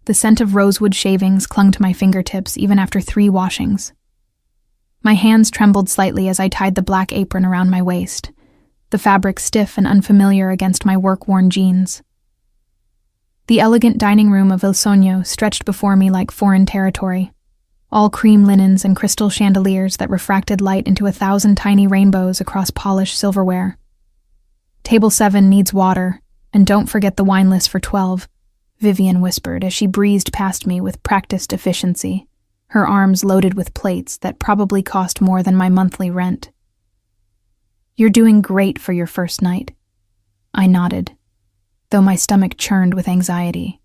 The scent of rosewood shavings clung to my fingertips even after 3 washings. My hands trembled slightly as I tied the black apron around my waist, the fabric stiff and unfamiliar against my work-worn jeans. The elegant dining room of Il Sogno stretched before me like foreign territory, all cream linens and crystal chandeliers that refracted light into 1,000 tiny rainbows across polished silverware. "Table 7 needs water, and don't forget the wine list for 12, Vivian whispered as she breezed past me with practiced efficiency, her arms loaded with plates that probably cost more than my monthly rent. "You're doing great for your first night." I nodded, though my stomach churned with anxiety.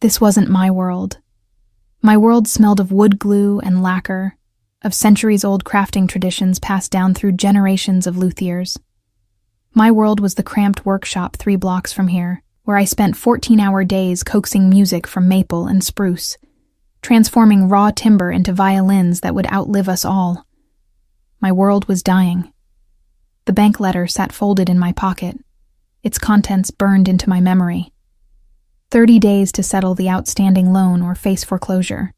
This wasn't my world. My world smelled of wood glue and lacquer, of centuries-old crafting traditions passed down through generations of luthiers. My world was the cramped workshop 3 blocks from here, where I spent 14-hour days coaxing music from maple and spruce, transforming raw timber into violins that would outlive us all. My world was dying. The bank letter sat folded in my pocket, its contents burned into my memory. 30 days to settle the outstanding loan or face foreclosure.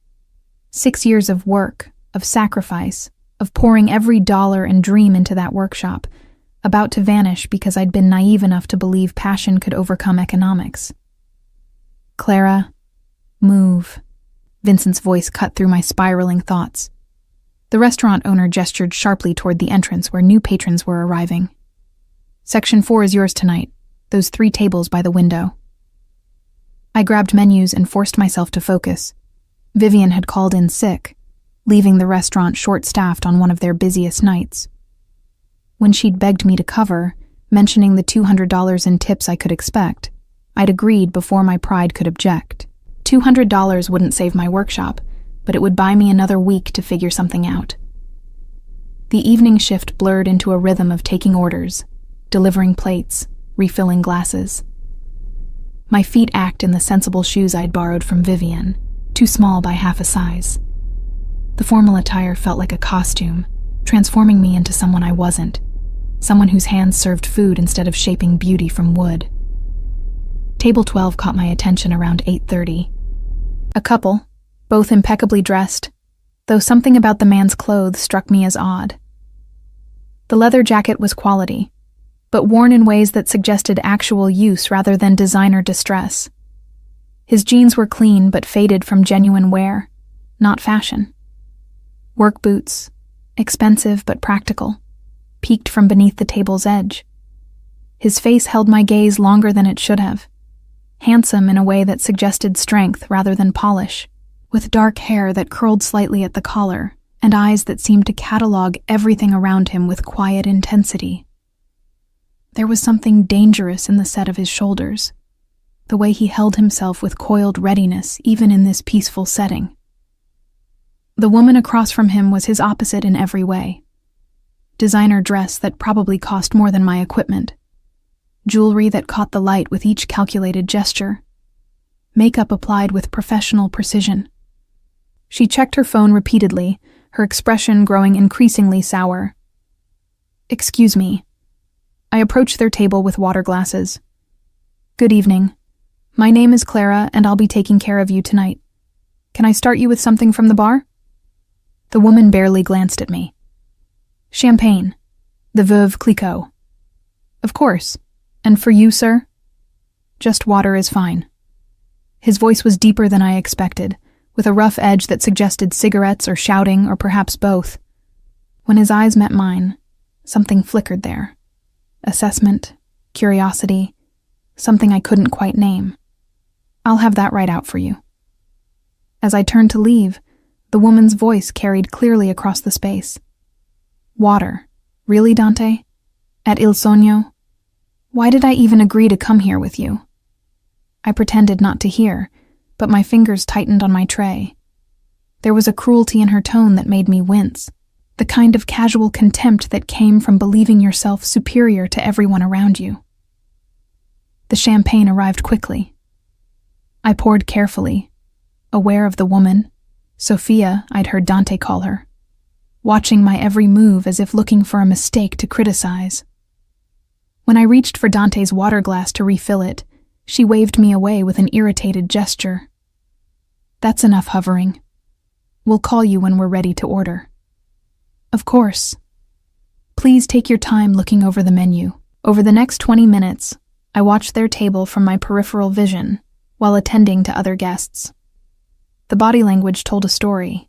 6 years of work, of sacrifice, of pouring every dollar and dream into that workshop, about to vanish because I'd been naive enough to believe passion could overcome economics. "Clara, move." Vincent's voice cut through my spiraling thoughts. The restaurant owner gestured sharply toward the entrance where new patrons were arriving. "Section 4 is yours tonight, those 3 tables by the window." I grabbed menus and forced myself to focus. Vivian had called in sick, leaving the restaurant short-staffed on one of their busiest nights. When she'd begged me to cover, mentioning the $200 in tips I could expect, I'd agreed before my pride could object. $200 wouldn't save my workshop, but it would buy me another week to figure something out. The evening shift blurred into a rhythm of taking orders, delivering plates, refilling glasses. My feet ached in the sensible shoes I'd borrowed from Vivian, too small by half a size. The formal attire felt like a costume, transforming me into someone I wasn't, someone whose hands served food instead of shaping beauty from wood. Table 12 caught my attention around 8:30. A couple, both impeccably dressed, though something about the man's clothes struck me as odd. The leather jacket was quality, but worn in ways that suggested actual use rather than designer distress. His jeans were clean but faded from genuine wear, not fashion. Work boots, expensive but practical, peeked from beneath the table's edge. His face held my gaze longer than it should have, handsome in a way that suggested strength rather than polish, with dark hair that curled slightly at the collar and eyes that seemed to catalog everything around him with quiet intensity. There was something dangerous in the set of his shoulders, the way he held himself with coiled readiness even in this peaceful setting. The woman across from him was his opposite in every way. Designer dress that probably cost more than my equipment. Jewelry that caught the light with each calculated gesture. Makeup applied with professional precision. She checked her phone repeatedly, her expression growing increasingly sour. "Excuse me." I approached their table with water glasses. "Good evening. My name is Clara, and I'll be taking care of you tonight. Can I start you with something from the bar?" The woman barely glanced at me. "Champagne. The Veuve Clicquot." "Of course. And for you, sir?" "Just water is fine." His voice was deeper than I expected, with a rough edge that suggested cigarettes or shouting or perhaps both. When his eyes met mine, something flickered there. Assessment, curiosity, something I couldn't quite name. "I'll have that right out for you." As I turned to leave, the woman's voice carried clearly across the space. "Water. Really, Dante? At Il Sogno? Why did I even agree to come here with you?" I pretended not to hear, but my fingers tightened on my tray. There was a cruelty in her tone that made me wince, the kind of casual contempt that came from believing yourself superior to everyone around you. The champagne arrived quickly. I poured carefully, aware of the woman, Sophia I'd heard Dante call her, watching my every move as if looking for a mistake to criticize. When I reached for Dante's water glass to refill it, She waved me away with an irritated gesture. "That's enough hovering. We'll call you when we're ready to order." "Of course. Please take your time looking over the menu." Over the next 20 minutes, I watched their table from my peripheral vision while attending to other guests. The body language told a story.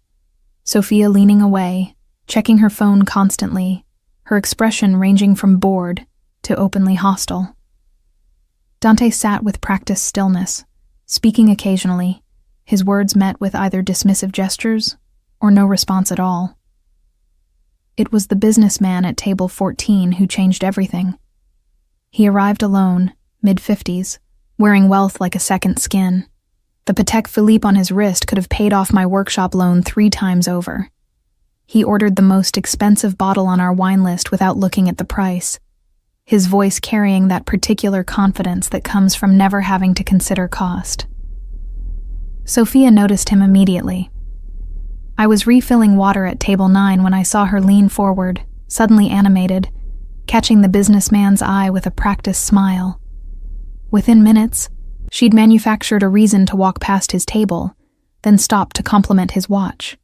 Sophia leaning away, checking her phone constantly, her expression ranging from bored to openly hostile. Dante sat with practiced stillness, speaking occasionally, his words met with either dismissive gestures or no response at all. It was the businessman at table 14 who changed everything. He arrived alone, mid-50s, wearing wealth like a second skin. The Patek Philippe on his wrist could have paid off my workshop loan 3 times over. He ordered the most expensive bottle on our wine list without looking at the price, his voice carrying that particular confidence that comes from never having to consider cost. Sophia noticed him immediately. I was refilling water at table 9 when I saw her lean forward, suddenly animated, catching the businessman's eye with a practiced smile. Within minutes, she'd manufactured a reason to walk past his table, then stop to compliment his watch.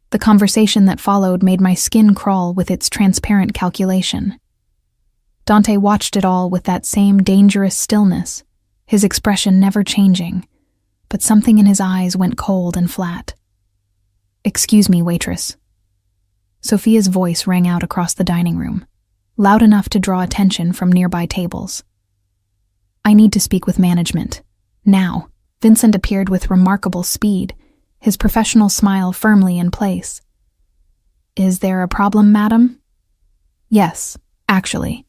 The conversation that followed made my skin crawl with its transparent calculation. Dante watched it all with that same dangerous stillness, his expression never changing, but something in his eyes went cold and flat. "Excuse me, waitress." Sophia's voice rang out across the dining room, loud enough to draw attention from nearby tables. "I need to speak with management. Now." Vincent appeared with remarkable speed, his professional smile firmly in place. "Is there a problem, madam?" "Yes, actually."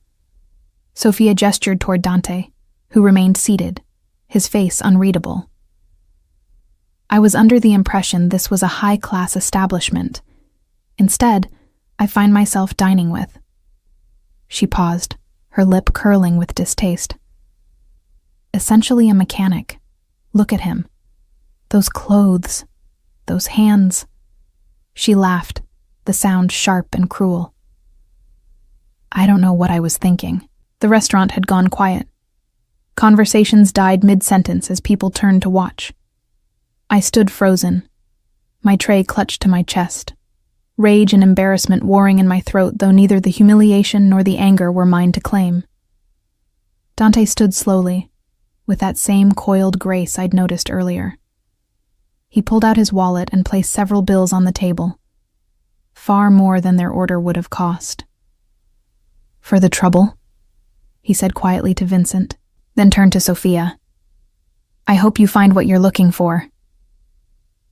Sophia gestured toward Dante, who remained seated, his face unreadable. I was under the impression this was a high-class establishment. Instead, I find myself dining with. She paused, her lip curling with distaste. "Essentially a mechanic. Look at him. Those clothes. Those hands." She laughed, the sound sharp and cruel. I don't know what I was thinking. The restaurant had gone quiet. Conversations died mid-sentence as people turned to watch. I stood frozen, my tray clutched to my chest, rage and embarrassment warring in my throat, though neither the humiliation nor the anger were mine to claim. Dante stood slowly, with that same coiled grace I'd noticed earlier. He pulled out his wallet and placed several bills on the table, far more than their order would have cost. "For the trouble?" he said quietly to Vincent, then turned to Sophia. "I hope you find what you're looking for."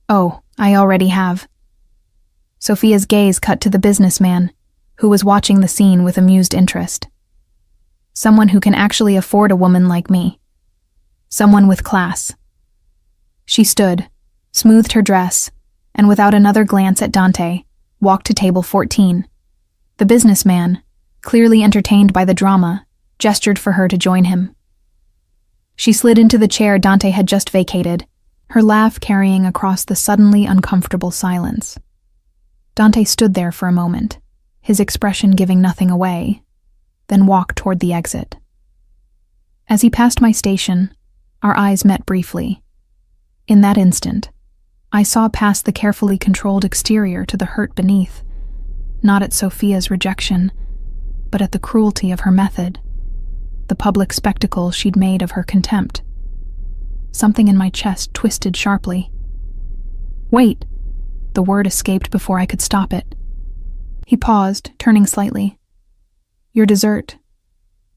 "Oh, I already have." Sophia's gaze cut to the businessman, who was watching the scene with amused interest. "Someone who can actually afford a woman like me. Someone with class." She stood, smoothed her dress, and without another glance at Dante, walked to table 14. The businessman, clearly entertained by the drama, gestured for her to join him. She slid into the chair Dante had just vacated, her laugh carrying across the suddenly uncomfortable silence. Dante stood there for a moment, his expression giving nothing away, then walked toward the exit. As he passed my station, our eyes met briefly. In that instant, I saw past the carefully controlled exterior to the hurt beneath, not at Sophia's rejection, but at the cruelty of her method, the public spectacle she'd made of her contempt. Something in my chest twisted sharply. "Wait!" The word escaped before I could stop it. He paused, turning slightly. "Your dessert.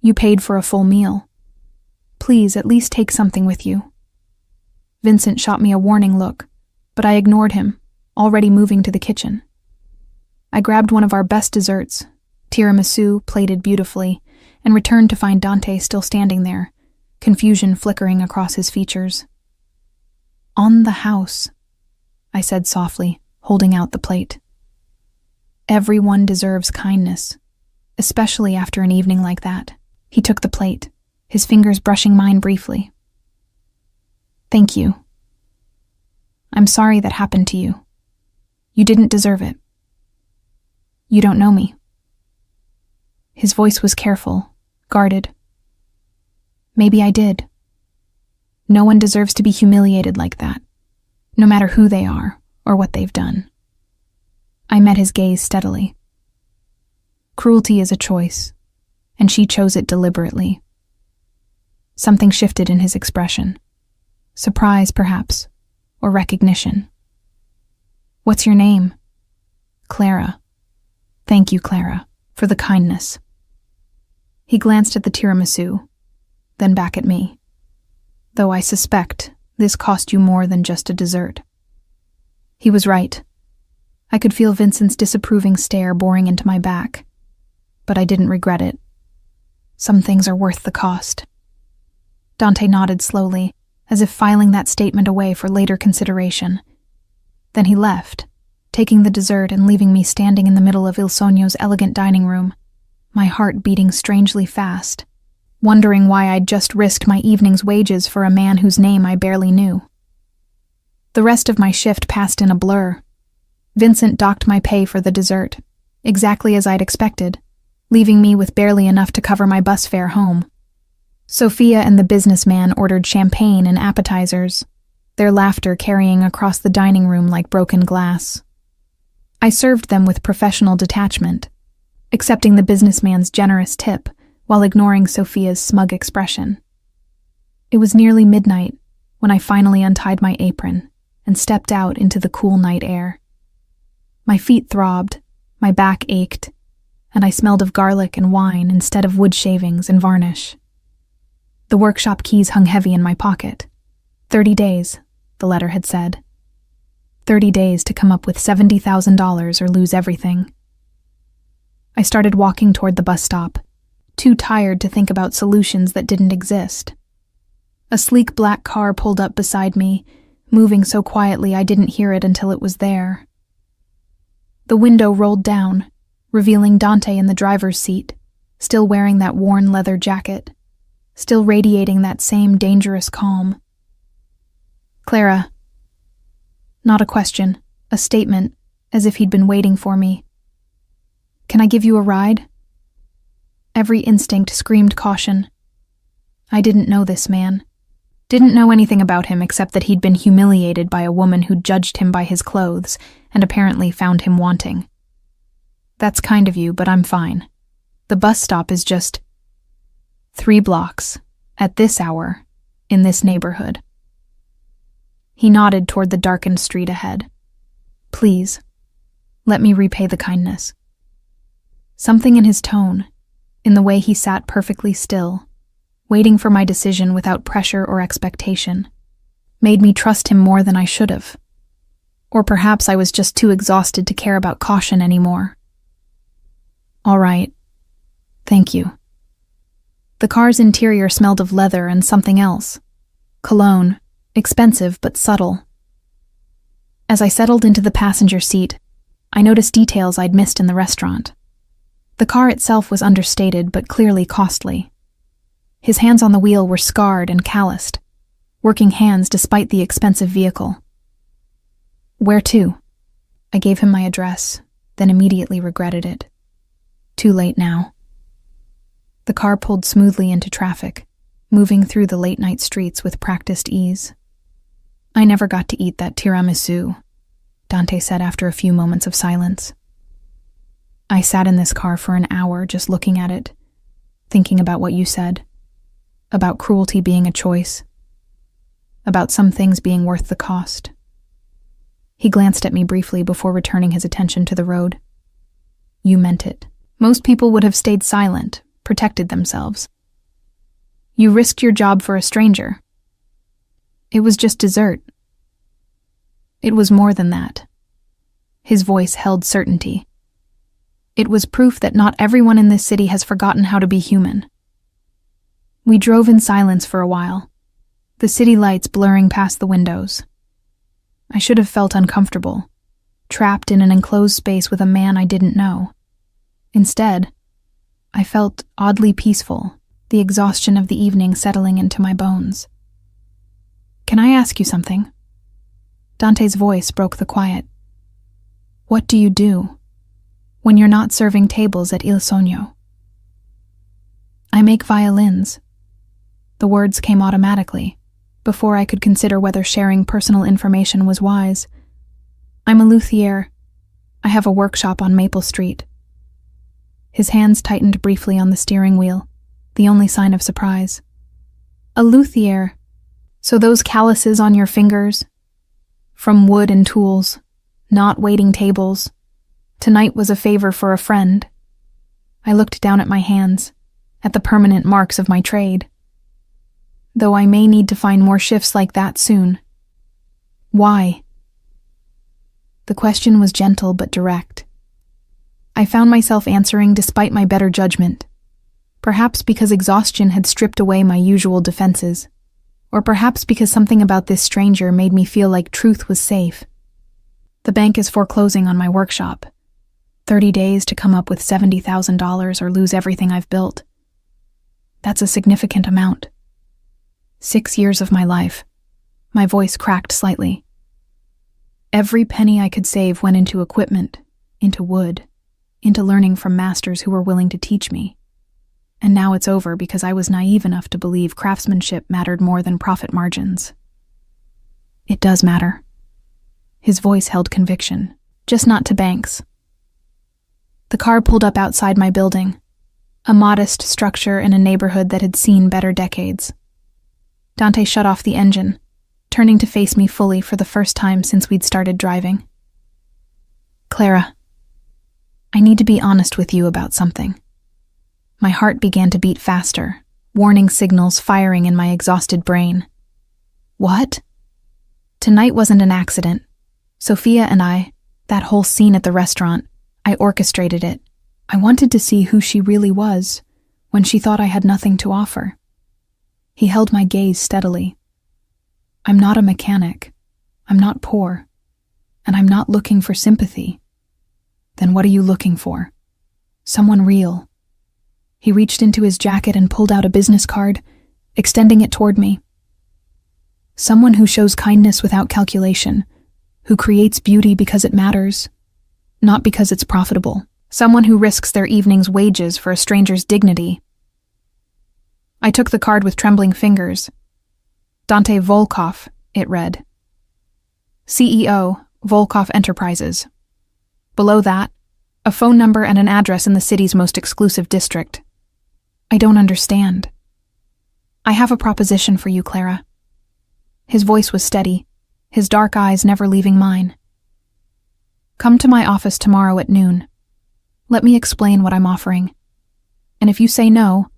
You paid for a full meal. Please, at least take something with you." Vincent shot me a warning look, but I ignored him, already moving to the kitchen. I grabbed one of our best desserts, tiramisu plated beautifully, and returned to find Dante still standing there, confusion flickering across his features. "On the house," I said softly, holding out the plate. "Everyone deserves kindness, especially after an evening like that." He took the plate, his fingers brushing mine briefly. "Thank you. I'm sorry that happened to you. You didn't deserve it. You don't know me." His voice was careful, guarded. "Maybe I did," No one deserves to be humiliated like that, no matter who they are or what they've done. I met his gaze steadily. Cruelty is a choice, and she chose it deliberately. Something shifted in his expression. Surprise, perhaps, or recognition. "What's your name?" "Clara." "Thank you, Clara, for the kindness." He glanced at the tiramisu, then back at me. "Though I suspect this cost you more than just a dessert." He was right. I could feel Vincent's disapproving stare boring into my back, but I didn't regret it. Some things are worth the cost. Dante nodded slowly, as if filing that statement away for later consideration. Then he left, taking the dessert and leaving me standing in the middle of Il Sogno's elegant dining room, my heart beating strangely fast, wondering why I'd just risked my evening's wages for a man whose name I barely knew. The rest of my shift passed in a blur. Vincent docked my pay for the dessert, exactly as I'd expected, leaving me with barely enough to cover my bus fare home. Sophia and the businessman ordered champagne and appetizers, their laughter carrying across the dining room like broken glass. I served them with professional detachment, accepting the businessman's generous tip while ignoring Sophia's smug expression. It was nearly midnight when I finally untied my apron and stepped out into the cool night air. My feet throbbed, my back ached, and I smelled of garlic and wine instead of wood shavings and varnish. The workshop keys hung heavy in my pocket. 30 days, the letter had said. 30 days to come up with $70,000 or lose everything. I started walking toward the bus stop, too tired to think about solutions that didn't exist. A sleek black car pulled up beside me, moving so quietly I didn't hear it until it was there. The window rolled down, revealing Dante in the driver's seat, still wearing that worn leather jacket, still radiating that same dangerous calm. "Clara." Not a question, a statement, as if he'd been waiting for me. "Can I give you a ride?" Every instinct screamed caution. I didn't know this man. Didn't know anything about him except that he'd been humiliated by a woman who judged him by his clothes and apparently found him wanting. "That's kind of you, but I'm fine. The bus stop is just 3 blocks, at this hour, in this neighborhood." He nodded toward the darkened street ahead. "Please, let me repay the kindness." Something in his tone, in the way he sat perfectly still, waiting for my decision without pressure or expectation, made me trust him more than I should have. Or perhaps I was just too exhausted to care about caution anymore. "All right. Thank you." The car's interior smelled of leather and something else. Cologne, expensive but subtle. As I settled into the passenger seat, I noticed details I'd missed in the restaurant. The car itself was understated but clearly costly. His hands on the wheel were scarred and calloused, working hands despite the expensive vehicle. "Where to?" I gave him my address, then immediately regretted it. Too late now. The car pulled smoothly into traffic, moving through the late-night streets with practiced ease. "I never got to eat that tiramisu," Dante said after a few moments of silence. "I sat in this car for an hour just looking at it, thinking about what you said, about cruelty being a choice, about some things being worth the cost." He glanced at me briefly before returning his attention to the road. "You meant it. Most people would have stayed silent, protected themselves. You risked your job for a stranger. It was just dessert." It was more than that. His voice held certainty. It was proof that not everyone in this city has forgotten how to be human. We drove in silence for a while, the city lights blurring past the windows. I should have felt uncomfortable, trapped in an enclosed space with a man I didn't know. Instead, I felt oddly peaceful, the exhaustion of the evening settling into my bones. "Can I ask you something?" Dante's voice broke the quiet. "What do you do when you're not serving tables at Il Sogno?" "I make violins." The words came automatically, before I could consider whether sharing personal information was wise. I'm a luthier. I have a workshop on Maple Street. His hands tightened briefly on the steering wheel, the only sign of surprise. A luthier. So those calluses on your fingers? From wood and tools, not waiting tables. Tonight was a favor for a friend. I looked down at my hands, at the permanent marks of my trade. Though I may need to find more shifts like that soon. Why? The question was gentle but direct. I found myself answering despite my better judgment. Perhaps because exhaustion had stripped away my usual defenses. Or perhaps because something about this stranger made me feel like truth was safe. The bank is foreclosing on my workshop. 30 days to come up with $70,000 or lose everything I've built. That's a significant amount. 6 years of my life. My voice cracked slightly. Every penny I could save went into equipment, into wood, into learning from masters who were willing to teach me. And now it's over because I was naive enough to believe craftsmanship mattered more than profit margins. It does matter. His voice held conviction, just not to banks. The car pulled up outside my building, a modest structure in a neighborhood that had seen better decades. Dante shut off the engine, turning to face me fully for the first time since we'd started driving. Clara, I need to be honest with you about something. My heart began to beat faster, warning signals firing in my exhausted brain. What? Tonight wasn't an accident. Sophia and I, that whole scene at the restaurant, I orchestrated it. I wanted to see who she really was when she thought I had nothing to offer. He held my gaze steadily. I'm not a mechanic. I'm not poor. And I'm not looking for sympathy. Then what are you looking for? Someone real. He reached into his jacket and pulled out a business card, extending it toward me. Someone who shows kindness without calculation, who creates beauty because it matters, not because it's profitable. Someone who risks their evening's wages for a stranger's dignity. I took the card with trembling fingers. Dante Volkov, it read. CEO, Volkov Enterprises. Below that, a phone number and an address in the city's most exclusive district. I don't understand. I have a proposition for you, Clara. His voice was steady, his dark eyes never leaving mine. Come to my office tomorrow at noon. Let me explain what I'm offering. And if you say no,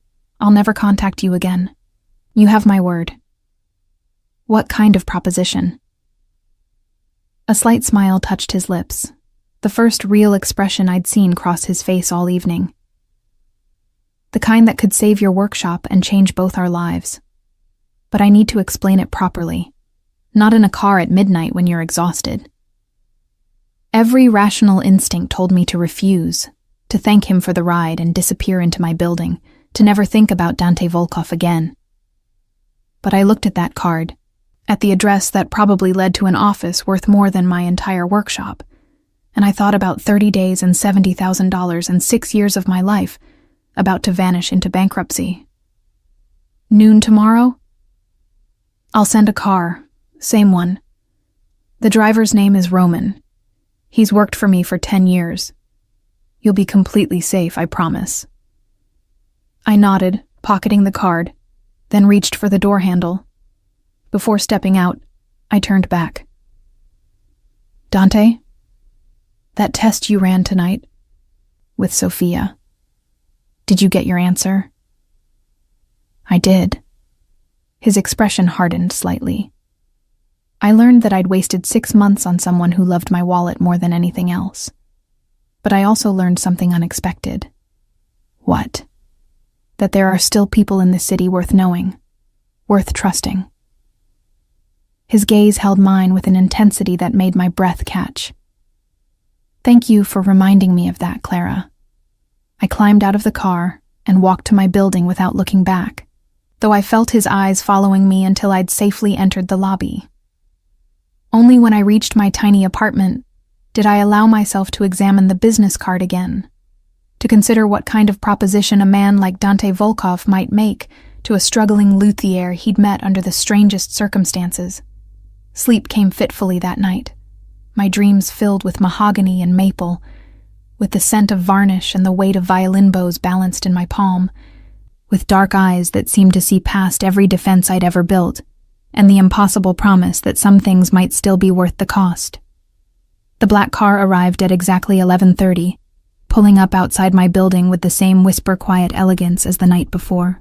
I'll never contact you again. You have my word. What kind of proposition? A slight smile touched his lips, the first real expression I'd seen cross his face all evening. The kind that could save your workshop and change both our lives. But I need to explain it properly, not in a car at midnight when you're exhausted. Every rational instinct told me to refuse, to thank him for the ride and disappear into my building, to never think about Dante Volkov again. But I looked at that card, at the address that probably led to an office worth more than my entire workshop, and I thought about 30 days and $70,000 and 6 years of my life about to vanish into bankruptcy. Noon tomorrow? I'll send a car, same one. The driver's name is Roman. He's worked for me for 10 years. You'll be completely safe, I promise. I nodded, pocketing the card, then reached for the door handle. Before stepping out, I turned back. Dante, that test you ran tonight, with Sophia, did you get your answer? I did. His expression hardened slightly. I learned that I'd wasted 6 months on someone who loved my wallet more than anything else. But I also learned something unexpected. What? That there are still people in this city worth knowing, worth trusting. His gaze held mine with an intensity that made my breath catch. Thank you for reminding me of that, Clara. I climbed out of the car and walked to my building without looking back, though I felt his eyes following me until I'd safely entered the lobby. Only when I reached my tiny apartment did I allow myself to examine the business card again, to consider what kind of proposition a man like Dante Volkov might make to a struggling luthier he'd met under the strangest circumstances. Sleep came fitfully that night, my dreams filled with mahogany and maple, with the scent of varnish and the weight of violin bows balanced in my palm, with dark eyes that seemed to see past every defense I'd ever built, and the impossible promise that some things might still be worth the cost. The black car arrived at exactly 11:30, pulling up outside my building with the same whisper-quiet elegance as the night before.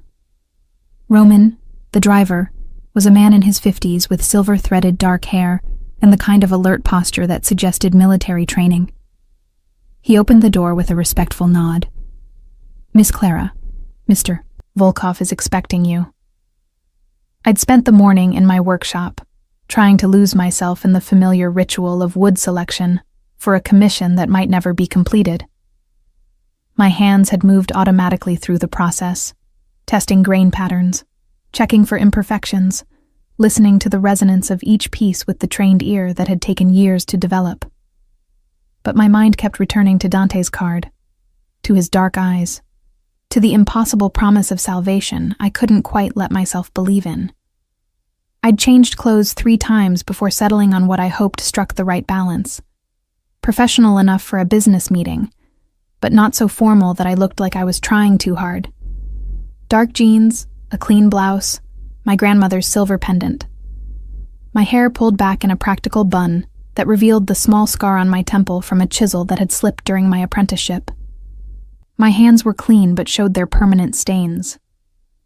Roman, the driver, was a man in his 50s with silver-threaded dark hair and the kind of alert posture that suggested military training. He opened the door with a respectful nod. "Miss Clara, Mr. Volkov is expecting you." I'd spent the morning in my workshop, trying to lose myself in the familiar ritual of wood selection for a commission that might never be completed. My hands had moved automatically through the process, testing grain patterns, checking for imperfections, listening to the resonance of each piece with the trained ear that had taken years to develop. But my mind kept returning to Dante's card, to his dark eyes, to the impossible promise of salvation I couldn't quite let myself believe in. I'd changed clothes 3 times before settling on what I hoped struck the right balance. Professional enough for a business meeting, but not so formal that I looked like I was trying too hard. Dark jeans, a clean blouse, my grandmother's silver pendant. My hair pulled back in a practical bun that revealed the small scar on my temple from a chisel that had slipped during my apprenticeship. My hands were clean but showed their permanent stains.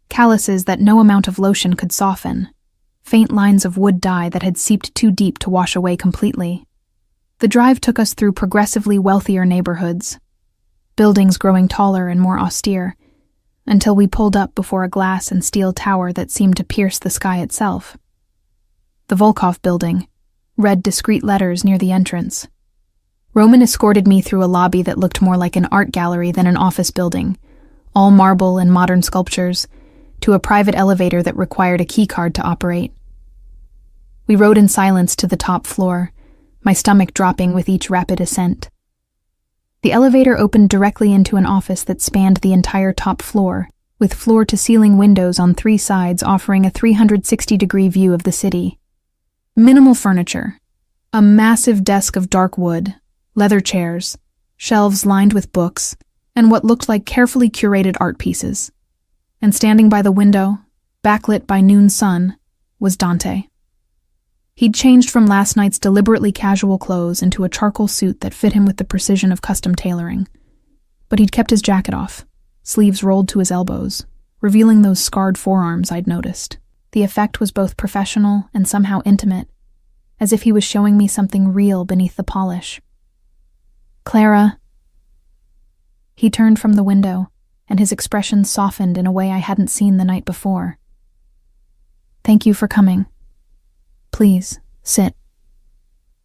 Calluses that no amount of lotion could soften. Faint lines of wood dye that had seeped too deep to wash away completely. The drive took us through progressively wealthier neighborhoods, buildings growing taller and more austere, until we pulled up before a glass and steel tower that seemed to pierce the sky itself. The Volkov building read discreet letters near the entrance. Roman escorted me through a lobby that looked more like an art gallery than an office building, all marble and modern sculptures, to a private elevator that required a keycard to operate. We rode in silence to the top floor, my stomach dropping with each rapid ascent. The elevator opened directly into an office that spanned the entire top floor, with floor-to-ceiling windows on 3 sides offering a 360-degree view of the city. Minimal furniture, a massive desk of dark wood, leather chairs, shelves lined with books, and what looked like carefully curated art pieces. And standing by the window, backlit by noon sun, was Dante. He'd changed from last night's deliberately casual clothes into a charcoal suit that fit him with the precision of custom tailoring. But he'd kept his jacket off, sleeves rolled to his elbows, revealing those scarred forearms I'd noticed. The effect was both professional and somehow intimate, as if he was showing me something real beneath the polish. "Clara." He turned from the window, and his expression softened in a way I hadn't seen the night before. "Thank you for coming. Please, sit."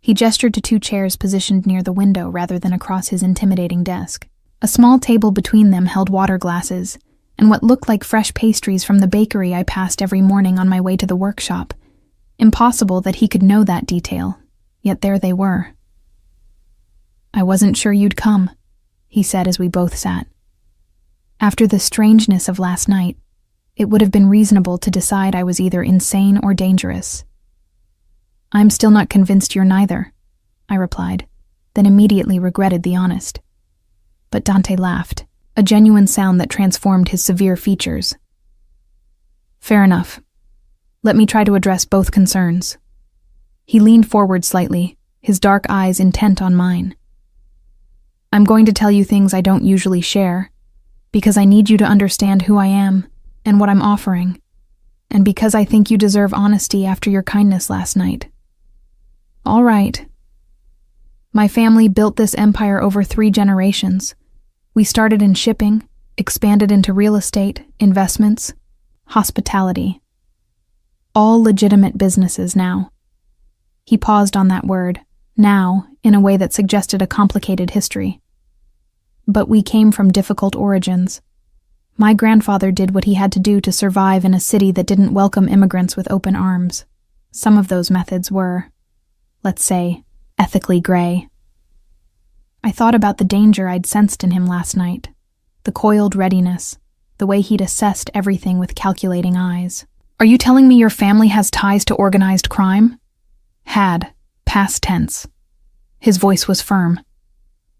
He gestured to 2 chairs positioned near the window rather than across his intimidating desk. A small table between them held water glasses, and what looked like fresh pastries from the bakery I passed every morning on my way to the workshop. Impossible that he could know that detail, yet there they were. "I wasn't sure you'd come," he said as we both sat. After the strangeness of last night, it would have been reasonable to decide I was either insane or dangerous. "I'm still not convinced you're neither," I replied, then immediately regretted the honest. But Dante laughed, a genuine sound that transformed his severe features. "Fair enough. Let me try to address both concerns." He leaned forward slightly, his dark eyes intent on mine. "I'm going to tell you things I don't usually share, because I need you to understand who I am and what I'm offering, and because I think you deserve honesty after your kindness last night." "All right." My family built this empire over 3 generations. We started in shipping, expanded into real estate, investments, hospitality. All legitimate businesses now. He paused on that word, now, in a way that suggested a complicated history. But we came from difficult origins. My grandfather did what he had to do to survive in a city that didn't welcome immigrants with open arms. Some of those methods were, let's say, ethically gray. I thought about the danger I'd sensed in him last night, the coiled readiness, the way he'd assessed everything with calculating eyes. "Are you telling me your family has ties to organized crime?" "Had, past tense." His voice was firm.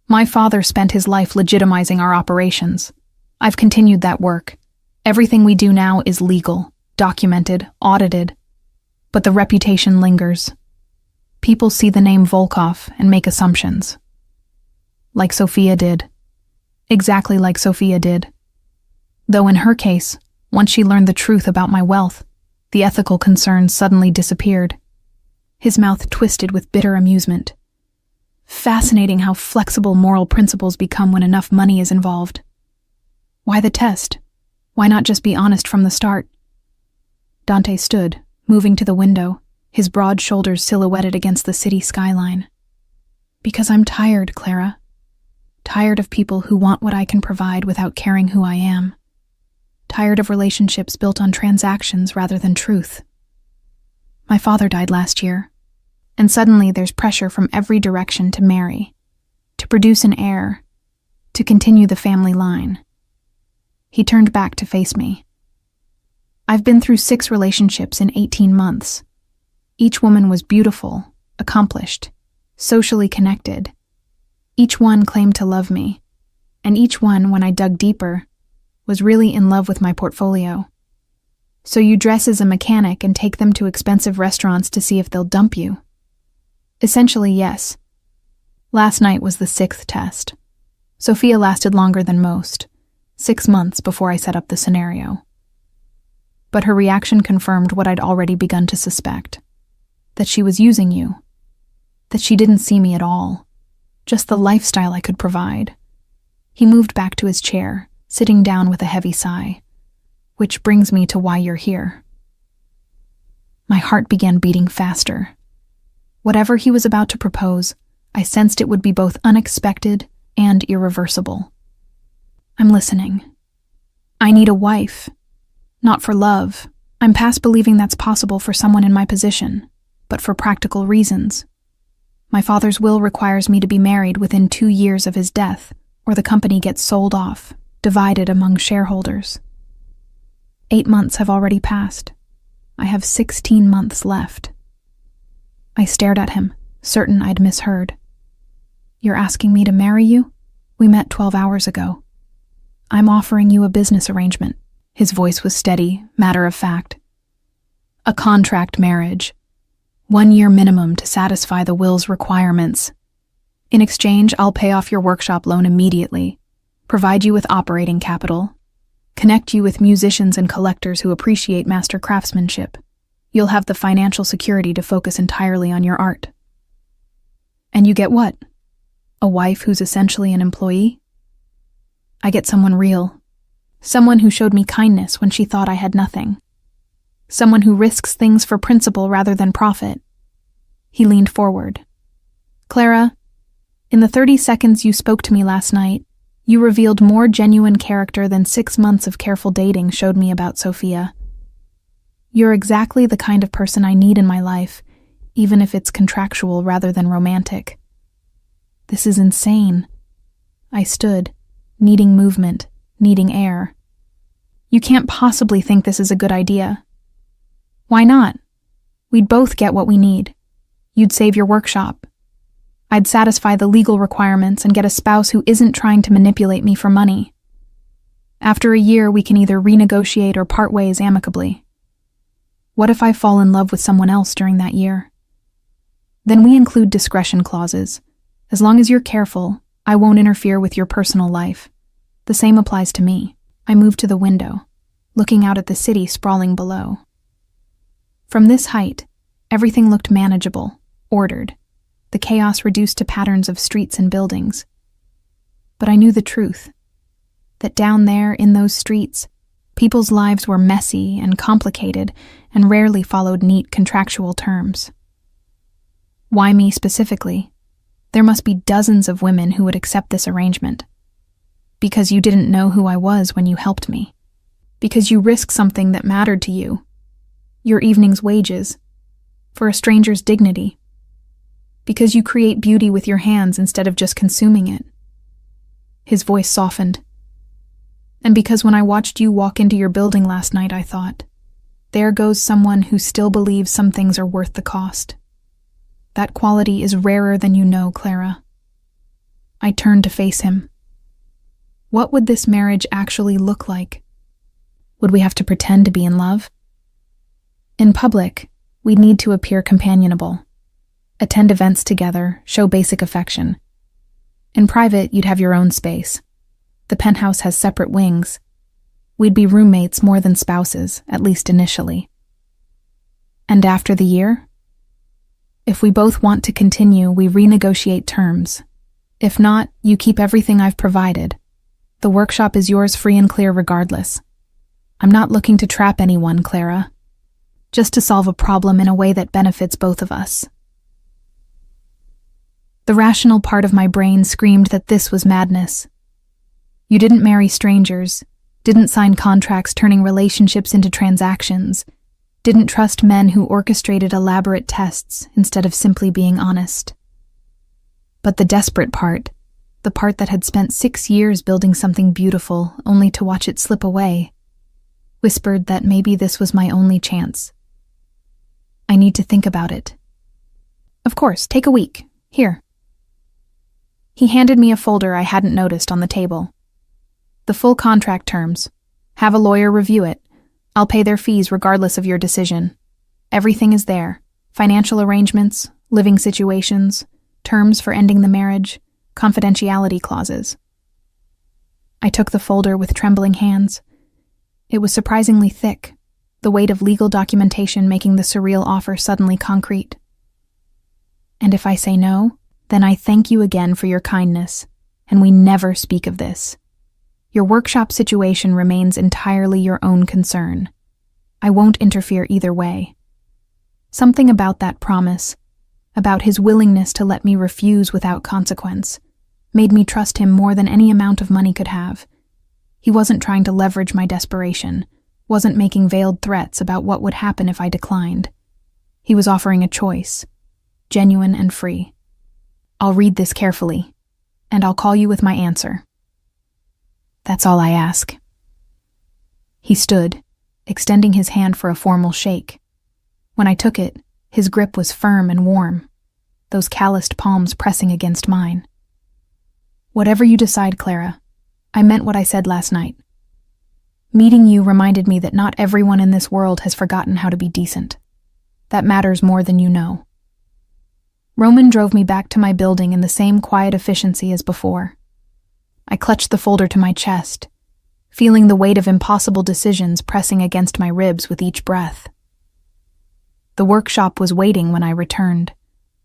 "My father spent his life legitimizing our operations. I've continued that work. Everything we do now is legal, documented, audited. But the reputation lingers. People see the name Volkov and make assumptions. Like Sophia did. Exactly like Sophia did. Though in her case, once she learned the truth about my wealth, the ethical concerns suddenly disappeared." His mouth twisted with bitter amusement. "Fascinating how flexible moral principles become when enough money is involved. Why the test? Why not just be honest from the start?" Dante stood, moving to the window, his broad shoulders silhouetted against the city skyline. "Because I'm tired, Clara. Tired of people who want what I can provide without caring who I am. Tired of relationships built on transactions rather than truth. My father died last year, and suddenly there's pressure from every direction to marry, to produce an heir, to continue the family line." He turned back to face me. "I've been through 6 relationships in 18 months. Each woman was beautiful, accomplished, socially connected. Each one claimed to love me, and each one, when I dug deeper, was really in love with my portfolio. So you dress as a mechanic and take them to expensive restaurants to see if they'll dump you?" "Essentially, yes. Last night was the 6th test. Sophia lasted longer than most, 6 months before I set up the scenario. But her reaction confirmed what I'd already begun to suspect. That she was using you. That she didn't see me at all. Just the lifestyle I could provide." He moved back to his chair, sitting down with a heavy sigh. "Which brings me to why you're here." My heart began beating faster. Whatever he was about to propose, I sensed it would be both unexpected and irreversible. "I'm listening. I need a wife. Not for love. I'm past believing that's possible for someone in my position, but for practical reasons. My father's will requires me to be married within 2 years of his death, or the company gets sold off, divided among shareholders. 8 months have already passed. I have 16 months left." I stared at him, certain I'd misheard. "You're asking me to marry you? We met 12 hours ago. I'm offering you a business arrangement." His voice was steady, matter of fact. "A contract marriage. 1 year minimum to satisfy the will's requirements. In exchange, I'll pay off your workshop loan immediately, provide you with operating capital, connect you with musicians and collectors who appreciate master craftsmanship. You'll have the financial security to focus entirely on your art. And you get what? A wife who's essentially an employee? I get someone real. Someone who showed me kindness when she thought I had nothing. Someone who risks things for principle rather than profit." He leaned forward. "Clara, in the 30 seconds you spoke to me last night, you revealed more genuine character than 6 months of careful dating showed me about Sophia. You're exactly the kind of person I need in my life, even if it's contractual rather than romantic." This is insane. I stood, needing movement, needing air. "You can't possibly think this is a good idea." "Why not? We'd both get what we need. You'd save your workshop. I'd satisfy the legal requirements and get a spouse who isn't trying to manipulate me for money. After a year, we can either renegotiate or part ways amicably. What if I fall in love with someone else during that year? Then we include discretion clauses. As long as you're careful, I won't interfere with your personal life. The same applies to me." I moved to the window, looking out at the city sprawling below. From this height, everything looked manageable, ordered, the chaos reduced to patterns of streets and buildings. But I knew the truth, that down there in those streets, people's lives were messy and complicated and rarely followed neat contractual terms. Why me specifically? There must be dozens of women who would accept this arrangement. Because you didn't know who I was when you helped me. Because you risked something that mattered to you. Your evening's wages. For a stranger's dignity. Because you create beauty with your hands instead of just consuming it. His voice softened. And because when I watched you walk into your building last night, I thought, there goes someone who still believes some things are worth the cost. That quality is rarer than you know, Clara. I turned to face him. What would this marriage actually look like? Would we have to pretend to be in love? In public, we'd need to appear companionable, attend events together, show basic affection. In private, you'd have your own space. The penthouse has separate wings. We'd be roommates more than spouses, at least initially. And after the year? If we both want to continue, we renegotiate terms. If not, you keep everything I've provided. The workshop is yours free and clear regardless. I'm not looking to trap anyone, Clara. Just to solve a problem in a way that benefits both of us. The rational part of my brain screamed that this was madness. You didn't marry strangers, didn't sign contracts turning relationships into transactions, didn't trust men who orchestrated elaborate tests instead of simply being honest. But the desperate part, the part that had spent 6 years building something beautiful only to watch it slip away, whispered that maybe this was my only chance. I need to think about it. Of course, take a week. Here. He handed me a folder I hadn't noticed on the table. The full contract terms. Have a lawyer review it. I'll pay their fees regardless of your decision. Everything is there. Financial arrangements, living situations, terms for ending the marriage, confidentiality clauses. I took the folder with trembling hands. It was surprisingly thick, the weight of legal documentation making the surreal offer suddenly concrete. And if I say no, then I thank you again for your kindness, and we never speak of this. Your workshop situation remains entirely your own concern. I won't interfere either way. Something about that promise, about his willingness to let me refuse without consequence, made me trust him more than any amount of money could have. He wasn't trying to leverage my desperation, wasn't making veiled threats about what would happen if I declined. He was offering a choice, genuine and free. I'll read this carefully, and I'll call you with my answer. That's all I ask. He stood, extending his hand for a formal shake. When I took it, his grip was firm and warm, those calloused palms pressing against mine. Whatever you decide, Clara, I meant what I said last night. Meeting you reminded me that not everyone in this world has forgotten how to be decent. That matters more than you know. Roman drove me back to my building in the same quiet efficiency as before. I clutched the folder to my chest, feeling the weight of impossible decisions pressing against my ribs with each breath. The workshop was waiting when I returned,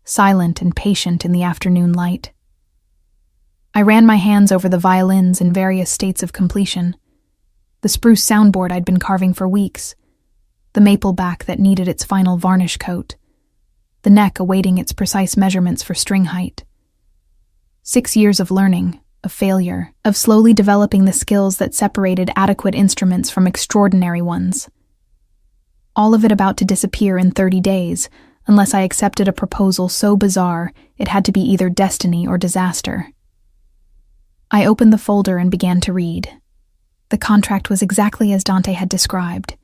silent and patient in the afternoon light. I ran my hands over the violins in various states of completion, the spruce soundboard I'd been carving for weeks, the maple back that needed its final varnish coat, the neck awaiting its precise measurements for string height. 6 years of learning, of failure, of slowly developing the skills that separated adequate instruments from extraordinary ones. All of it about to disappear in 30 days, unless I accepted a proposal so bizarre it had to be either destiny or disaster. I opened the folder and began to read. The contract was exactly as Dante had described.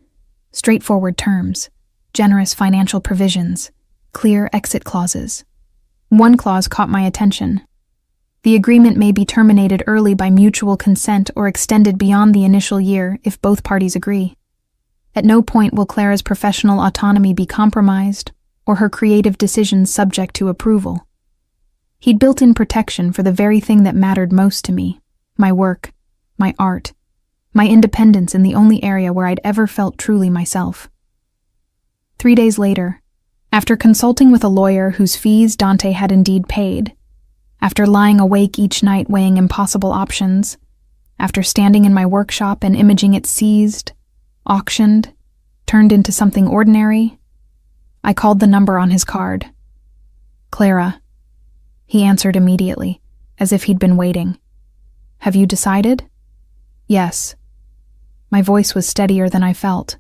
Straightforward terms, generous financial provisions, clear exit clauses. One clause caught my attention. The agreement may be terminated early by mutual consent or extended beyond the initial year if both parties agree. At no point will Clara's professional autonomy be compromised or her creative decisions subject to approval. He'd built in protection for the very thing that mattered most to me, my work, my art, my independence in the only area where I'd ever felt truly myself. 3 days later, after consulting with a lawyer whose fees Dante had indeed paid, after lying awake each night weighing impossible options, after standing in my workshop and imaging it seized, auctioned, turned into something ordinary, I called the number on his card. Clara. He answered immediately, as if he'd been waiting. Have you decided? Yes. My voice was steadier than I felt.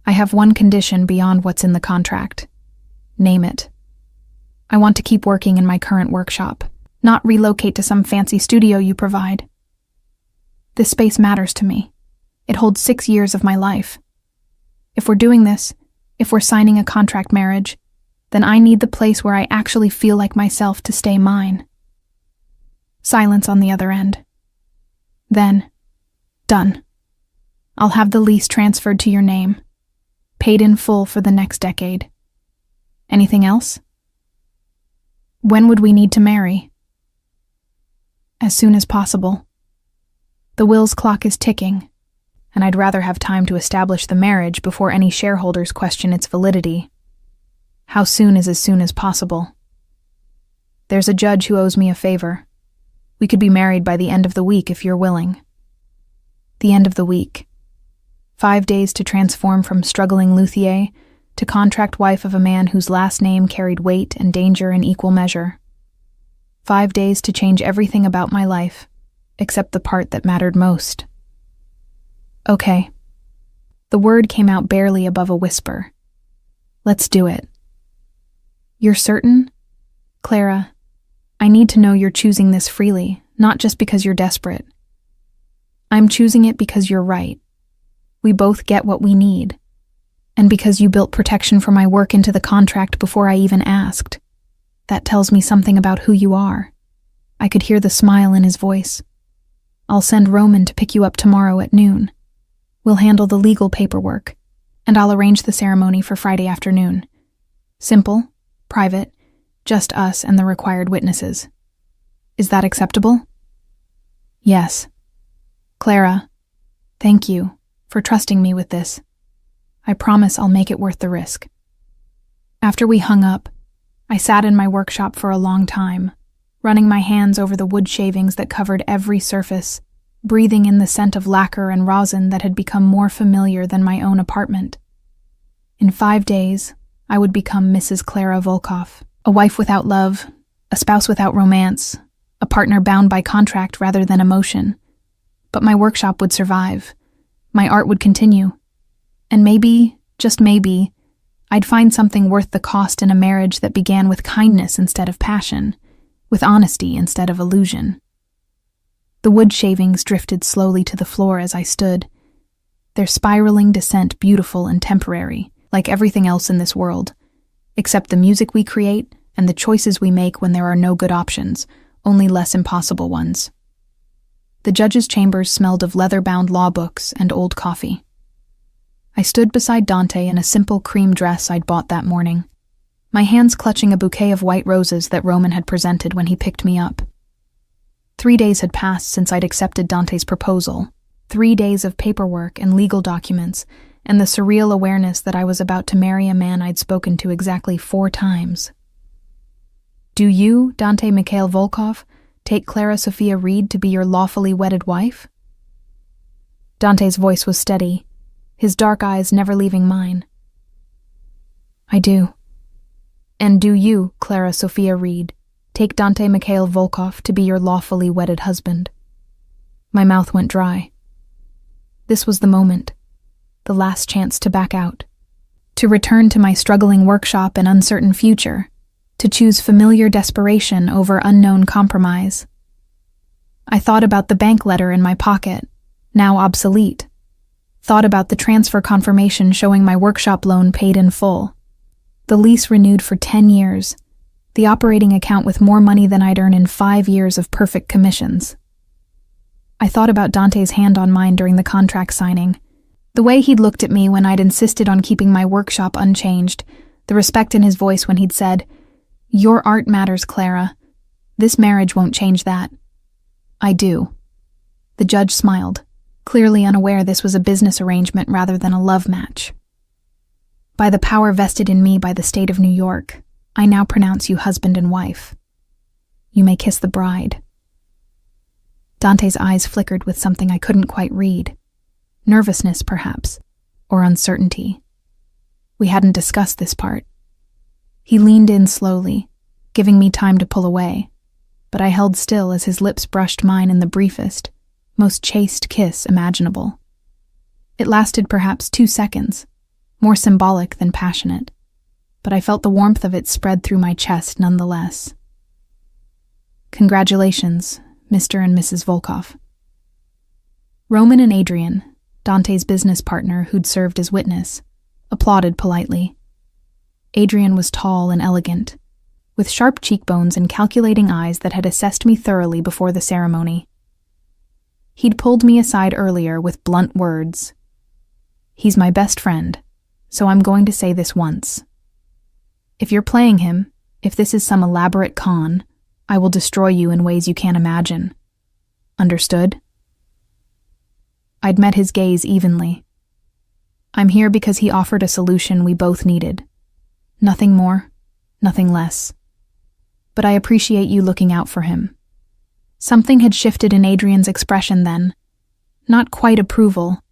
I have one condition beyond what's in the contract. Name it. I want to keep working in my current workshop, not relocate to some fancy studio you provide. This space matters to me. It holds 6 years of my life. If we're doing this, if we're signing a contract marriage, then I need the place where I actually feel like myself to stay mine. Silence on the other end. Then, done. I'll have the lease transferred to your name, paid in full for the next decade. Anything else? When would we need to marry? As soon as possible. The will's clock is ticking, and I'd rather have time to establish the marriage before any shareholders question its validity. How soon is as soon as possible? There's a judge who owes me a favor. We could be married by the end of the week if you're willing. The end of the week. 5 days to transform from struggling luthier to contract wife of a man whose last name carried weight and danger in equal measure. 5 days to change everything about my life, except the part that mattered most. Okay. The word came out barely above a whisper. Let's do it. You're certain? Clara, I need to know you're choosing this freely, not just because you're desperate. I'm choosing it because you're right. We both get what we need. And because you built protection for my work into the contract before I even asked. That tells me something about who you are. I could hear the smile in his voice. I'll send Roman to pick you up tomorrow at noon. We'll handle the legal paperwork, and I'll arrange the ceremony for Friday afternoon. Simple, private, just us and the required witnesses. Is that acceptable? Yes. Clara, thank you for trusting me with this. I promise I'll make it worth the risk. After we hung up, I sat in my workshop for a long time, running my hands over the wood shavings that covered every surface, breathing in the scent of lacquer and rosin that had become more familiar than my own apartment. In 5 days, I would become Mrs. Clara Volkov, a wife without love, a spouse without romance, a partner bound by contract rather than emotion. But my workshop would survive. My art would continue. And maybe, just maybe, I'd find something worth the cost in a marriage that began with kindness instead of passion, with honesty instead of illusion. The wood shavings drifted slowly to the floor as I stood, their spiraling descent beautiful and temporary, like everything else in this world, except the music we create and the choices we make when there are no good options, only less impossible ones. The judge's chambers smelled of leather-bound law books and old coffee. I stood beside Dante in a simple cream dress I'd bought that morning, my hands clutching a bouquet of white roses that Roman had presented when he picked me up. 3 days had passed since I'd accepted Dante's proposal, 3 days of paperwork and legal documents, and the surreal awareness that I was about to marry a man I'd spoken to exactly 4 times. Do you, Dante Mikhail Volkov, take Clara Sophia Reed to be your lawfully wedded wife? Dante's voice was steady, his dark eyes never leaving mine. I do. And do you, Clara Sophia Reed, take Dante Mikhail Volkov to be your lawfully wedded husband? My mouth went dry. This was the moment, the last chance to back out, to return to my struggling workshop and uncertain future, to choose familiar desperation over unknown compromise. I thought about the bank letter in my pocket, now obsolete, thought about the transfer confirmation showing my workshop loan paid in full, the lease renewed for 10 years, the operating account with more money than I'd earn in 5 years of perfect commissions. I thought about Dante's hand on mine during the contract signing, the way he'd looked at me when I'd insisted on keeping my workshop unchanged, the respect in his voice when he'd said, "Your art matters, Clara. This marriage won't change that." I do. The judge smiled, clearly unaware this was a business arrangement rather than a love match. By the power vested in me by the state of New York, I now pronounce you husband and wife. You may kiss the bride. Dante's eyes flickered with something I couldn't quite read. Nervousness, perhaps, or uncertainty. We hadn't discussed this part. He leaned in slowly, giving me time to pull away, but I held still as his lips brushed mine in the briefest, most chaste kiss imaginable. It lasted perhaps 2 seconds, more symbolic than passionate, but I felt the warmth of it spread through my chest nonetheless. Congratulations, Mr. and Mrs. Volkov. Roman and Adrian, Dante's business partner who'd served as witness, applauded politely. Adrian was tall and elegant, with sharp cheekbones and calculating eyes that had assessed me thoroughly before the ceremony. He'd pulled me aside earlier with blunt words. He's my best friend, so I'm going to say this once. If you're playing him, if this is some elaborate con, I will destroy you in ways you can't imagine. Understood? I'd met his gaze evenly. I'm here because he offered a solution we both needed. Nothing more, nothing less. But I appreciate you looking out for him. Something had shifted in Adrian's expression then. Not quite approval,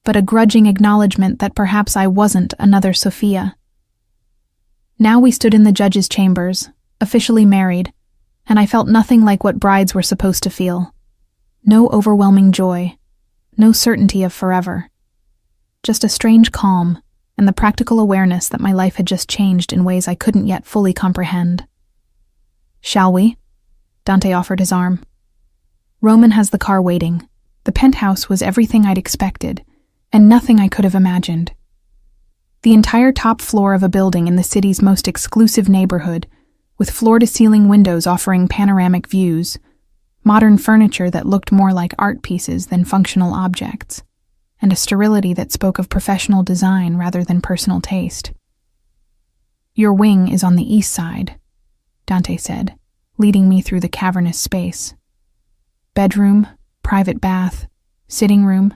but a grudging acknowledgement that perhaps I wasn't another Sophia. Now we stood in the judge's chambers, officially married, and I felt nothing like what brides were supposed to feel. No overwhelming joy, no certainty of forever. Just a strange calm, and the practical awareness that my life had just changed in ways I couldn't yet fully comprehend. Shall we? Dante offered his arm. Roman has the car waiting. The penthouse was everything I'd expected, and nothing I could have imagined. The entire top floor of a building in the city's most exclusive neighborhood, with floor-to-ceiling windows offering panoramic views, modern furniture that looked more like art pieces than functional objects, and a sterility that spoke of professional design rather than personal taste. Your wing is on the east side, Dante said, leading me through the cavernous space. Bedroom, private bath, sitting room,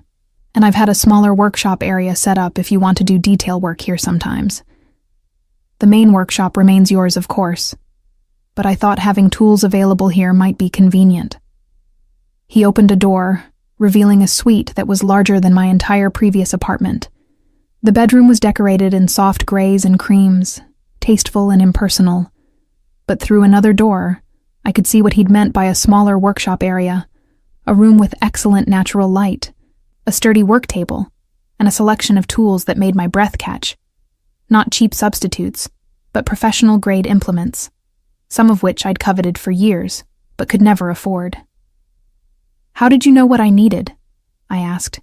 and I've had a smaller workshop area set up if you want to do detail work here sometimes. The main workshop remains yours, of course, but I thought having tools available here might be convenient. He opened a door, revealing a suite that was larger than my entire previous apartment. The bedroom was decorated in soft grays and creams, tasteful and impersonal, but through another door, I could see what he'd meant by a smaller workshop area, a room with excellent natural light, a sturdy work table, and a selection of tools that made my breath catch. Not cheap substitutes, but professional-grade implements, some of which I'd coveted for years, but could never afford. How did you know what I needed? I asked,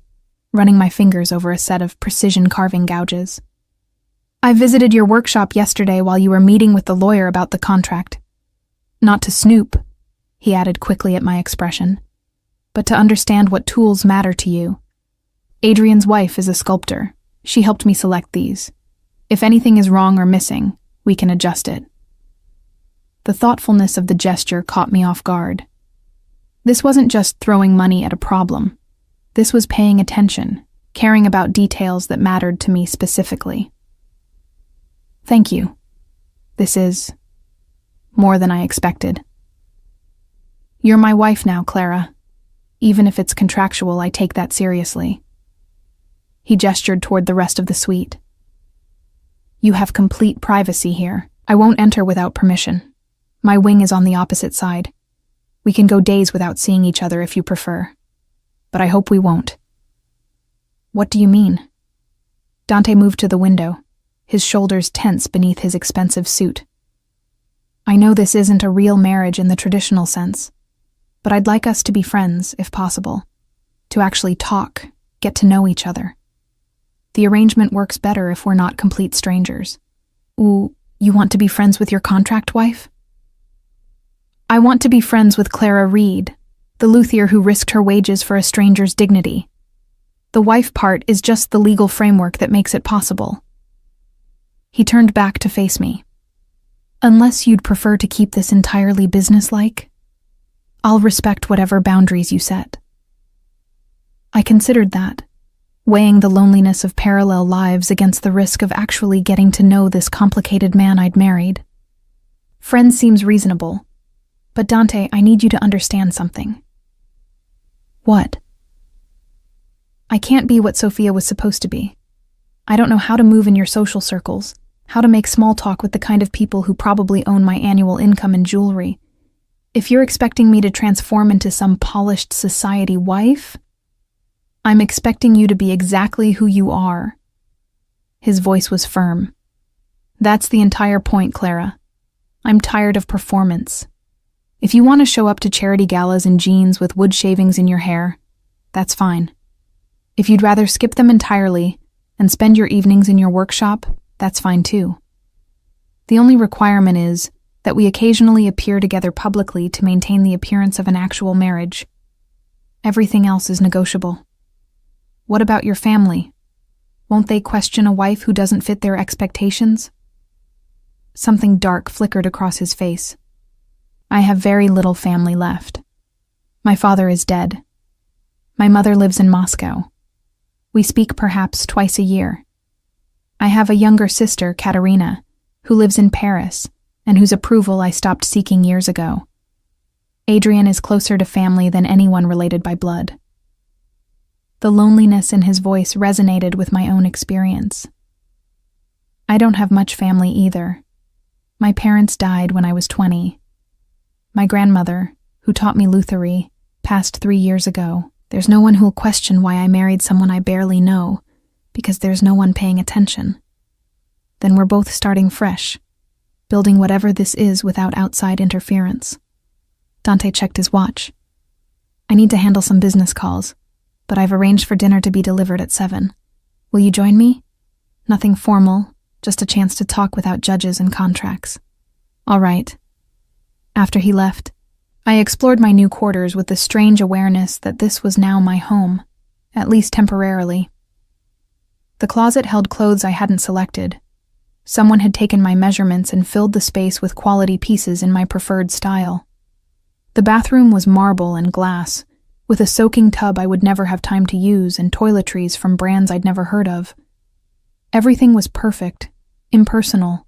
running my fingers over a set of precision carving gouges. I visited your workshop yesterday while you were meeting with the lawyer about the contract. Not to snoop, he added quickly at my expression, but to understand what tools matter to you. Adrian's wife is a sculptor. She helped me select these. If anything is wrong or missing, we can adjust it. The thoughtfulness of the gesture caught me off guard. This wasn't just throwing money at a problem. This was paying attention, caring about details that mattered to me specifically. Thank you. This is more than I expected. You're my wife now, Clara. Even if it's contractual, I take that seriously. He gestured toward the rest of the suite. You have complete privacy here. I won't enter without permission. My wing is on the opposite side. We can go days without seeing each other if you prefer. But I hope we won't. What do you mean? Dante moved to the window, his shoulders tense beneath his expensive suit. I know this isn't a real marriage in the traditional sense, but I'd like us to be friends, if possible. To actually talk, get to know each other. The arrangement works better if we're not complete strangers. Ooh, you want to be friends with your contract wife? I want to be friends with Clara Reed, the luthier who risked her wages for a stranger's dignity. The wife part is just the legal framework that makes it possible. He turned back to face me. Unless you'd prefer to keep this entirely businesslike, I'll respect whatever boundaries you set. I considered that, weighing the loneliness of parallel lives against the risk of actually getting to know this complicated man I'd married. Friends seems reasonable. But Dante, I need you to understand something. What? I can't be what Sophia was supposed to be. I don't know how to move in your social circles, how to make small talk with the kind of people who probably own my annual income and jewelry. If you're expecting me to transform into some polished society wife, I'm expecting you to be exactly who you are. His voice was firm. That's the entire point, Clara. I'm tired of performance. If you want to show up to charity galas in jeans with wood shavings in your hair, that's fine. If you'd rather skip them entirely and spend your evenings in your workshop, that's fine too. The only requirement is that we occasionally appear together publicly to maintain the appearance of an actual marriage. Everything else is negotiable. What about your family? Won't they question a wife who doesn't fit their expectations? Something dark flickered across his face. I have very little family left. My father is dead. My mother lives in Moscow. We speak perhaps twice a year. I have a younger sister, Katerina, who lives in Paris, and whose approval I stopped seeking years ago. Adrian is closer to family than anyone related by blood. The loneliness in his voice resonated with my own experience. I don't have much family either. My parents died when I was 20. My grandmother, who taught me Luthery, passed 3 years ago. There's no one who'll question why I married someone I barely know, because there's no one paying attention. Then we're both starting fresh, building whatever this is without outside interference. Dante checked his watch. I need to handle some business calls, but I've arranged for dinner to be delivered at 7. Will you join me? Nothing formal, just a chance to talk without judges and contracts. All right. After he left, I explored my new quarters with the strange awareness that this was now my home, at least temporarily. The closet held clothes I hadn't selected. Someone had taken my measurements and filled the space with quality pieces in my preferred style. The bathroom was marble and glass, with a soaking tub I would never have time to use and toiletries from brands I'd never heard of. Everything was perfect, impersonal,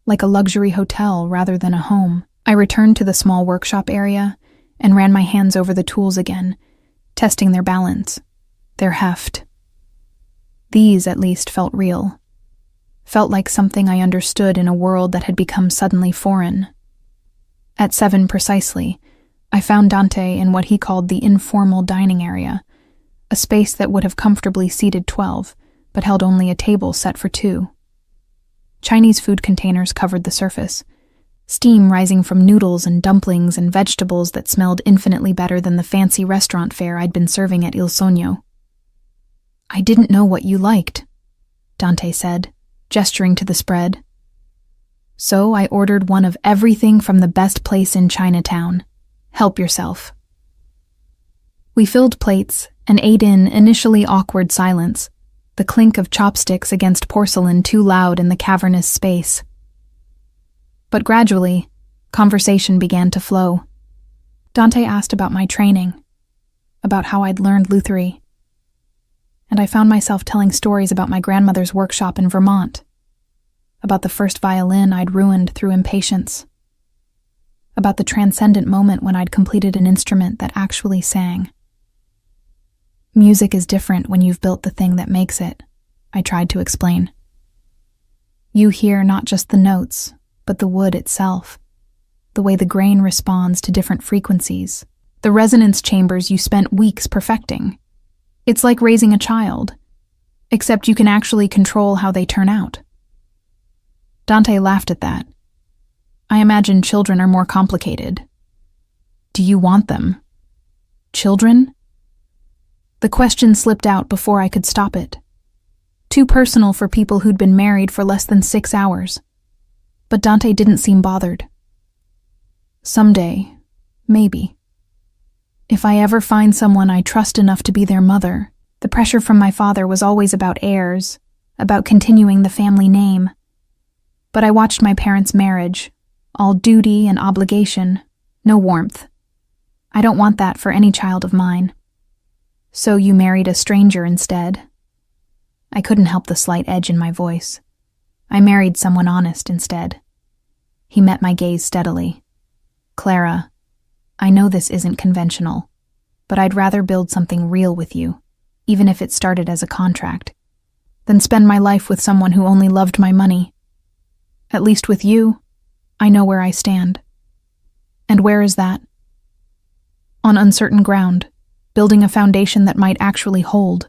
like a luxury hotel rather than a home. I returned to the small workshop area and ran my hands over the tools again, testing their balance, their heft. These, at least, felt real. Felt like something I understood in a world that had become suddenly foreign. At 7 precisely, I found Dante in what he called the informal dining area, a space that would have comfortably seated 12, but held only a table set for 2. Chinese food containers covered the surface, steam rising from noodles and dumplings and vegetables that smelled infinitely better than the fancy restaurant fare I'd been serving at Il Sogno. I didn't know what you liked, Dante said, gesturing to the spread. So I ordered one of everything from the best place in Chinatown. Help yourself. We filled plates and ate in initially awkward silence, the clink of chopsticks against porcelain too loud in the cavernous space. But gradually, conversation began to flow. Dante asked about my training, about how I'd learned Luthery, and I found myself telling stories about my grandmother's workshop in Vermont, about the first violin I'd ruined through impatience, about the transcendent moment when I'd completed an instrument that actually sang. Music is different when you've built the thing that makes it, I tried to explain. You hear not just the notes, but the wood itself, the way the grain responds to different frequencies, the resonance chambers you spent weeks perfecting. It's like raising a child, except you can actually control how they turn out. Dante laughed at that. I imagine children are more complicated. Do you want them? Children? The question slipped out before I could stop it. Too personal for people who'd been married for less than 6 hours. But Dante didn't seem bothered. Someday, maybe. If I ever find someone I trust enough to be their mother, the pressure from my father was always about heirs, about continuing the family name. But I watched my parents' marriage, all duty and obligation, no warmth. I don't want that for any child of mine. So you married a stranger instead. I couldn't help the slight edge in my voice. I married someone honest instead. He met my gaze steadily. Clara, I know this isn't conventional, but I'd rather build something real with you, even if it started as a contract, than spend my life with someone who only loved my money. At least with you, I know where I stand. And where is that? On uncertain ground, building a foundation that might actually hold,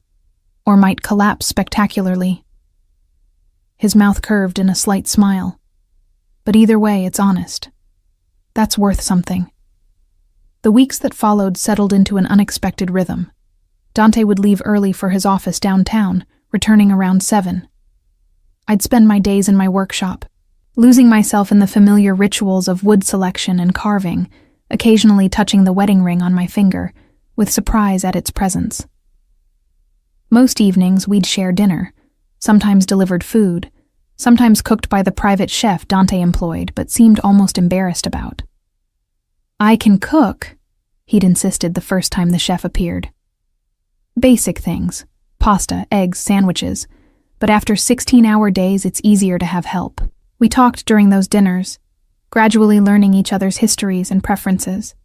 or might collapse spectacularly. His mouth curved in a slight smile. But either way, it's honest. That's worth something. The weeks that followed settled into an unexpected rhythm. Dante would leave early for his office downtown, returning around 7. I'd spend my days in my workshop, losing myself in the familiar rituals of wood selection and carving, occasionally touching the wedding ring on my finger, with surprise at its presence. Most evenings we'd share dinner, sometimes delivered food, sometimes cooked by the private chef Dante employed but seemed almost embarrassed about. "I can cook," he'd insisted the first time the chef appeared. Basic things, pasta, eggs, sandwiches, but after 16-hour days it's easier to have help. We talked during those dinners, gradually learning each other's histories and preferences.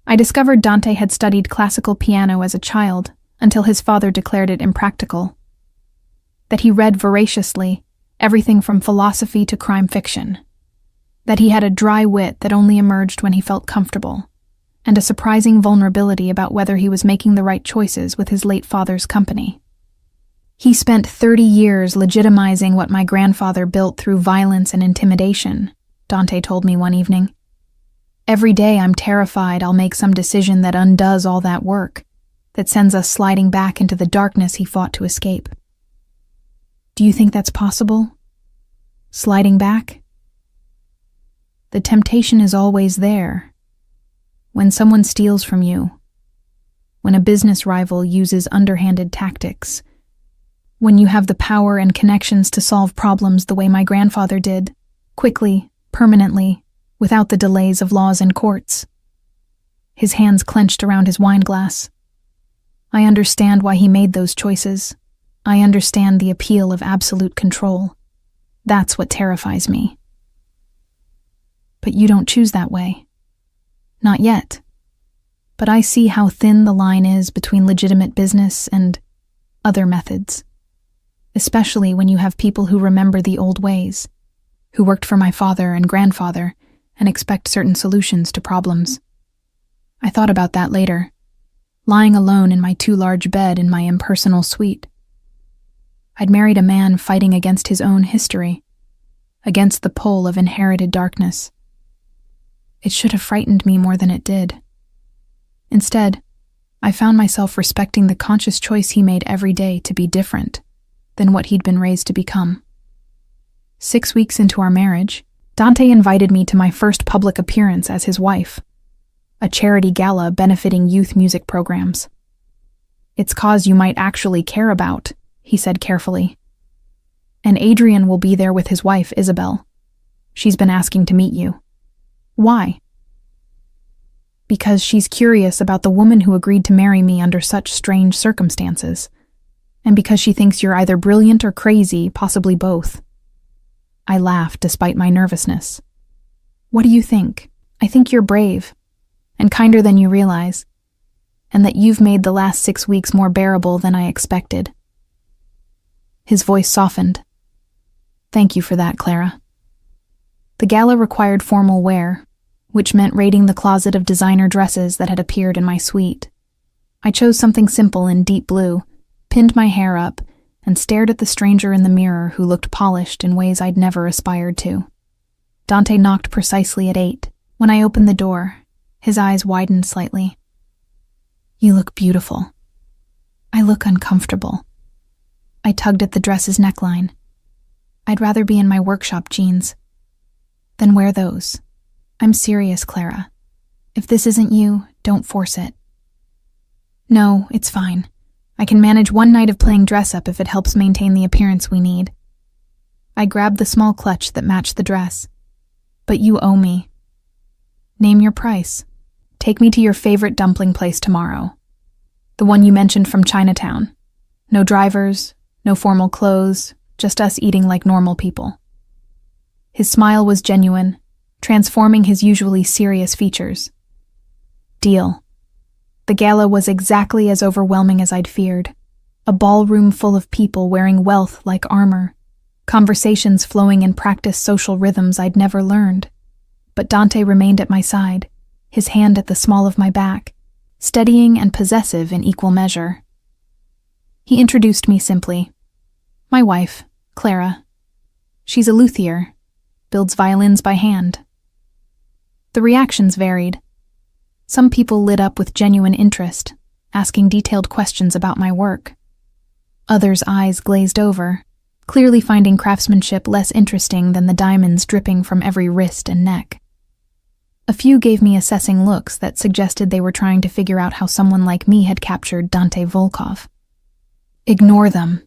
I discovered Dante had studied classical piano as a child until his father declared it impractical. That he read voraciously, everything from philosophy to crime fiction. That he had a dry wit that only emerged when he felt comfortable, and a surprising vulnerability about whether he was making the right choices with his late father's company. He spent 30 years legitimizing what my grandfather built through violence and intimidation, Dante told me one evening. Every day I'm terrified I'll make some decision that undoes all that work, that sends us sliding back into the darkness he fought to escape. Do you think that's possible? Sliding back? The temptation is always there. When someone steals from you, when a business rival uses underhanded tactics, when you have the power and connections to solve problems the way my grandfather did, quickly, permanently, without the delays of laws and courts. His hands clenched around his wine glass. I understand why he made those choices. I understand the appeal of absolute control. That's what terrifies me. But you don't choose that way. Not yet. But I see how thin the line is between legitimate business and other methods. Especially when you have people who remember the old ways, who worked for my father and grandfather and expect certain solutions to problems. I thought about that later, lying alone in my too-large bed in my impersonal suite. I'd married a man fighting against his own history, against the pull of inherited darkness. It should have frightened me more than it did. Instead, I found myself respecting the conscious choice he made every day to be different than what he'd been raised to become. 6 weeks into our marriage, Dante invited me to my first public appearance as his wife, a charity gala benefiting youth music programs. "It's cause you might actually care about," he said carefully. "And Adrian will be there with his wife, Isabel. She's been asking to meet you." "Why?" "Because she's curious about the woman who agreed to marry me under such strange circumstances, and because she thinks you're either brilliant or crazy, possibly both." I laughed despite my nervousness. "What do you think?" "I think you're brave, and kinder than you realize, and that you've made the last 6 weeks more bearable than I expected." His voice softened. "Thank you for that, Clara." The gala required formal wear, which meant raiding the closet of designer dresses that had appeared in my suite. I chose something simple in deep blue, pinned my hair up, and stared at the stranger in the mirror who looked polished in ways I'd never aspired to. Dante knocked precisely at 8. When I opened the door, his eyes widened slightly. "You look beautiful." "I look uncomfortable." I tugged at the dress's neckline. "I'd rather be in my workshop jeans." "Then wear those." "I'm serious, Clara. If this isn't you, don't force it." "No, it's fine. I can manage one night of playing dress-up if it helps maintain the appearance we need." I grabbed the small clutch that matched the dress. "But you owe me." "Name your price. Take me to your favorite dumpling place tomorrow. The one you mentioned from Chinatown. No drivers, no formal clothes, just us eating like normal people." His smile was genuine, transforming his usually serious features. "Deal." The gala was exactly as overwhelming as I'd feared. A ballroom full of people wearing wealth like armor, conversations flowing in practiced social rhythms I'd never learned. But Dante remained at my side, his hand at the small of my back, steadying and possessive in equal measure. He introduced me simply. "My wife, Clara. She's a luthier, builds violins by hand." The reactions varied. Some people lit up with genuine interest, asking detailed questions about my work. Others' eyes glazed over, clearly finding craftsmanship less interesting than the diamonds dripping from every wrist and neck. A few gave me assessing looks that suggested they were trying to figure out how someone like me had captured Dante Volkov. "Ignore them,"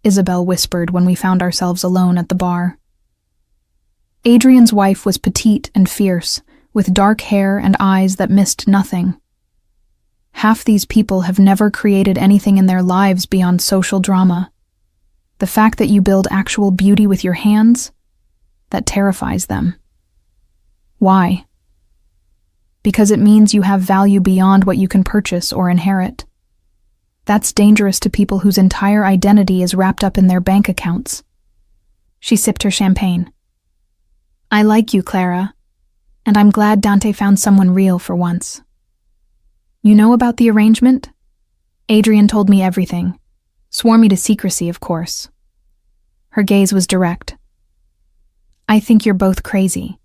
Isabel whispered when we found ourselves alone at the bar. Adrian's wife was petite and fierce, with dark hair and eyes that missed nothing. Half these people have never created anything in their lives beyond social drama. The fact that you build actual beauty with your hands, that terrifies them. Why? Because it means you have value beyond what you can purchase or inherit. That's dangerous to people whose entire identity is wrapped up in their bank accounts. She sipped her champagne. "I like you, Clara, and I'm glad Dante found someone real for once. You know about the arrangement? Adrian told me everything. Swore me to secrecy, of course." Her gaze was direct. "I think you're both crazy,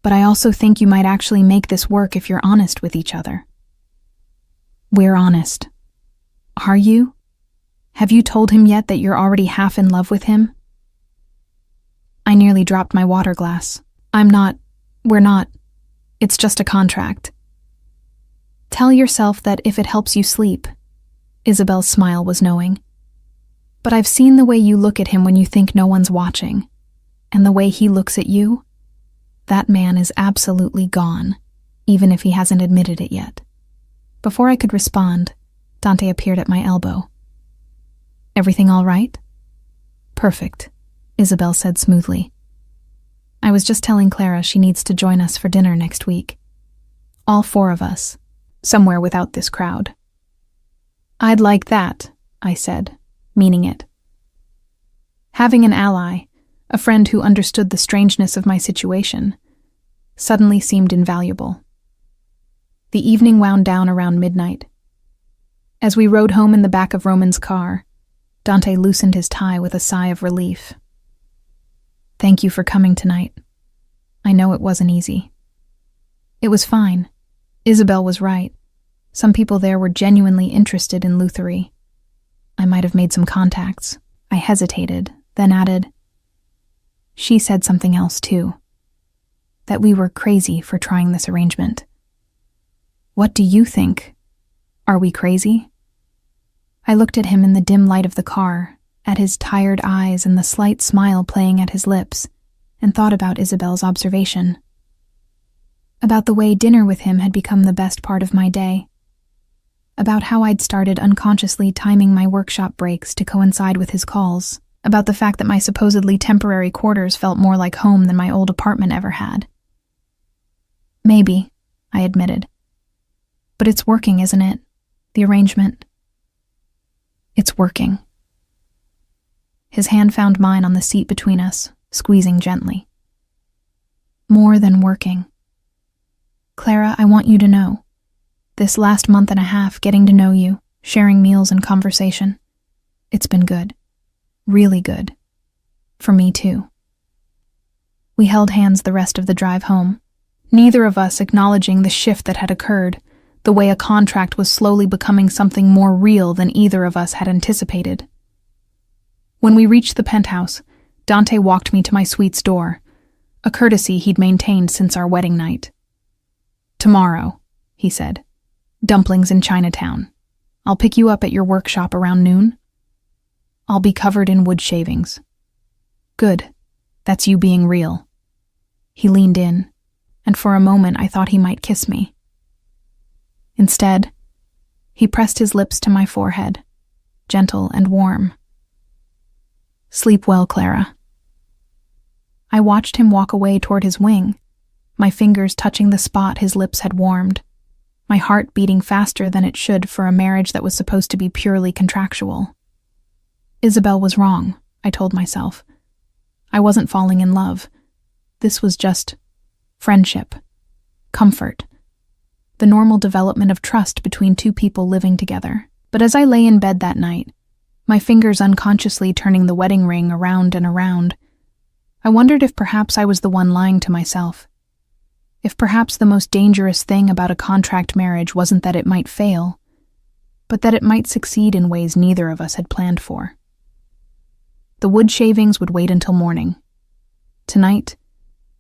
but I also think you might actually make this work if you're honest with each other." "We're honest." "Are you? Have you told him yet that you're already half in love with him?" I nearly dropped my water glass. We're not. It's just a contract." "Tell yourself that if it helps you sleep." Isabel's smile was knowing. "But I've seen the way you look at him when you think no one's watching, and the way he looks at you. That man is absolutely gone, even if he hasn't admitted it yet." Before I could respond, Dante appeared at my elbow. "Everything all right?" "Perfect," Isabel said smoothly. "I was just telling Clara she needs to join us for dinner next week. All 4 of us, somewhere without this crowd." "I'd like that," I said, meaning it. Having an ally, a friend who understood the strangeness of my situation, suddenly seemed invaluable. The evening wound down around midnight. As we rode home in the back of Roman's car, Dante loosened his tie with a sigh of relief. "Thank you for coming tonight. I know it wasn't easy." It was fine. Isabel was right. Some people there were genuinely interested in Luthery. I might have made some contacts. I hesitated, then added, "She said something else too. That we were crazy for trying this arrangement." "What do you think? Are we crazy?" I looked at him in the dim light of the car, at his tired eyes and the slight smile playing at his lips, and thought about Isabel's observation. About the way dinner with him had become the best part of my day. About how I'd started unconsciously timing my workshop breaks to coincide with his calls. About the fact that my supposedly temporary quarters felt more like home than my old apartment ever had. "Maybe," I admitted. "But it's working, isn't it? The arrangement." "It's working." His hand found mine on the seat between us, squeezing gently. "More than working. Clara, I want you to know. This last month and a half, getting to know you, sharing meals and conversation, it's been good. Really good. For me, too." We held hands the rest of the drive home, neither of us acknowledging the shift that had occurred, the way a contract was slowly becoming something more real than either of us had anticipated. When we reached the penthouse, Dante walked me to my suite's door, a courtesy he'd maintained since our wedding night. "Tomorrow," he said. "Dumplings in Chinatown. I'll pick you up at your workshop around noon. I'll be covered in wood shavings." "Good. That's you being real." He leaned in, and for a moment I thought he might kiss me. Instead, he pressed his lips to my forehead, gentle and warm. "Sleep well, Clara." I watched him walk away toward his wing, my fingers touching the spot his lips had warmed, my heart beating faster than it should for a marriage that was supposed to be purely contractual. Isabel was wrong, I told myself. I wasn't falling in love. This was just friendship, comfort, the normal development of trust between 2 people living together. But as I lay in bed that night, my fingers unconsciously turning the wedding ring around and around, I wondered if perhaps I was the one lying to myself. If perhaps the most dangerous thing about a contract marriage wasn't that it might fail, but that it might succeed in ways neither of us had planned for. The wood shavings would wait until morning. Tonight,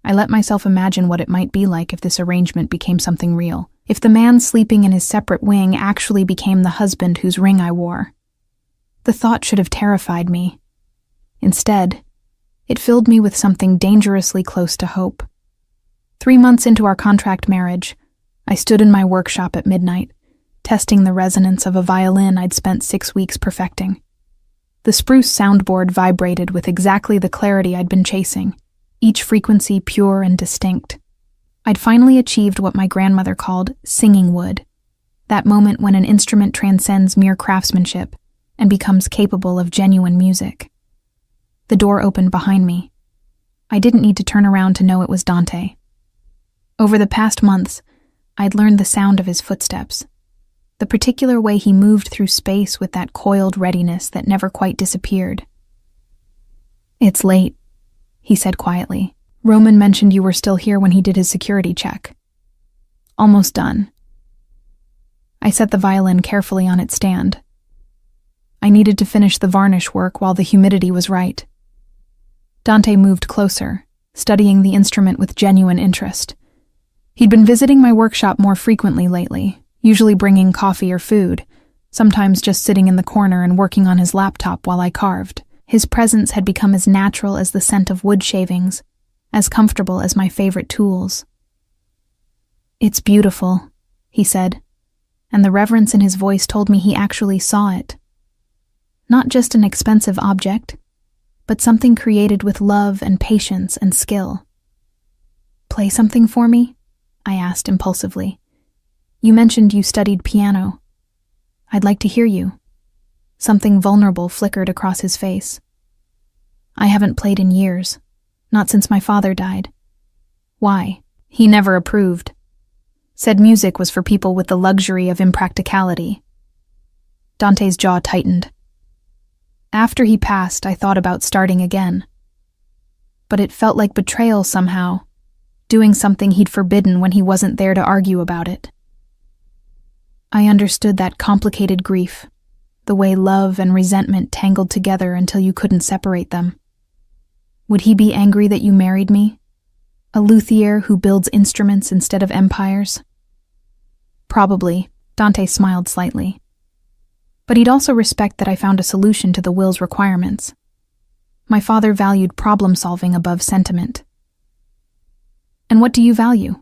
I let myself imagine what it might be like if this arrangement became something real, if the man sleeping in his separate wing actually became the husband whose ring I wore. The thought should have terrified me. Instead, it filled me with something dangerously close to hope. 3 months into our contract marriage, I stood in my workshop at midnight, testing the resonance of a violin I'd spent 6 weeks perfecting. The spruce soundboard vibrated with exactly the clarity I'd been chasing, each frequency pure and distinct. I'd finally achieved what my grandmother called singing wood, that moment when an instrument transcends mere craftsmanship and becomes capable of genuine music. The door opened behind me. I didn't need to turn around to know it was Dante. Over the past months, I'd learned the sound of his footsteps, the particular way he moved through space with that coiled readiness that never quite disappeared. "It's late," he said quietly. "Roman mentioned you were still here when he did his security check." "Almost done." I set the violin carefully on its stand. I needed to finish the varnish work while the humidity was right. Dante moved closer, studying the instrument with genuine interest. He'd been visiting my workshop more frequently lately, usually bringing coffee or food, sometimes just sitting in the corner and working on his laptop while I carved. His presence had become as natural as the scent of wood shavings, as comfortable as my favorite tools. "It's beautiful," he said, and the reverence in his voice told me he actually saw it. Not just an expensive object, but something created with love and patience and skill. "Play something for me?" I asked impulsively. "You mentioned you studied piano. I'd like to hear you." Something vulnerable flickered across his face. "I haven't played in years, not since my father died." "Why?" "He never approved. Said music was for people with the luxury of impracticality." Dante's jaw tightened. "After he passed, I thought about starting again. But it felt like betrayal somehow, doing something he'd forbidden when he wasn't there to argue about it." I understood that complicated grief, the way love and resentment tangled together until you couldn't separate them. Would he be angry that you married me? A luthier who builds instruments instead of empires? Probably, Dante smiled slightly. But he'd also respect that I found a solution to the will's requirements. My father valued problem-solving above sentiment. "And what do you value?"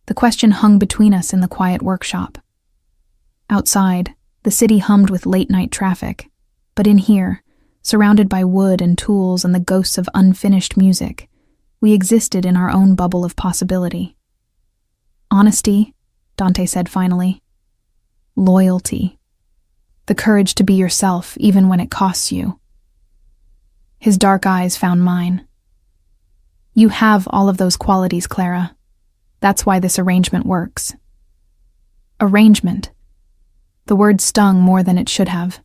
The question hung between us in the quiet workshop. Outside, the city hummed with late-night traffic, but in here, surrounded by wood and tools and the ghosts of unfinished music, we existed in our own bubble of possibility. "Honesty," Dante said finally. "Loyalty. The courage to be yourself even when it costs you." His dark eyes found mine. "You have all of those qualities, Clara. That's why this arrangement works." Arrangement. The word stung more than it should have,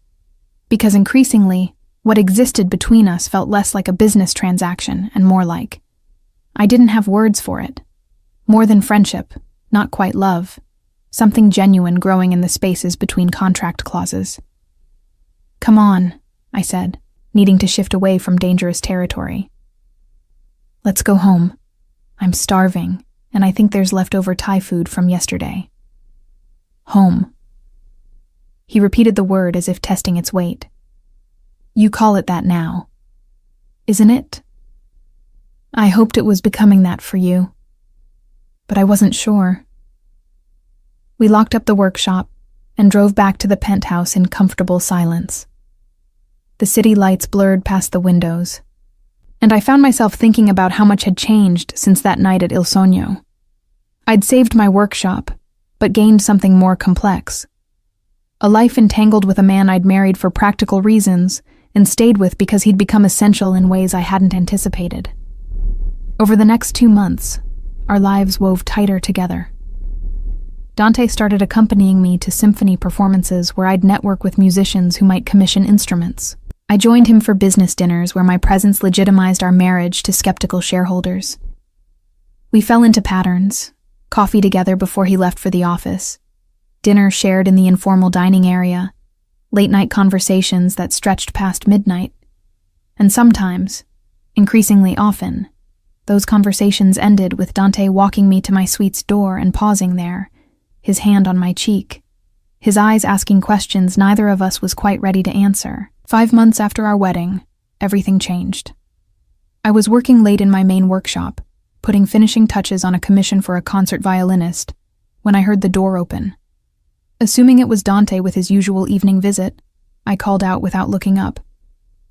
because increasingly, what existed between us felt less like a business transaction and more like, I didn't have words for it. More than friendship, not quite love, something genuine growing in the spaces between contract clauses. "Come on," I said, needing to shift away from dangerous territory. "Let's go home. I'm starving, and I think there's leftover Thai food from yesterday." "Home." He repeated the word as if testing its weight. "You call it that now. Isn't it?" I hoped it was becoming that for you, but I wasn't sure. We locked up the workshop and drove back to the penthouse in comfortable silence. The city lights blurred past the windows, and I found myself thinking about how much had changed since that night at Il Sogno. I'd saved my workshop, but gained something more complex. A life entangled with a man I'd married for practical reasons and stayed with because he'd become essential in ways I hadn't anticipated. Over the next 2 months, our lives wove tighter together. Dante started accompanying me to symphony performances where I'd network with musicians who might commission instruments. I joined him for business dinners where my presence legitimized our marriage to skeptical shareholders. We fell into patterns, coffee together before he left for the office, Dinner shared in the informal dining area, late-night conversations that stretched past midnight, and sometimes, increasingly often, those conversations ended with Dante walking me to my suite's door and pausing there, his hand on my cheek, his eyes asking questions neither of us was quite ready to answer. 5 months after our wedding, everything changed. I was working late in my main workshop, putting finishing touches on a commission for a concert violinist, when I heard the door open. Assuming it was Dante with his usual evening visit, I called out without looking up.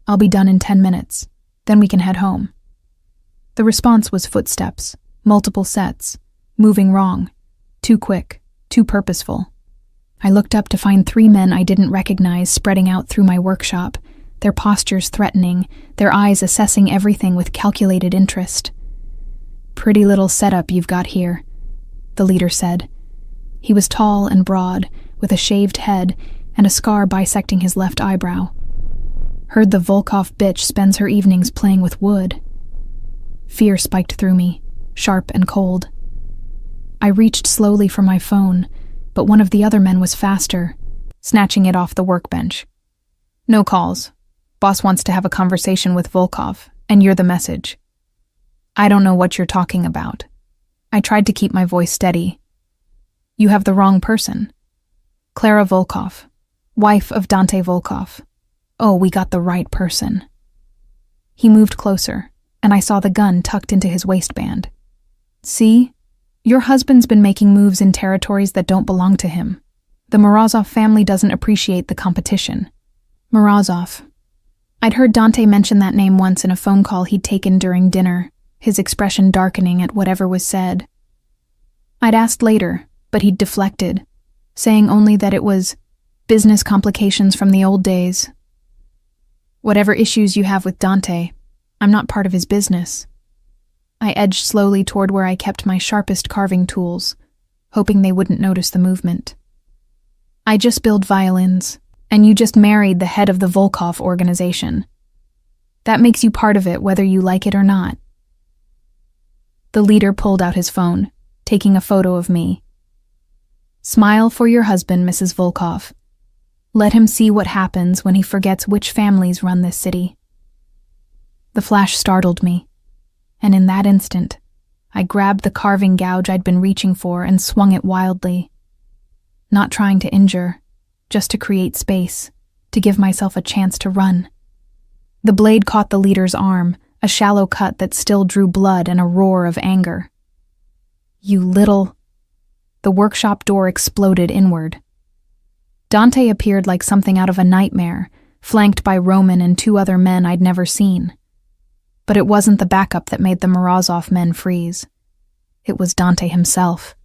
"I'll be done in 10 minutes. Then we can head home." The response was footsteps, multiple sets, moving wrong, too quick, too purposeful. I looked up to find 3 men I didn't recognize spreading out through my workshop, their postures threatening, their eyes assessing everything with calculated interest. "Pretty little setup you've got here," the leader said. He was tall and broad, with a shaved head and a scar bisecting his left eyebrow. "Heard the Volkov bitch spends her evenings playing with wood." Fear spiked through me, sharp and cold. I reached slowly for my phone, but one of the other men was faster, snatching it off the workbench. "No calls. Boss wants to have a conversation with Volkov, and you're the message." "I don't know what you're talking about." I tried to keep my voice steady. "You have the wrong person. Clara Volkov, wife of Dante Volkov. Oh, we got the right person." He moved closer, and I saw the gun tucked into his waistband. "See? Your husband's been making moves in territories that don't belong to him. The Morozov family doesn't appreciate the competition." Morozov. I'd heard Dante mention that name once in a phone call he'd taken during dinner, his expression darkening at whatever was said. I'd asked later, but he'd deflected, saying only that it was business complications from the old days. "Whatever issues you have with Dante, I'm not part of his business." I edged slowly toward where I kept my sharpest carving tools, hoping they wouldn't notice the movement. "I just build violins, and you just married the head of the Volkov organization. That makes you part of it whether you like it or not." The leader pulled out his phone, taking a photo of me. "Smile for your husband, Mrs. Volkov. Let him see what happens when he forgets which families run this city." The flash startled me, and in that instant, I grabbed the carving gouge I'd been reaching for and swung it wildly. Not trying to injure, just to create space, to give myself a chance to run. The blade caught the leader's arm, a shallow cut that still drew blood and a roar of anger. "You little..." The workshop door exploded inward. Dante appeared like something out of a nightmare, flanked by Roman and 2 other men I'd never seen. But it wasn't the backup that made the Morozov men freeze. It was Dante himself.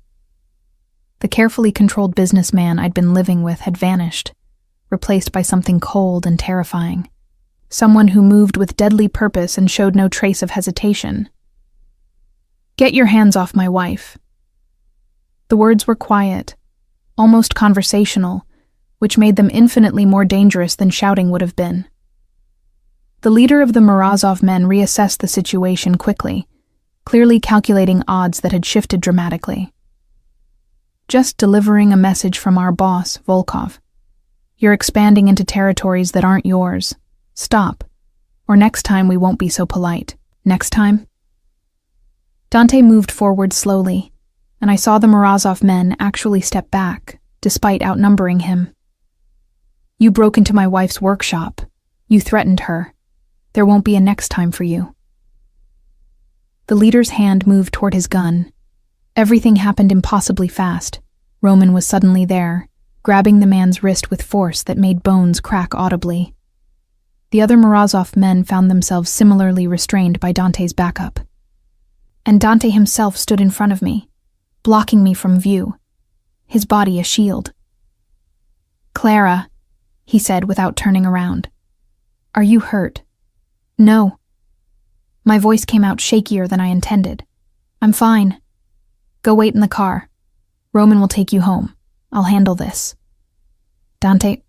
The carefully controlled businessman I'd been living with had vanished, replaced by something cold and terrifying. Someone who moved with deadly purpose and showed no trace of hesitation. "Get your hands off my wife." The words were quiet, almost conversational, which made them infinitely more dangerous than shouting would have been. The leader of the Morozov men reassessed the situation quickly, clearly calculating odds that had shifted dramatically. "Just delivering a message from our boss, Volkov. You're expanding into territories that aren't yours. Stop, or next time we won't be so polite. Next time?" Dante moved forward slowly, and I saw the Morozov men actually step back, despite outnumbering him. "You broke into my wife's workshop. You threatened her. There won't be a next time for you." The leader's hand moved toward his gun. Everything happened impossibly fast. Roman was suddenly there, grabbing the man's wrist with force that made bones crack audibly. The other Morozov men found themselves similarly restrained by Dante's backup. And Dante himself stood in front of me, blocking me from view, his body a shield. "Clara," he said without turning around. "Are you hurt?" "No." My voice came out shakier than I intended. "I'm fine. Go wait in the car. Roman will take you home. I'll handle this." "Dante,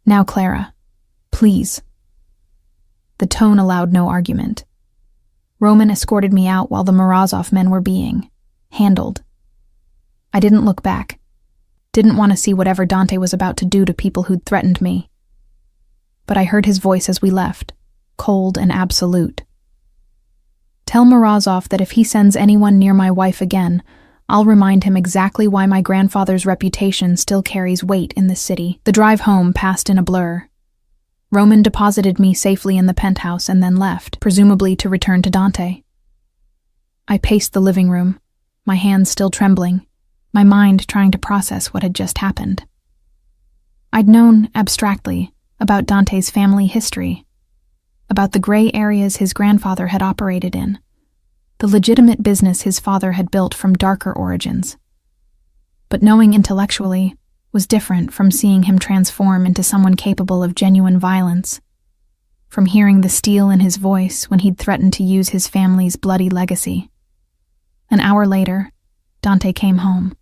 now Clara, please." The tone allowed no argument. Roman escorted me out while the Morozov men were being handled. I didn't look back. didn't want to see whatever Dante was about to do to people who'd threatened me. But I heard his voice as we left, cold and absolute. Tell Morozov that if he sends anyone near my wife again, I'll remind him exactly why my grandfather's reputation still carries weight in this city. The drive home passed in a blur. Roman deposited me safely in the penthouse and then left, presumably to return to Dante. I paced the living room, my hands still trembling, my mind trying to process what had just happened. I'd known, abstractly, about Dante's family history, about the gray areas his grandfather had operated in, the legitimate business his father had built from darker origins. But knowing intellectually was different from seeing him transform into someone capable of genuine violence, from hearing the steel in his voice when he'd threatened to use his family's bloody legacy. An hour later, Dante came home.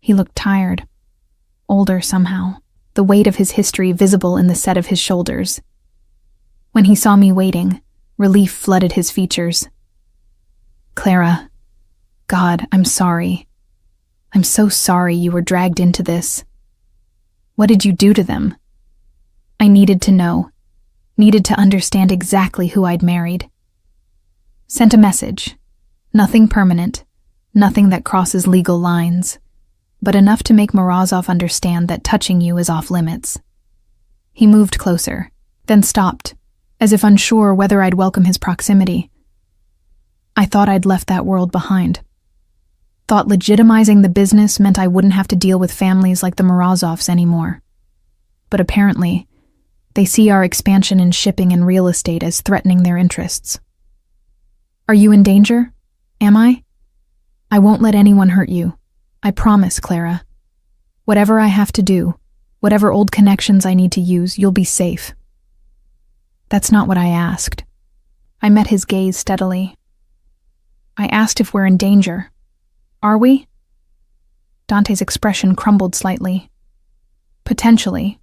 He looked tired, older somehow, the weight of his history visible in the set of his shoulders. When he saw me waiting, relief flooded his features. "Clara, God, I'm sorry. I'm so sorry you were dragged into this. What did you do to them?" I needed to know, needed to understand exactly who I'd married. Sent a message. Nothing permanent, nothing that crosses legal lines, but enough to make Morozov understand that touching you is off limits. He moved closer, then stopped, as if unsure whether I'd welcome his proximity. I thought I'd left that world behind. Thought legitimizing the business meant I wouldn't have to deal with families like the Morozovs anymore. But apparently, they see our expansion in shipping and real estate as threatening their interests. "Are you in danger? Am I? I won't let anyone hurt you. I promise, Clara. Whatever I have to do, whatever old connections I need to use, you'll be safe." That's not what I asked. I met his gaze steadily. I asked if we're in danger. Are we? Dante's expression crumbled slightly. Potentially.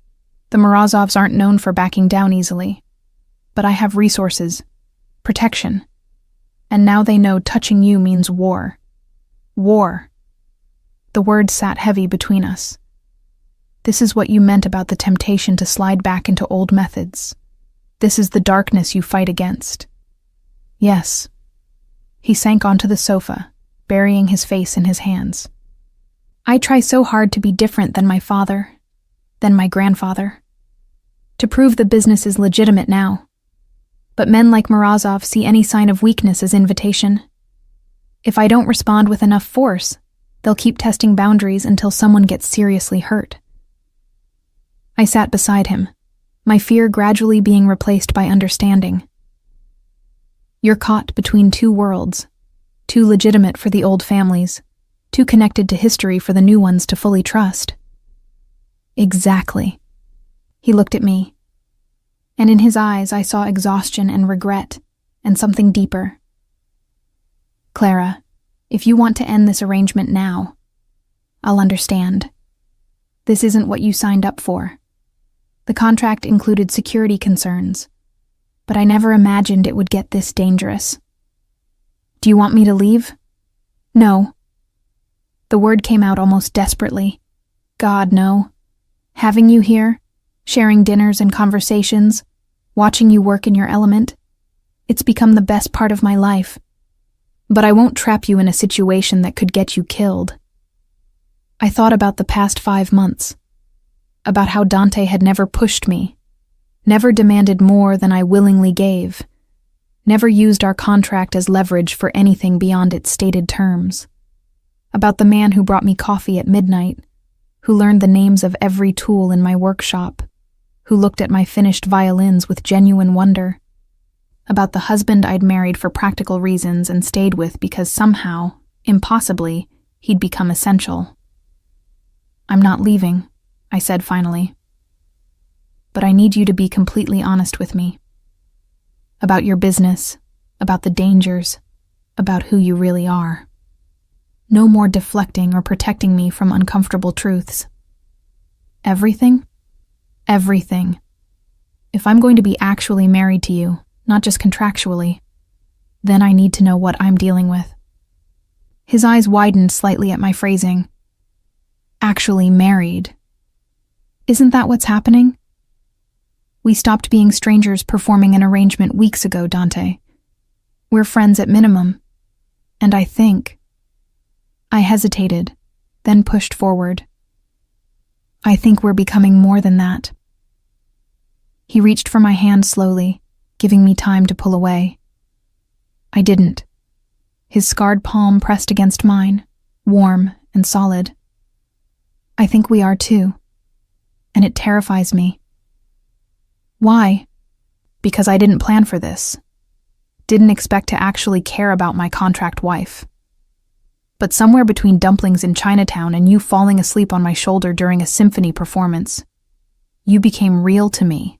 The Morozovs aren't known for backing down easily. But I have resources. Protection. And now they know touching you means war. War. The words sat heavy between us. This is what you meant about the temptation to slide back into old methods. This is the darkness you fight against. Yes. He sank onto the sofa, burying his face in his hands. I try so hard to be different than my father, than my grandfather, to prove the business is legitimate now. But men like Morozov see any sign of weakness as invitation. If I don't respond with enough force, they'll keep testing boundaries until someone gets seriously hurt. I sat beside him, my fear gradually being replaced by understanding. You're caught between two worlds, too legitimate for the old families, too connected to history for the new ones to fully trust. Exactly. He looked at me, and in his eyes I saw exhaustion and regret, and something deeper. Clara, if you want to end this arrangement now, I'll understand. This isn't what you signed up for. The contract included security concerns, but I never imagined it would get this dangerous. Do you want me to leave? No. The word came out almost desperately. God, no. Having you here, sharing dinners and conversations, watching you work in your element, it's become the best part of my life. But I won't trap you in a situation that could get you killed. I thought about the past 5 months, about how Dante had never pushed me, never demanded more than I willingly gave, never used our contract as leverage for anything beyond its stated terms, about the man who brought me coffee at midnight, who learned the names of every tool in my workshop, who looked at my finished violins with genuine wonder, about the husband I'd married for practical reasons and stayed with because somehow, impossibly, he'd become essential. I'm not leaving, I said finally. But I need you to be completely honest with me. About your business, about the dangers, about who you really are. No more deflecting or protecting me from uncomfortable truths. Everything? Everything. If I'm going to be actually married to you, not just contractually, then I need to know what I'm dealing with. His eyes widened slightly at my phrasing. actually married. Isn't that what's happening? We stopped being strangers performing an arrangement weeks ago, Dante. We're friends at minimum. And I think... I hesitated, then pushed forward. I think we're becoming more than that. He reached for my hand slowly, giving me time to pull away. I didn't. His scarred palm pressed against mine, warm and solid. I think we are too, and it terrifies me. Why? Because I didn't plan for this. Didn't expect to actually care about my contract wife. But somewhere between dumplings in Chinatown and you falling asleep on my shoulder during a symphony performance, you became real to me.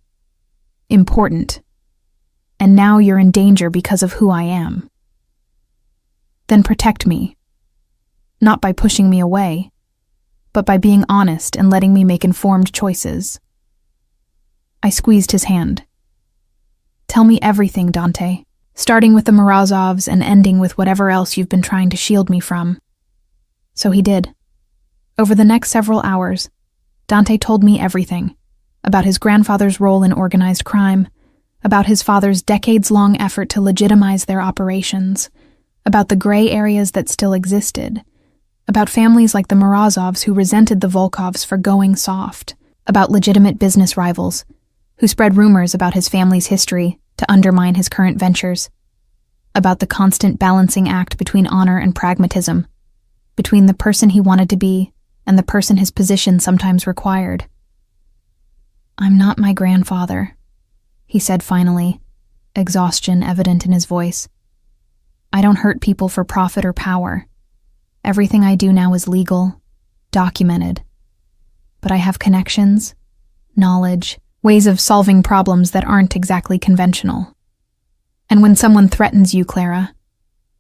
Important. And now you're in danger because of who I am. Then protect me. Not by pushing me away, but by being honest and letting me make informed choices. I squeezed his hand. Tell me everything, Dante, starting with the Morozovs and ending with whatever else you've been trying to shield me from. So he did. Over the next several hours, Dante told me everything, about his grandfather's role in organized crime, about his father's decades-long effort to legitimize their operations, about the gray areas that still existed, about families like the Morozovs who resented the Volkovs for going soft, about legitimate business rivals who spread rumors about his family's history to undermine his current ventures, about the constant balancing act between honor and pragmatism, between the person he wanted to be and the person his position sometimes required. I'm not my grandfather, he said finally, exhaustion evident in his voice. I don't hurt people for profit or power. Everything I do now is legal, documented. But I have connections, knowledge, ways of solving problems that aren't exactly conventional. And when someone threatens you, Clara,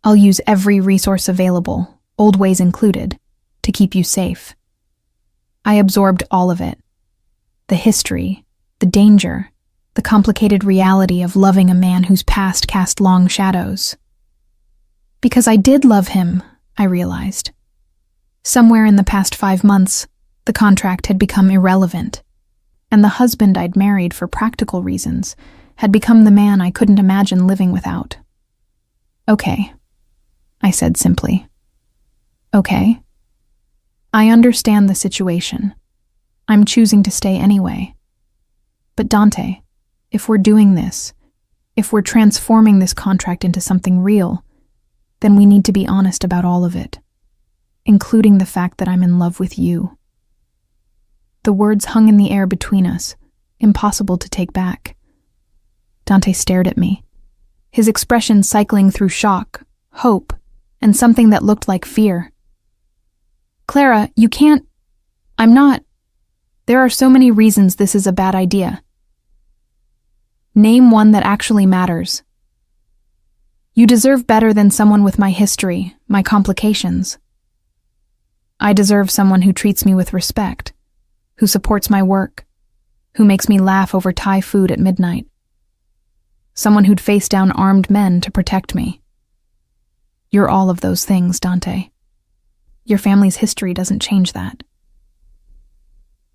I'll use every resource available, old ways included, to keep you safe. I absorbed all of it. The history, the danger, the complicated reality of loving a man whose past cast long shadows. Because I did love him, I realized. Somewhere in the past 5 months, the contract had become irrelevant, and the husband I'd married for practical reasons had become the man I couldn't imagine living without. Okay, I said simply. Okay. I understand the situation. I'm choosing to stay anyway. But Dante, if we're doing this, if we're transforming this contract into something real, then we need to be honest about all of it, including the fact that I'm in love with you. The words hung in the air between us, impossible to take back. Dante stared at me, his expression cycling through shock, hope, and something that looked like fear. Clara, you can't... I'm not... There are so many reasons this is a bad idea. Name one that actually matters. You deserve better than someone with my history, my complications. I deserve someone who treats me with respect, who supports my work, who makes me laugh over Thai food at midnight. Someone who'd face down armed men to protect me. You're all of those things, Dante. Your family's history doesn't change that.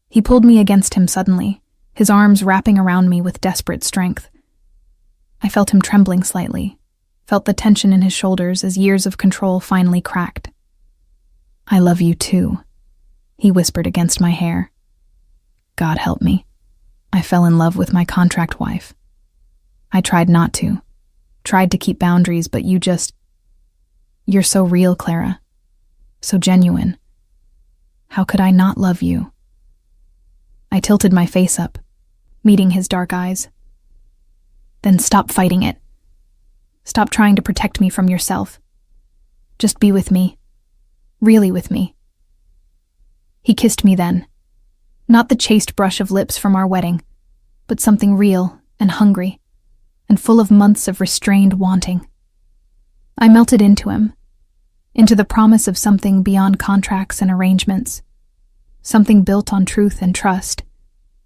He pulled me against him suddenly, his arms wrapping around me with desperate strength. I felt him trembling slightly, felt the tension in his shoulders as years of control finally cracked. I love you too, he whispered against my hair. God help me. I fell in love with my contract wife. I tried not to, tried to keep boundaries, but you're so real, Clara. So genuine. How could I not love you? I tilted my face up, meeting his dark eyes. Then stop fighting it. Stop trying to protect me from yourself. Just be with me. Really with me. He kissed me then. Not the chaste brush of lips from our wedding, but something real and hungry, and full of months of restrained wanting. I melted into him, into the promise of something beyond contracts and arrangements, something built on truth and trust,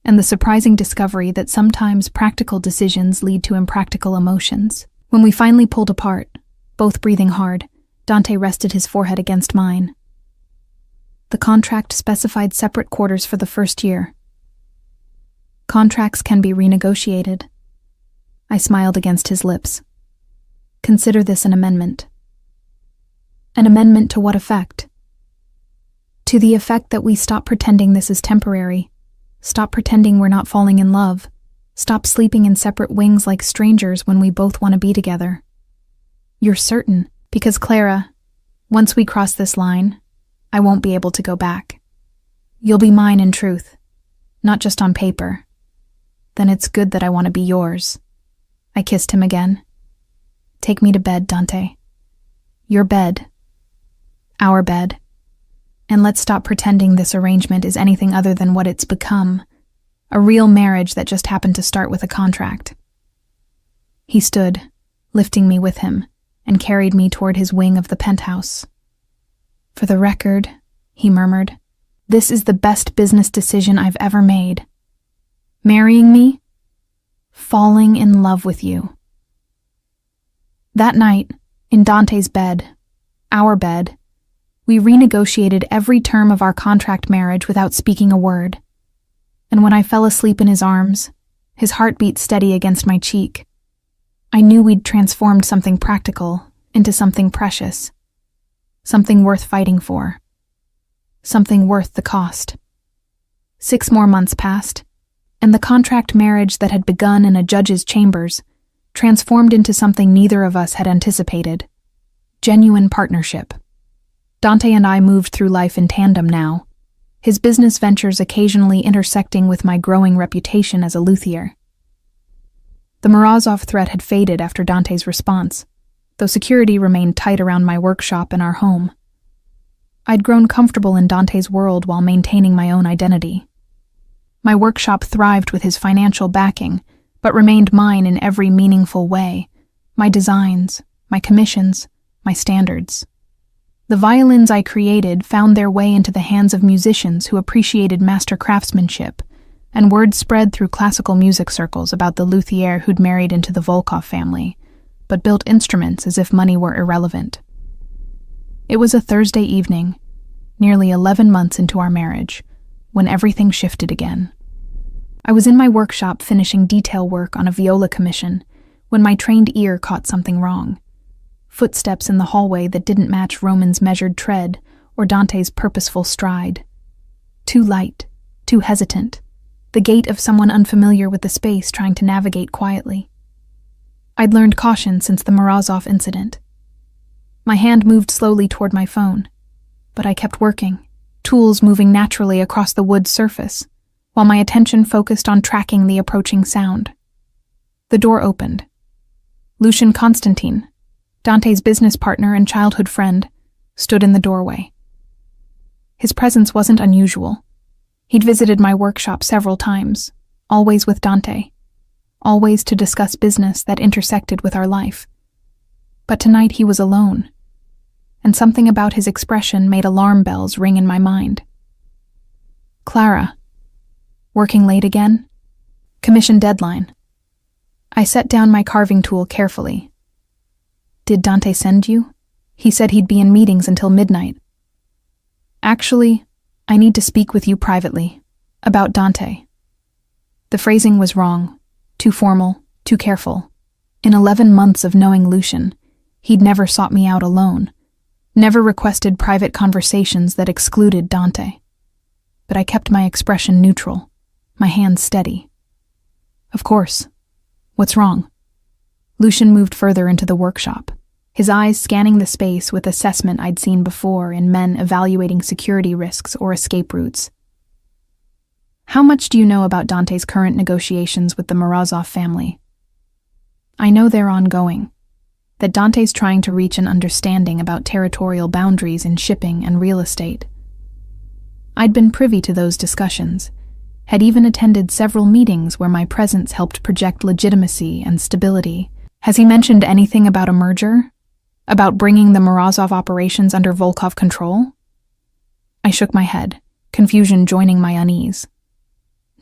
and the surprising discovery that sometimes practical decisions lead to impractical emotions. When we finally pulled apart, both breathing hard, Dante rested his forehead against mine. The contract specified separate quarters for the first year. Contracts can be renegotiated. I smiled against his lips. Consider this an amendment. An amendment to what effect? To the effect that we stop pretending this is temporary. Stop pretending we're not falling in love. Stop sleeping in separate wings like strangers when we both want to be together. You're certain, because Clara, once we cross this line, I won't be able to go back. You'll be mine in truth, not just on paper. Then it's good that I want to be yours. I kissed him again. Take me to bed, Dante. Your bed. Our bed. And let's stop pretending this arrangement is anything other than what it's become. A real marriage that just happened to start with a contract. He stood, lifting me with him, and carried me toward his wing of the penthouse. For the record, he murmured, this is the best business decision I've ever made. Marrying me? Falling in love with you. That night, in Dante's bed, our bed, we renegotiated every term of our contract marriage without speaking a word. And when I fell asleep in his arms, his heartbeat steady against my cheek, I knew we'd transformed something practical into something precious, something worth fighting for, something worth the cost. 6 more months passed, and the contract marriage that had begun in a judge's chambers transformed into something neither of us had anticipated. Genuine partnership. Dante and I moved through life in tandem now, his business ventures occasionally intersecting with my growing reputation as a luthier. The Morozov threat had faded after Dante's response, though security remained tight around my workshop and our home. I'd grown comfortable in Dante's world while maintaining my own identity. My workshop thrived with his financial backing, but remained mine in every meaningful way: my designs, my commissions, my standards. The violins I created found their way into the hands of musicians who appreciated master craftsmanship, and word spread through classical music circles about the luthier who'd married into the Volkov family, but built instruments as if money were irrelevant. It was a Thursday evening, nearly 11 months into our marriage, when everything shifted again. I was in my workshop finishing detail work on a viola commission when my trained ear caught something wrong. Footsteps in the hallway that didn't match Roman's measured tread or Dante's purposeful stride. Too light, too hesitant, the gait of someone unfamiliar with the space trying to navigate quietly. I'd learned caution since the Morozov incident. My hand moved slowly toward my phone, but I kept working, tools moving naturally across the wood's surface, while my attention focused on tracking the approaching sound. The door opened. Lucian Constantine, Dante's business partner and childhood friend, stood in the doorway. His presence wasn't unusual. He'd visited my workshop several times, always with Dante, always to discuss business that intersected with our life. But tonight he was alone, and something about his expression made alarm bells ring in my mind. Clara. Working late again? Commission deadline. I set down my carving tool carefully. Did Dante send you? He said he'd be in meetings until midnight. Actually, I need to speak with you privately, about Dante. The phrasing was wrong, too formal, too careful. In 11 months of knowing Lucian, he'd never sought me out alone, never requested private conversations that excluded Dante. But I kept my expression neutral, my hands steady. Of course. What's wrong? Lucian moved further into the workshop, his eyes scanning the space with assessment I'd seen before in men evaluating security risks or escape routes. How much do you know about Dante's current negotiations with the Morozov family? I know they're ongoing, that Dante's trying to reach an understanding about territorial boundaries in shipping and real estate. I'd been privy to those discussions, had even attended several meetings where my presence helped project legitimacy and stability. Has he mentioned anything about a merger? About bringing the Morozov operations under Volkov control? I shook my head, confusion joining my unease.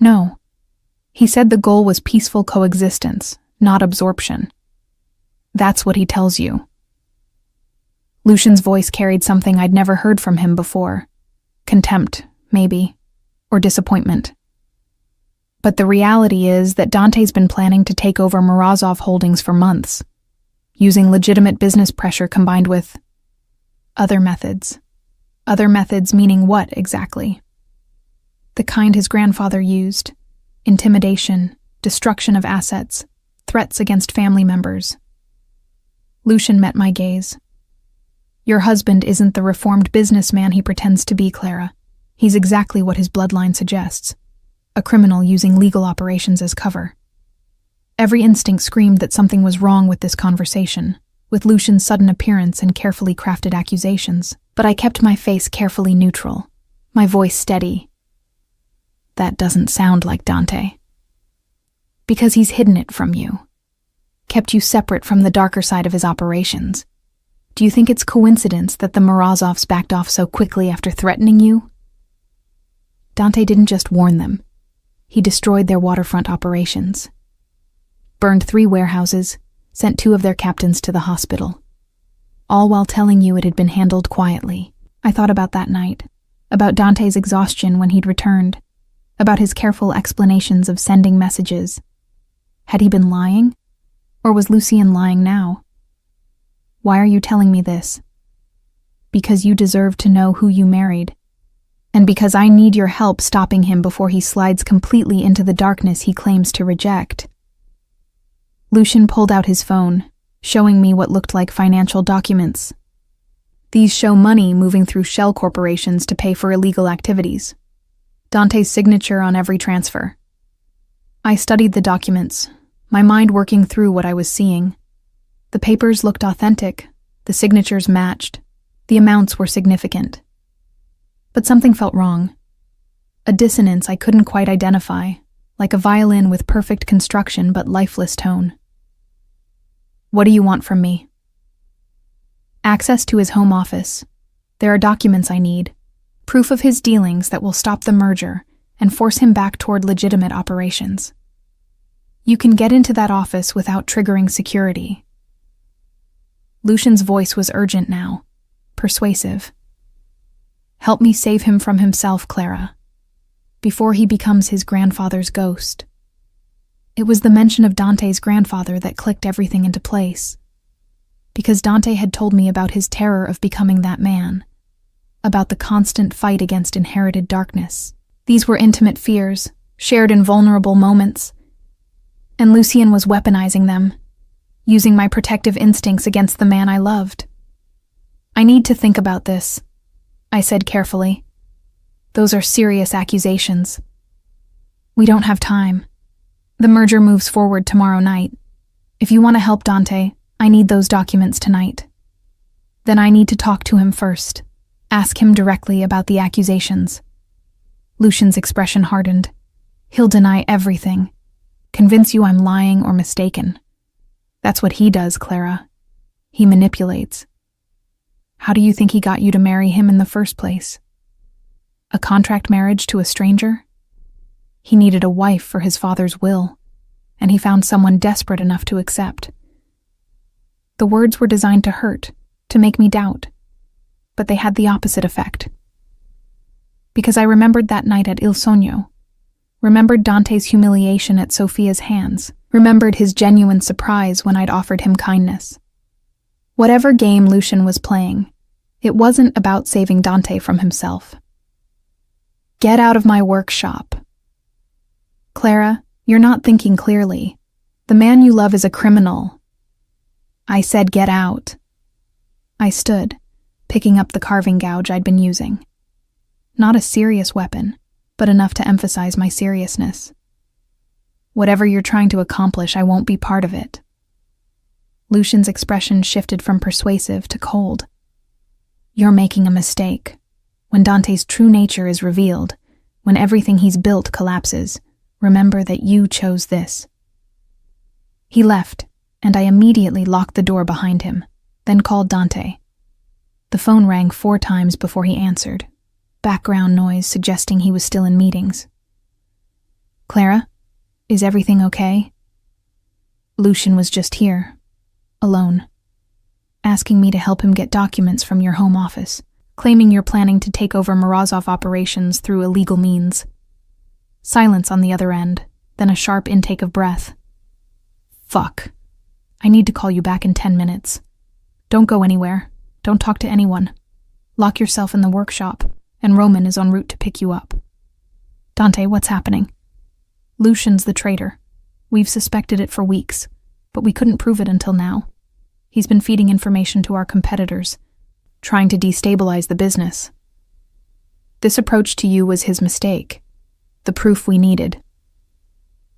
No. He said the goal was peaceful coexistence, not absorption. That's what he tells you. Lucian's voice carried something I'd never heard from him before. contempt, maybe, or disappointment. But the reality is that Dante's been planning to take over Morozov Holdings for months, using legitimate business pressure combined with other methods. Other methods meaning what exactly? The kind his grandfather used: intimidation, destruction of assets, threats against family members. Lucian met my gaze. Your husband isn't the reformed businessman he pretends to be, Clara. He's exactly what his bloodline suggests: a criminal using legal operations as cover. Every instinct screamed that something was wrong with this conversation, with Lucian's sudden appearance and carefully crafted accusations, but I kept my face carefully neutral, my voice steady. That doesn't sound like Dante. Because he's hidden it from you, kept you separate from the darker side of his operations. Do you think it's coincidence that the Morozovs backed off so quickly after threatening you? Dante didn't just warn them. He destroyed their waterfront operations. Burned 3 warehouses, sent 2 of their captains to the hospital. All while telling you it had been handled quietly. I thought about that night, about Dante's exhaustion when he'd returned, about his careful explanations of sending messages. Had he been lying? Or was Lucien lying now? Why are you telling me this? Because you deserve to know who you married, and because I need your help stopping him before he slides completely into the darkness he claims to reject. Lucian pulled out his phone, showing me what looked like financial documents. These show money moving through shell corporations to pay for illegal activities. Dante's signature on every transfer. I studied the documents, my mind working through what I was seeing. The papers looked authentic, the signatures matched, the amounts were significant. But something felt wrong. A dissonance I couldn't quite identify, like a violin with perfect construction but lifeless tone. What do you want from me? Access to his home office. There are documents I need, proof of his dealings that will stop the merger and force him back toward legitimate operations. You can get into that office without triggering security. Lucian's voice was urgent now, persuasive. Help me save him from himself, Clara, before he becomes his grandfather's ghost. It was the mention of Dante's grandfather that clicked everything into place, because Dante had told me about his terror of becoming that man, about the constant fight against inherited darkness. These were intimate fears, shared in vulnerable moments, and Lucien was weaponizing them, using my protective instincts against the man I loved. I need to think about this, I said carefully. Those are serious accusations. We don't have time. The merger moves forward tomorrow night. If you want to help Dante, I need those documents tonight. Then I need to talk to him first, ask him directly about the accusations. Lucian's expression hardened. He'll deny everything, convince you I'm lying or mistaken. That's what he does, Clara. He manipulates. How do you think he got you to marry him in the first place? A contract marriage to a stranger? He needed a wife for his father's will, and he found someone desperate enough to accept. The words were designed to hurt, to make me doubt, but they had the opposite effect. Because I remembered that night at Il Sogno, remembered Dante's humiliation at Sophia's hands, remembered his genuine surprise when I'd offered him kindness. Whatever game Lucian was playing, it wasn't about saving Dante from himself. Get out of my workshop. Clara, you're not thinking clearly. The man you love is a criminal. I said get out. I stood, picking up the carving gouge I'd been using. Not a serious weapon, but enough to emphasize my seriousness. Whatever you're trying to accomplish, I won't be part of it. Lucian's expression shifted from persuasive to cold. You're making a mistake. When Dante's true nature is revealed, when everything he's built collapses, remember that you chose this. He left, and I immediately locked the door behind him, then called Dante. The phone rang 4 times before he answered, background noise suggesting he was still in meetings. Clara, is everything okay? Lucian was just here, alone, asking me to help him get documents from your home office. claiming you're planning to take over Morozov operations through illegal means. Silence on the other end, then a sharp intake of breath. Fuck. I need to call you back in 10 minutes. Don't go anywhere. Don't talk to anyone. Lock yourself in the workshop, and Roman is en route to pick you up. Dante, what's happening? Lucian's the traitor. We've suspected it for weeks, but we couldn't prove it until now. He's been feeding information to our competitors, trying to destabilize the business. This approach to you was his mistake, the proof we needed.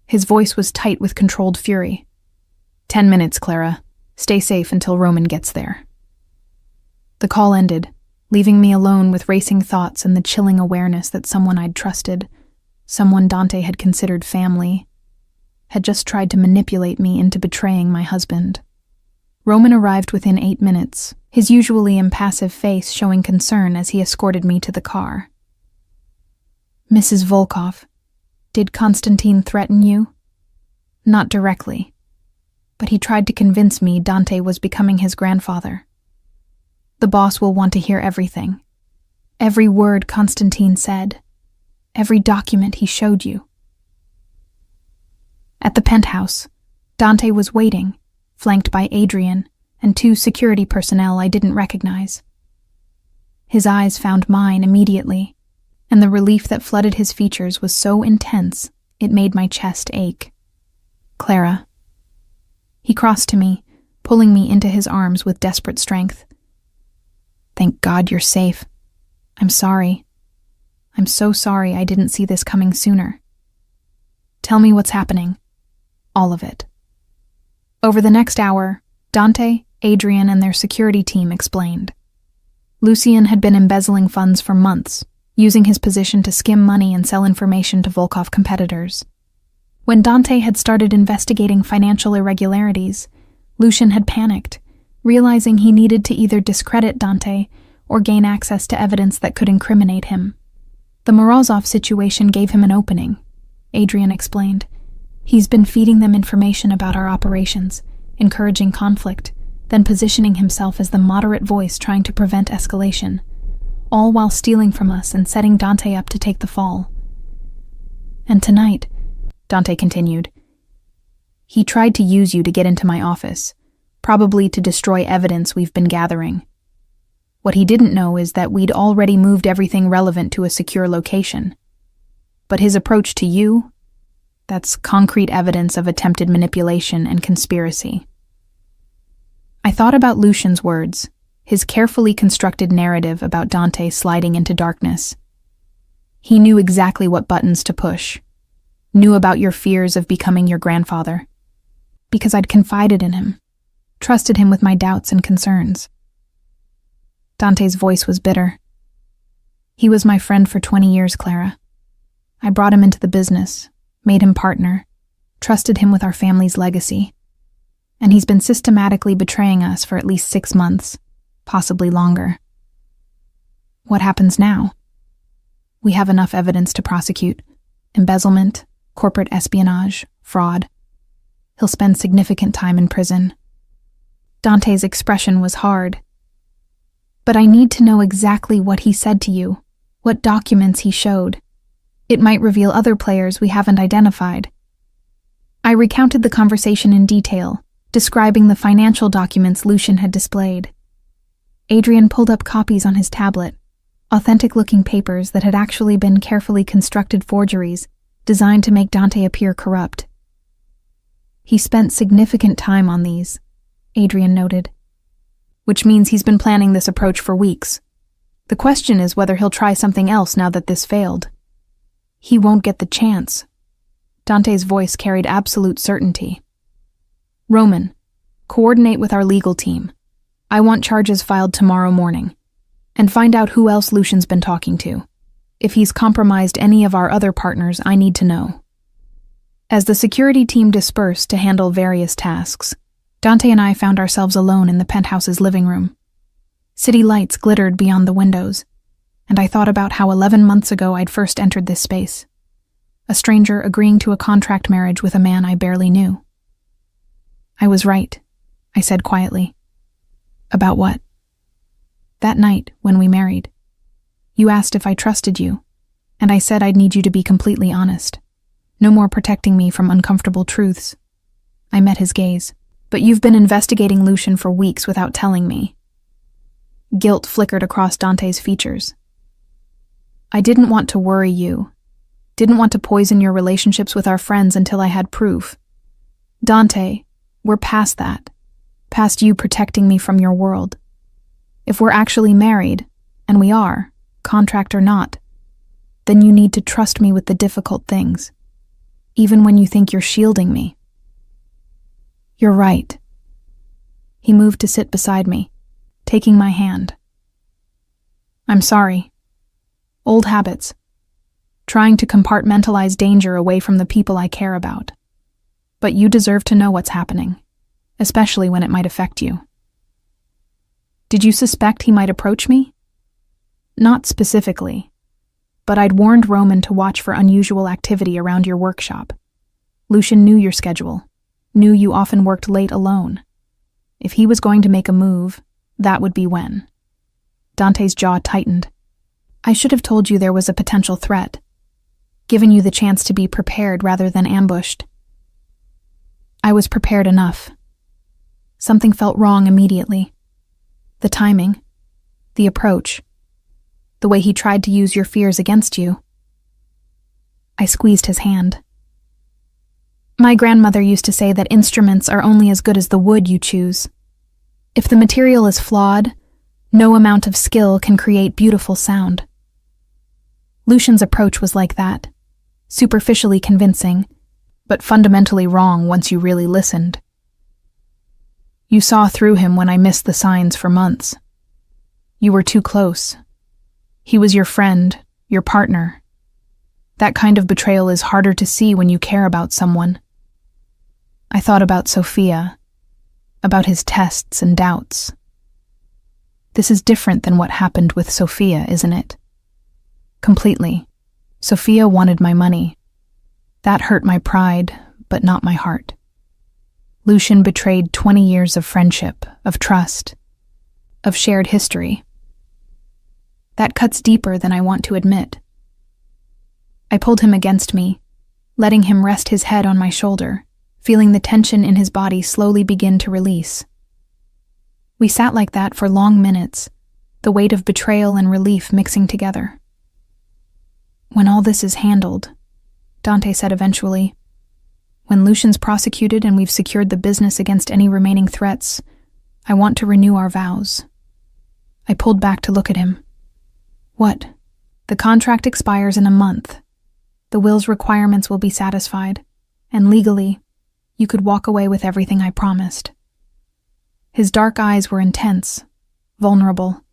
His voice was tight with controlled fury. 10 minutes, Clara. Stay safe until Roman gets there. The call ended, leaving me alone with racing thoughts and the chilling awareness that someone I'd trusted, someone Dante had considered family, had just tried to manipulate me into betraying my husband. Roman arrived within 8 minutes, his usually impassive face showing concern as he escorted me to the car. Mrs. Volkov, did Konstantin threaten you? Not directly, but he tried to convince me Dante was becoming his grandfather. The boss will want to hear everything. Every word Konstantin said. Every document he showed you. At the penthouse, Dante was waiting, flanked by Adrian and 2 security personnel I didn't recognize. His eyes found mine immediately, and the relief that flooded his features was so intense it made my chest ache. Clara. He crossed to me, pulling me into his arms with desperate strength. Thank God you're safe. I'm sorry. I'm so sorry I didn't see this coming sooner. Tell me what's happening. All of it. Over the next hour, Dante, Adrian, and their security team explained. Lucian had been embezzling funds for months, using his position to skim money and sell information to Volkov competitors. When Dante had started investigating financial irregularities, Lucian had panicked, realizing he needed to either discredit Dante or gain access to evidence that could incriminate him. The Morozov situation gave him an opening, Adrian explained. He's been feeding them information about our operations, encouraging conflict, then positioning himself as the moderate voice trying to prevent escalation, all while stealing from us and setting Dante up to take the fall. And tonight, Dante continued, he tried to use you to get into my office, probably to destroy evidence we've been gathering. What he didn't know is that we'd already moved everything relevant to a secure location. But his approach to you, that's concrete evidence of attempted manipulation and conspiracy. I thought about Lucian's words, his carefully constructed narrative about Dante sliding into darkness. He knew exactly what buttons to push, knew about your fears of becoming your grandfather, because I'd confided in him, trusted him with my doubts and concerns. Dante's voice was bitter. He was my friend for 20 years, Clara. I brought him into the business, made him partner, trusted him with our family's legacy. And he's been systematically betraying us for at least 6 months, possibly longer. What happens now? We have enough evidence to prosecute. Embezzlement, corporate espionage, fraud. He'll spend significant time in prison. Dante's expression was hard. But I need to know exactly what he said to you, what documents he showed. It might reveal other players we haven't identified. I recounted the conversation in detail, describing the financial documents Lucian had displayed. Adrian pulled up copies on his tablet, authentic-looking papers that had actually been carefully constructed forgeries designed to make Dante appear corrupt. He spent significant time on these, Adrian noted. Which means he's been planning this approach for weeks. The question is whether he'll try something else now that this failed. He won't get the chance. Dante's voice carried absolute certainty. Roman, coordinate with our legal team. I want charges filed tomorrow morning. And find out who else Lucian's been talking to. If he's compromised any of our other partners, I need to know. As the security team dispersed to handle various tasks, Dante and I found ourselves alone in the penthouse's living room. City lights glittered beyond the windows, and I thought about how 11 months ago I'd first entered this space. A stranger agreeing to a contract marriage with a man I barely knew. I was right, I said quietly. About what? That night, when we married, you asked if I trusted you, and I said I'd need you to be completely honest. No more protecting me from uncomfortable truths. I met his gaze. But you've been investigating Lucian for weeks without telling me. Guilt flickered across Dante's features. I didn't want to worry you. Didn't want to poison your relationships with our friends until I had proof. Dante, we're past that. Past you protecting me from your world. If we're actually married, and we are, contract or not, then you need to trust me with the difficult things, even when you think you're shielding me. You're right. He moved to sit beside me, taking my hand. I'm sorry. Old habits. Trying to compartmentalize danger away from the people I care about. But you deserve to know what's happening, especially when it might affect you. Did you suspect he might approach me? Not specifically, but I'd warned Roman to watch for unusual activity around your workshop. Lucian knew your schedule. Knew you often worked late alone. If he was going to make a move, that would be when. Dante's jaw tightened. I should have told you there was a potential threat, given you the chance to be prepared rather than ambushed. I was prepared enough. Something felt wrong immediately. The timing, the approach, the way he tried to use your fears against you. I squeezed his hand. My grandmother used to say that instruments are only as good as the wood you choose. If the material is flawed, no amount of skill can create beautiful sound. Lucian's approach was like that, superficially convincing, but fundamentally wrong once you really listened. You saw through him when I missed the signs for months. You were too close. He was your friend, your partner. That kind of betrayal is harder to see when you care about someone. I thought about Sophia, about his tests and doubts. This is different than what happened with Sophia, isn't it? Completely. Sophia wanted my money. That hurt my pride, but not my heart. Lucian betrayed 20 years of friendship, of trust, of shared history. That cuts deeper than I want to admit. I pulled him against me, letting him rest his head on my shoulder, feeling the tension in his body slowly begin to release. We sat like that for long minutes, the weight of betrayal and relief mixing together. When all this is handled, Dante said eventually, when Lucian's prosecuted and we've secured the business against any remaining threats, I want to renew our vows. I pulled back to look at him. What? The contract expires in a month. The will's requirements will be satisfied, and legally, you could walk away with everything I promised. His dark eyes were intense, vulnerable.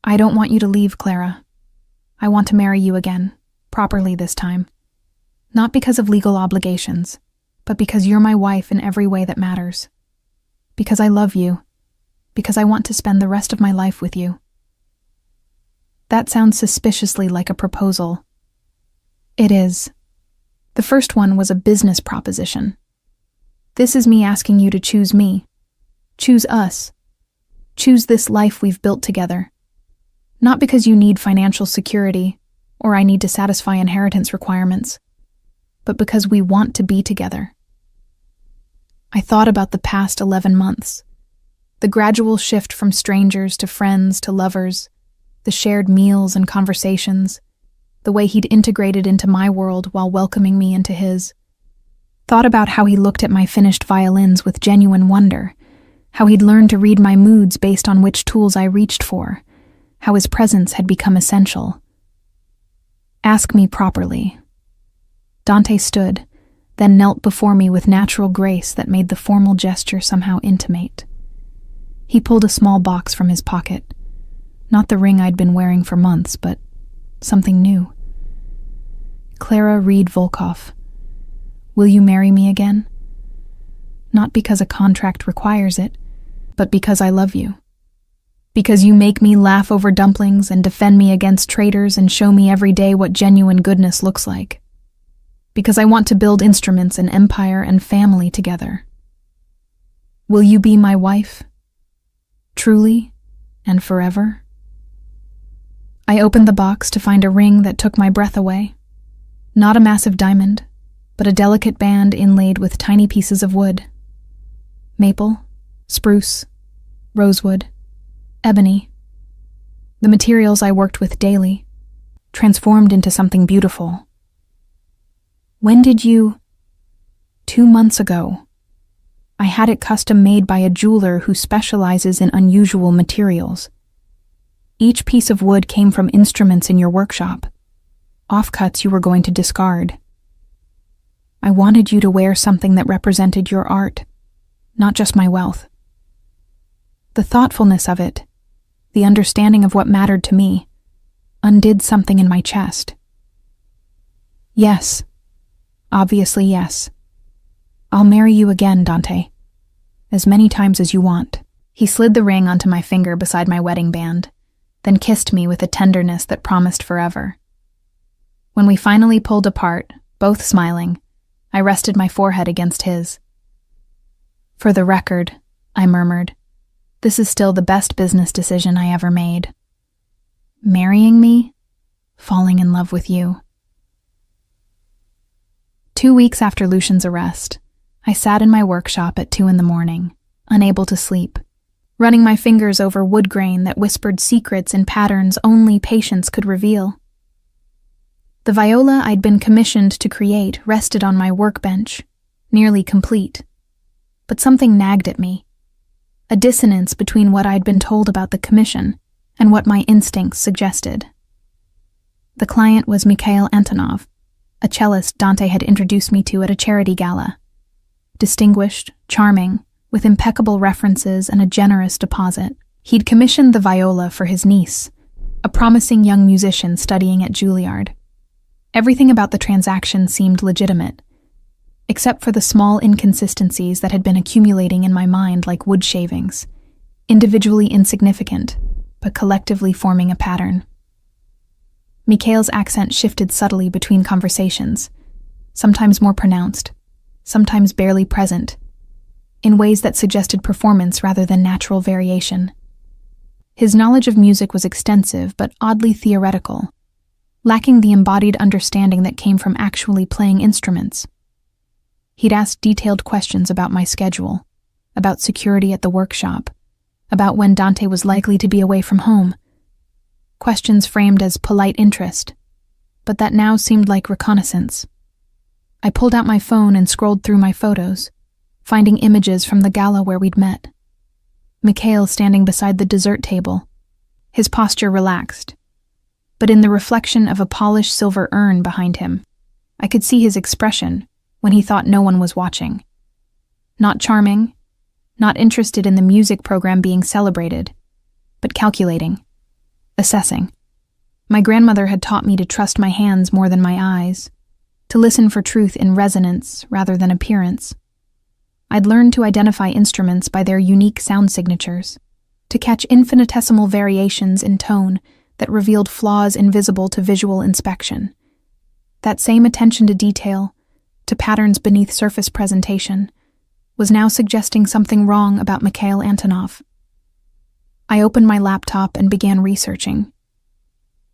I don't want you to leave, Clara. I want to marry you again, properly this time. Not because of legal obligations, but because you're my wife in every way that matters. Because I love you. Because I want to spend the rest of my life with you. That sounds suspiciously like a proposal. It is. The first one was a business proposition. This is me asking you to choose me. Choose us. Choose this life we've built together. Not because you need financial security, or I need to satisfy inheritance requirements, but because we want to be together. I thought about the past 11 months, the gradual shift from strangers to friends to lovers, the shared meals and conversations, the way he'd integrated into my world while welcoming me into his. Thought about how he looked at my finished violins with genuine wonder, how he'd learned to read my moods based on which tools I reached for, how his presence had become essential. Ask me properly. Dante stood, then knelt before me with natural grace that made the formal gesture somehow intimate. He pulled a small box from his pocket. Not the ring I'd been wearing for months, but something new. Clara Reed Volkoff. Will you marry me again? Not because a contract requires it, but because I love you. Because you make me laugh over dumplings and defend me against traitors and show me every day what genuine goodness looks like. Because I want to build instruments and empire and family together. Will you be my wife? Truly? And forever? I opened the box to find a ring that took my breath away. Not a massive diamond, but a delicate band inlaid with tiny pieces of wood. Maple, spruce, rosewood, ebony. The materials I worked with daily, transformed into something beautiful. When did you... 2 months ago. I had it custom made by a jeweler who specializes in unusual materials. Each piece of wood came from instruments in your workshop, offcuts you were going to discard. I wanted you to wear something that represented your art, not just my wealth. The thoughtfulness of it, the understanding of what mattered to me, undid something in my chest. Yes, obviously yes. I'll marry you again, Dante. As many times as you want. He slid the ring onto my finger beside my wedding band, then kissed me with a tenderness that promised forever. When we finally pulled apart, both smiling, I rested my forehead against his. For the record, I murmured, this is still the best business decision I ever made. Marrying me? Falling in love with you. 2 weeks after Lucian's arrest, I sat in my workshop at 2 a.m, unable to sleep, running my fingers over wood grain that whispered secrets in patterns only patience could reveal. The viola I'd been commissioned to create rested on my workbench, nearly complete. But something nagged at me, a dissonance between what I'd been told about the commission and what my instincts suggested. The client was Mikhail Antonov, a cellist Dante had introduced me to at a charity gala. Distinguished, charming, with impeccable references and a generous deposit. He'd commissioned the viola for his niece, a promising young musician studying at Juilliard. Everything about the transaction seemed legitimate, except for the small inconsistencies that had been accumulating in my mind like wood shavings, individually insignificant, but collectively forming a pattern. Mikhail's accent shifted subtly between conversations, sometimes more pronounced, sometimes barely present, in ways that suggested performance rather than natural variation. His knowledge of music was extensive but oddly theoretical, lacking the embodied understanding that came from actually playing instruments. He'd asked detailed questions about my schedule, about security at the workshop, about when Dante was likely to be away from home. Questions framed as polite interest, but that now seemed like reconnaissance. I pulled out my phone and scrolled through my photos, finding images from the gala where we'd met. Mikhail standing beside the dessert table, his posture relaxed, but in the reflection of a polished silver urn behind him, I could see his expression when he thought no one was watching. Not charming, not interested in the music program being celebrated, but calculating, assessing. My grandmother had taught me to trust my hands more than my eyes, to listen for truth in resonance rather than appearance. I'd learned to identify instruments by their unique sound signatures, to catch infinitesimal variations in tone that revealed flaws invisible to visual inspection. That same attention to detail, to patterns beneath surface presentation, was now suggesting something wrong about Mikhail Antonov. I opened my laptop and began researching.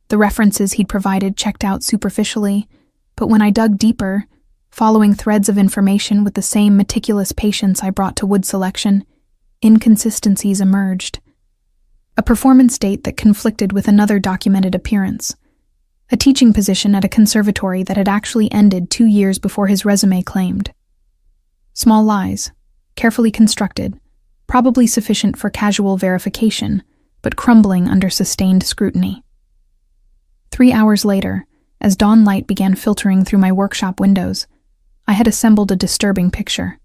The references he'd provided checked out superficially, but when I dug deeper, following threads of information with the same meticulous patience I brought to wood selection, inconsistencies emerged. A performance date that conflicted with another documented appearance. A teaching position at a conservatory that had actually ended 2 years before his resume claimed. Small lies, carefully constructed, probably sufficient for casual verification, but crumbling under sustained scrutiny. 3 hours later, as dawn light began filtering through my workshop windows, I had assembled a disturbing picture.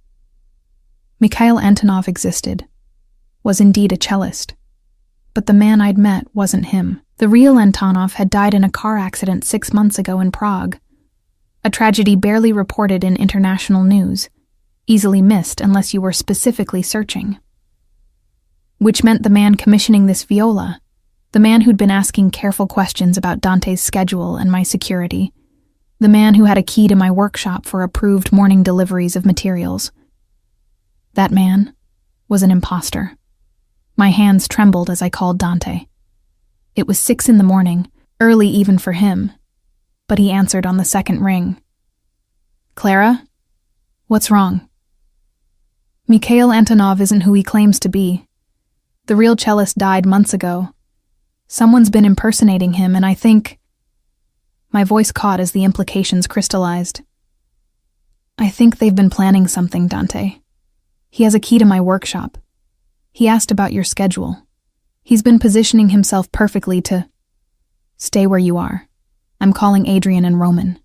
Mikhail Antonov existed, was indeed a cellist, but the man I'd met wasn't him. The real Antonov had died in a car accident 6 months ago in Prague, a tragedy barely reported in international news, easily missed unless you were specifically searching. Which meant the man commissioning this viola, the man who'd been asking careful questions about Dante's schedule and my security, the man who had a key to my workshop for approved morning deliveries of materials. That man was an imposter. My hands trembled as I called Dante. It was 6 in the morning, early even for him, but he answered on the second ring. "Clara? What's wrong?" "Mikhail Antonov isn't who he claims to be. The real cellist died months ago. Someone's been impersonating him, and I think—" My voice caught as the implications crystallized. "I think they've been planning something, Dante. He has a key to my workshop. He asked about your schedule. He's been positioning himself perfectly to—" "Stay where you are. I'm calling Adrian and Roman.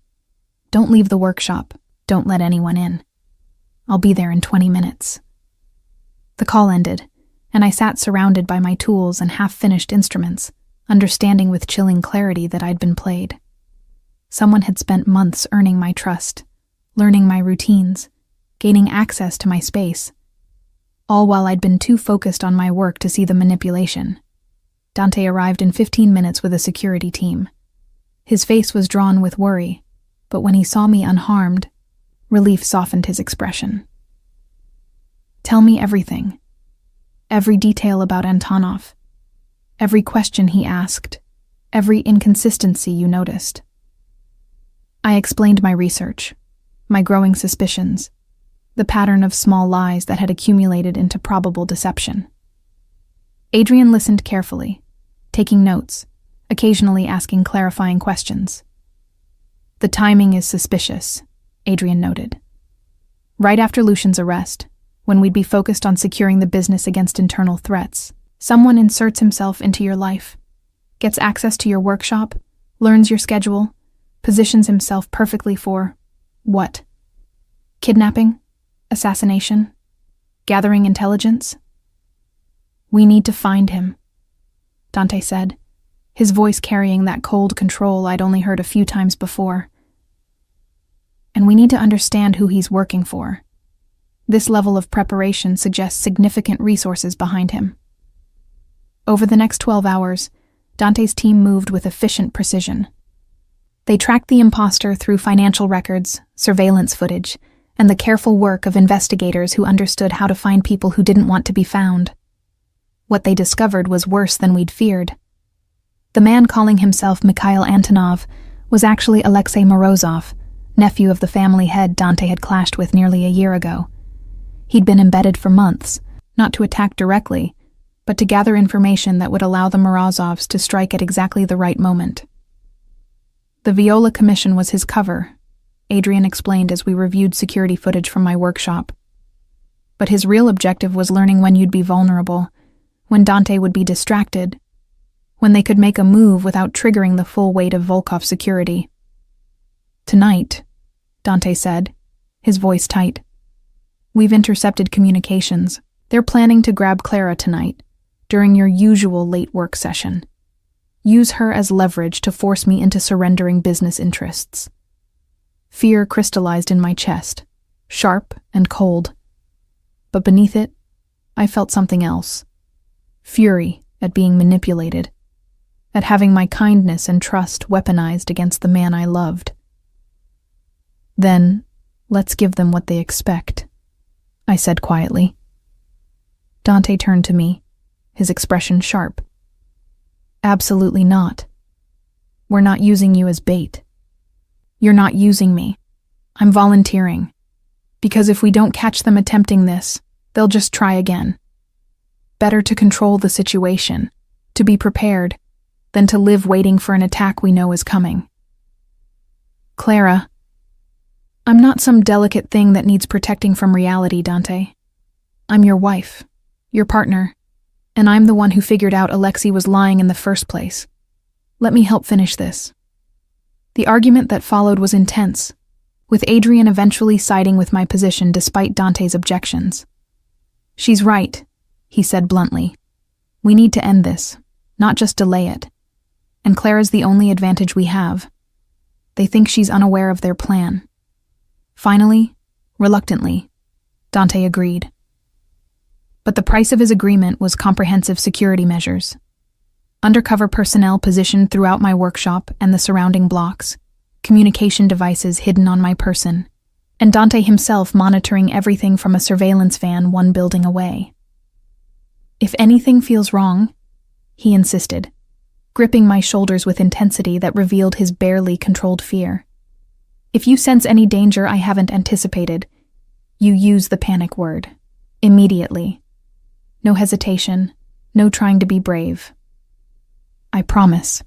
Don't leave the workshop. Don't let anyone in. I'll be there in 20 minutes. The call ended, and I sat surrounded by my tools and half-finished instruments, understanding with chilling clarity that I'd been played. Someone had spent months earning my trust, learning my routines, gaining access to my space, all while I'd been too focused on my work to see the manipulation. Dante arrived in 15 minutes with a security team. His face was drawn with worry, but when he saw me unharmed, relief softened his expression. "Tell me everything. Every detail about Antonov. Every question he asked. Every inconsistency you noticed." I explained my research, my growing suspicions, the pattern of small lies that had accumulated into probable deception. Adrian listened carefully, taking notes, occasionally asking clarifying questions. "The timing is suspicious," Adrian noted. "Right after Lucian's arrest, when we'd be focused on securing the business against internal threats, someone inserts himself into your life, gets access to your workshop, learns your schedule, positions himself perfectly for what? Kidnapping? Assassination? Gathering intelligence? We need to find him," Dante said, his voice carrying that cold control I'd only heard a few times before. "And we need to understand who he's working for. This level of preparation suggests significant resources behind him." Over the next 12 hours, Dante's team moved with efficient precision. They tracked the imposter through financial records, surveillance footage, and the careful work of investigators who understood how to find people who didn't want to be found. What they discovered was worse than we'd feared. The man calling himself Mikhail Antonov was actually Alexei Morozov, nephew of the family head Dante had clashed with nearly a year ago. He'd been embedded for months, not to attack directly, but to gather information that would allow the Morozovs to strike at exactly the right moment. The Viola Commission was his cover, Adrian explained as we reviewed security footage from my workshop. But his real objective was learning when you'd be vulnerable, when Dante would be distracted, when they could make a move without triggering the full weight of Volkov's security. "Tonight," Dante said, his voice tight. "We've intercepted communications. They're planning to grab Clara tonight, during your usual late work session. Use her as leverage to force me into surrendering business interests." Fear crystallized in my chest, sharp and cold. But beneath it, I felt something else. Fury at being manipulated, at having my kindness and trust weaponized against the man I loved. "Then, let's give them what they expect," I said quietly. Dante turned to me, his expression sharp. "Absolutely not. We're not using you as bait. You're not using me. I'm volunteering. Because if we don't catch them attempting this, they'll just try again. Better to control the situation, to be prepared, than to live waiting for an attack we know is coming. Clara, I'm not some delicate thing that needs protecting from reality, Dante. I'm your wife, your partner, and I'm the one who figured out Alexei was lying in the first place. Let me help finish this." The argument that followed was intense, with Adrian eventually siding with my position despite Dante's objections. "She's right," he said bluntly. "We need to end this, not just delay it. And Clara's the only advantage we have. They think she's unaware of their plan." Finally, reluctantly, Dante agreed. But the price of his agreement was comprehensive security measures. Undercover personnel positioned throughout my workshop and the surrounding blocks, communication devices hidden on my person, and Dante himself monitoring everything from a surveillance van 1 building away. If anything feels wrong, he insisted, gripping my shoulders with intensity that revealed his barely controlled fear. If you sense any danger I haven't anticipated, you use the panic word. Immediately. No hesitation, no trying to be brave. I promise.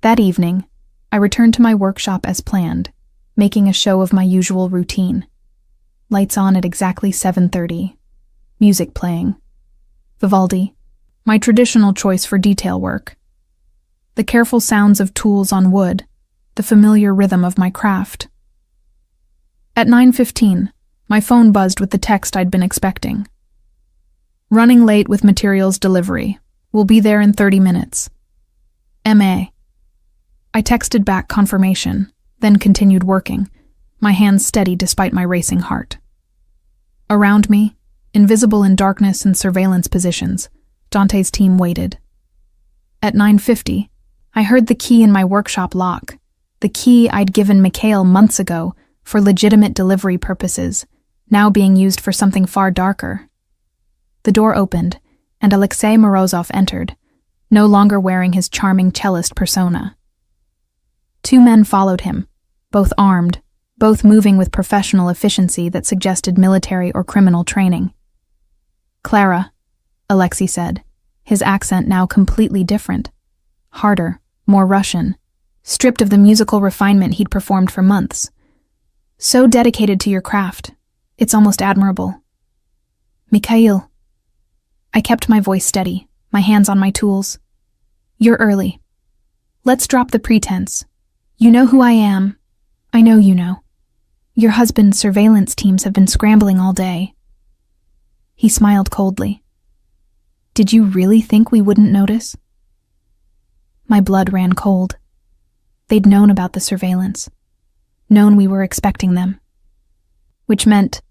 That evening, I returned to my workshop as planned, making a show of my usual routine. Lights on at exactly 7:30. Music playing. Vivaldi, my traditional choice for detail work. The careful sounds of tools on wood, the familiar rhythm of my craft. At 9:15, my phone buzzed with the text I'd been expecting. Running late with materials delivery. Will be there in 30 minutes. M.A. I texted back confirmation, then continued working, my hands steady despite my racing heart. Around me, invisible in darkness and surveillance positions, Dante's team waited. At 9:50, I heard the key in my workshop lock, the key I'd given Mikhail months ago for legitimate delivery purposes, now being used for something far darker. The door opened, and Alexei Morozov entered, no longer wearing his charming cellist persona. 2 men followed him, both armed, both moving with professional efficiency that suggested military or criminal training. Clara, Alexei said, his accent now completely different. Harder, more Russian, stripped of the musical refinement he'd performed for months. So dedicated to your craft, it's almost admirable. Mikhail. I kept my voice steady, my hands on my tools. You're early. Let's drop the pretense. You know who I am. I know you know. Your husband's surveillance teams have been scrambling all day. He smiled coldly. Did you really think we wouldn't notice? My blood ran cold. They'd known about the surveillance, known we were expecting them. Which meant,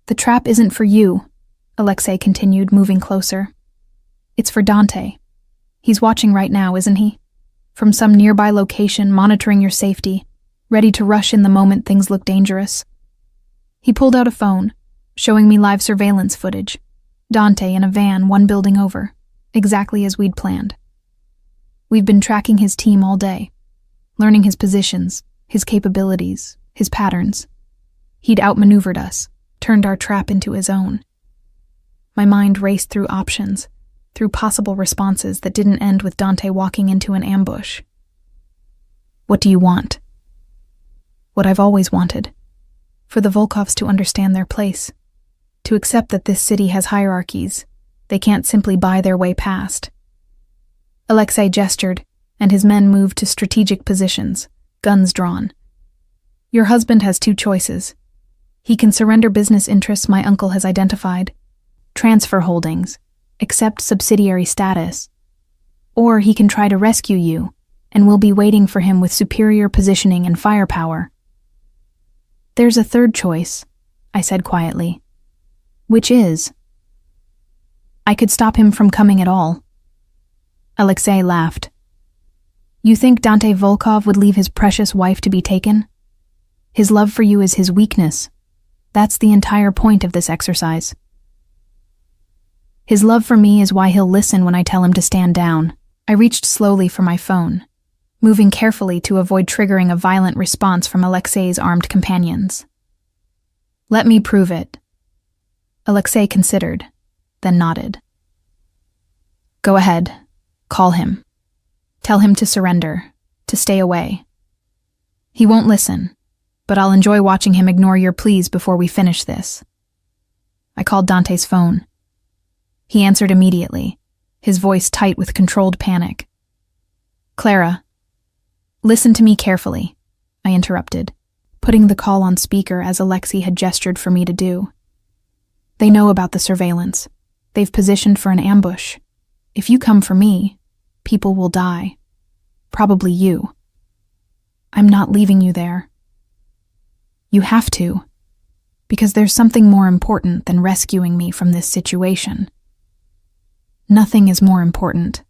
the trap isn't for you, Alexei continued, moving closer. It's for Dante. He's watching right now, isn't he? From some nearby location, monitoring your safety, ready to rush in the moment things look dangerous. He pulled out a phone, showing me live surveillance footage. Dante in a van 1 building over, exactly as we'd planned. We've been tracking his team all day, learning his positions, his capabilities, his patterns. He'd outmaneuvered us, turned our trap into his own. My mind raced through options, through possible responses that didn't end with Dante walking into an ambush. What do you want? What I've always wanted. For the Volkovs to understand their place. To accept that this city has hierarchies. They can't simply buy their way past. Alexei gestured, and his men moved to strategic positions, guns drawn. Your husband has 2 choices. He can surrender business interests my uncle has identified, transfer holdings, accept subsidiary status, or he can try to rescue you, and we'll be waiting for him with superior positioning and firepower. There's a 3rd choice, I said quietly. Which is? I could stop him from coming at all. Alexei laughed. You think Dante Volkov would leave his precious wife to be taken? His love for you is his weakness. That's the entire point of this exercise. His love for me is why he'll listen when I tell him to stand down. I reached slowly for my phone, moving carefully to avoid triggering a violent response from Alexei's armed companions. Let me prove it. Alexei considered, then nodded. Go ahead. Call him. Tell him to surrender, to stay away. He won't listen, but I'll enjoy watching him ignore your pleas before we finish this. I called Dante's phone. He answered immediately, his voice tight with controlled panic. Clara, listen to me carefully, I interrupted, putting the call on speaker as Alexei had gestured for me to do. They know about the surveillance. They've positioned for an ambush. If you come for me, people will die. Probably you. I'm not leaving you there. You have to, because there's something more important than rescuing me from this situation. Nothing is more important.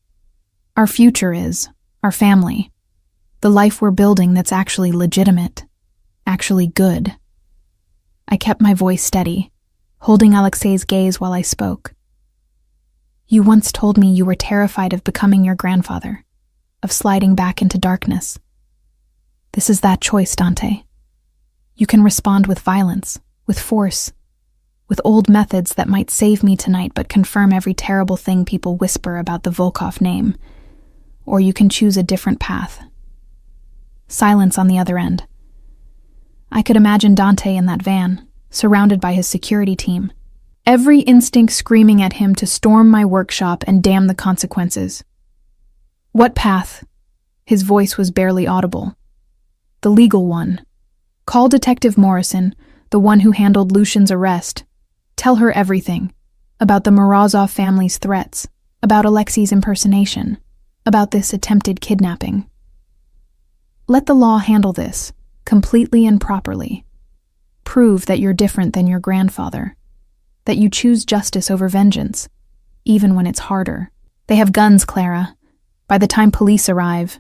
Our future is, our family, the life we're building that's actually legitimate, actually good. I kept my voice steady, holding Alexei's gaze while I spoke, You once told me you were terrified of becoming your grandfather, of sliding back into darkness. This is that choice, Dante. You can respond with violence, with force, with old methods that might save me tonight but confirm every terrible thing people whisper about the Volkov name. Or you can choose a different path. Silence on the other end. I could imagine Dante in that van, surrounded by his security team, every instinct screaming at him to storm my workshop and damn the consequences. What path? His voice was barely audible. The legal one. Call Detective Morrison, the one who handled Lucian's arrest. Tell her everything. About the Morozov family's threats, about Alexei's impersonation, about this attempted kidnapping. Let the law handle this, completely and properly. Prove that you're different than your grandfather, that you choose justice over vengeance, even when it's harder. They have guns, Clara. By the time police arrive,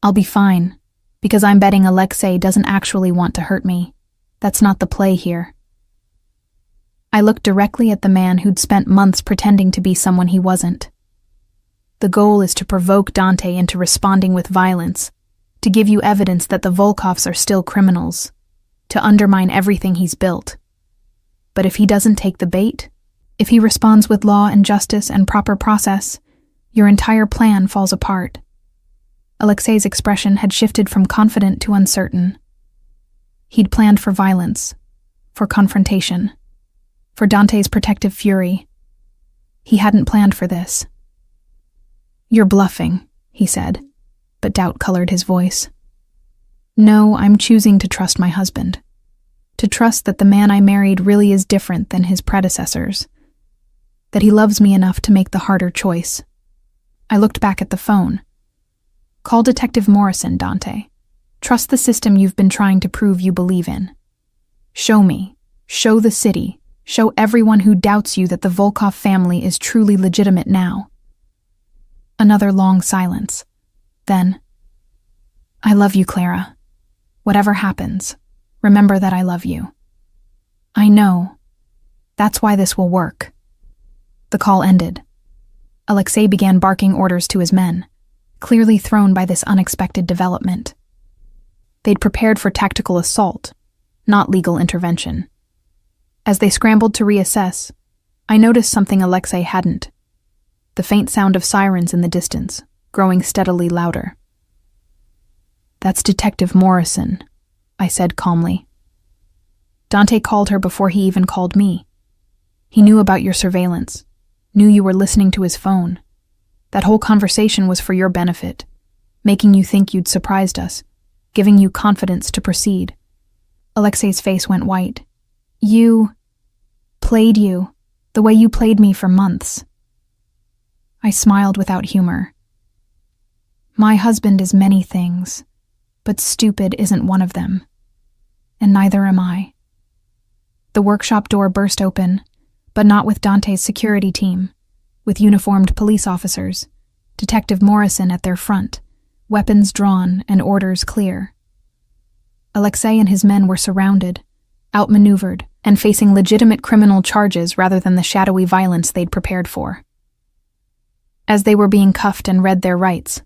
I'll be fine, because I'm betting Alexei doesn't actually want to hurt me. That's not the play here. I looked directly at the man who'd spent months pretending to be someone he wasn't. The goal is to provoke Dante into responding with violence, to give you evidence that the Volkovs are still criminals, to undermine everything he's built. But if he doesn't take the bait, if he responds with law and justice and proper process, your entire plan falls apart. Alexei's expression had shifted from confident to uncertain. He'd planned for violence, for confrontation, for Dante's protective fury. He hadn't planned for this. You're bluffing, he said, but doubt colored his voice. No, I'm choosing to trust my husband. To trust that the man I married really is different than his predecessors. That he loves me enough to make the harder choice. I looked back at the phone. Call Detective Morrison, Dante. Trust the system you've been trying to prove you believe in. Show me. Show the city. Show everyone who doubts you that the Volkov family is truly legitimate now. Another long silence. Then, I love you, Clara. Whatever happens, remember that I love you. I know. That's why this will work. The call ended. Alexei began barking orders to his men, clearly thrown by this unexpected development. They'd prepared for tactical assault, not legal intervention. As they scrambled to reassess, I noticed something Alexei hadn't. The faint sound of sirens in the distance, growing steadily louder. That's Detective Morrison, I said calmly. Dante called her before he even called me. He knew about your surveillance, knew you were listening to his phone. That whole conversation was for your benefit, making you think you'd surprised us, giving you confidence to proceed. Alexei's face went white. You played you, the way you played me for months. I smiled without humor. My husband is many things, but stupid isn't one of them. And neither am I. The workshop door burst open, but not with Dante's security team, with uniformed police officers, Detective Morrison at their front, weapons drawn and orders clear. Alexei and his men were surrounded, outmaneuvered, and facing legitimate criminal charges rather than the shadowy violence they'd prepared for. As they were being cuffed and read their rights,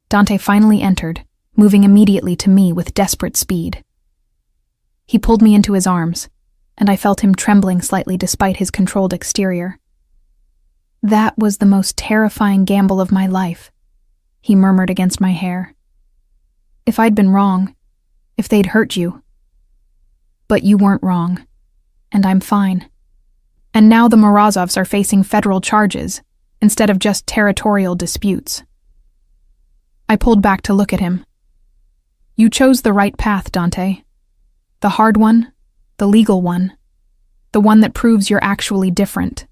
Dante finally entered, moving immediately to me with desperate speed. He pulled me into his arms, and I felt him trembling slightly despite his controlled exterior. That was the most terrifying gamble of my life, he murmured against my hair. If I'd been wrong, if they'd hurt you. But you weren't wrong, and I'm fine. And now the Morozovs are facing federal charges, instead of just territorial disputes. I pulled back to look at him. You chose the right path, Dante. The hard one, the legal one, the one that proves you're actually different.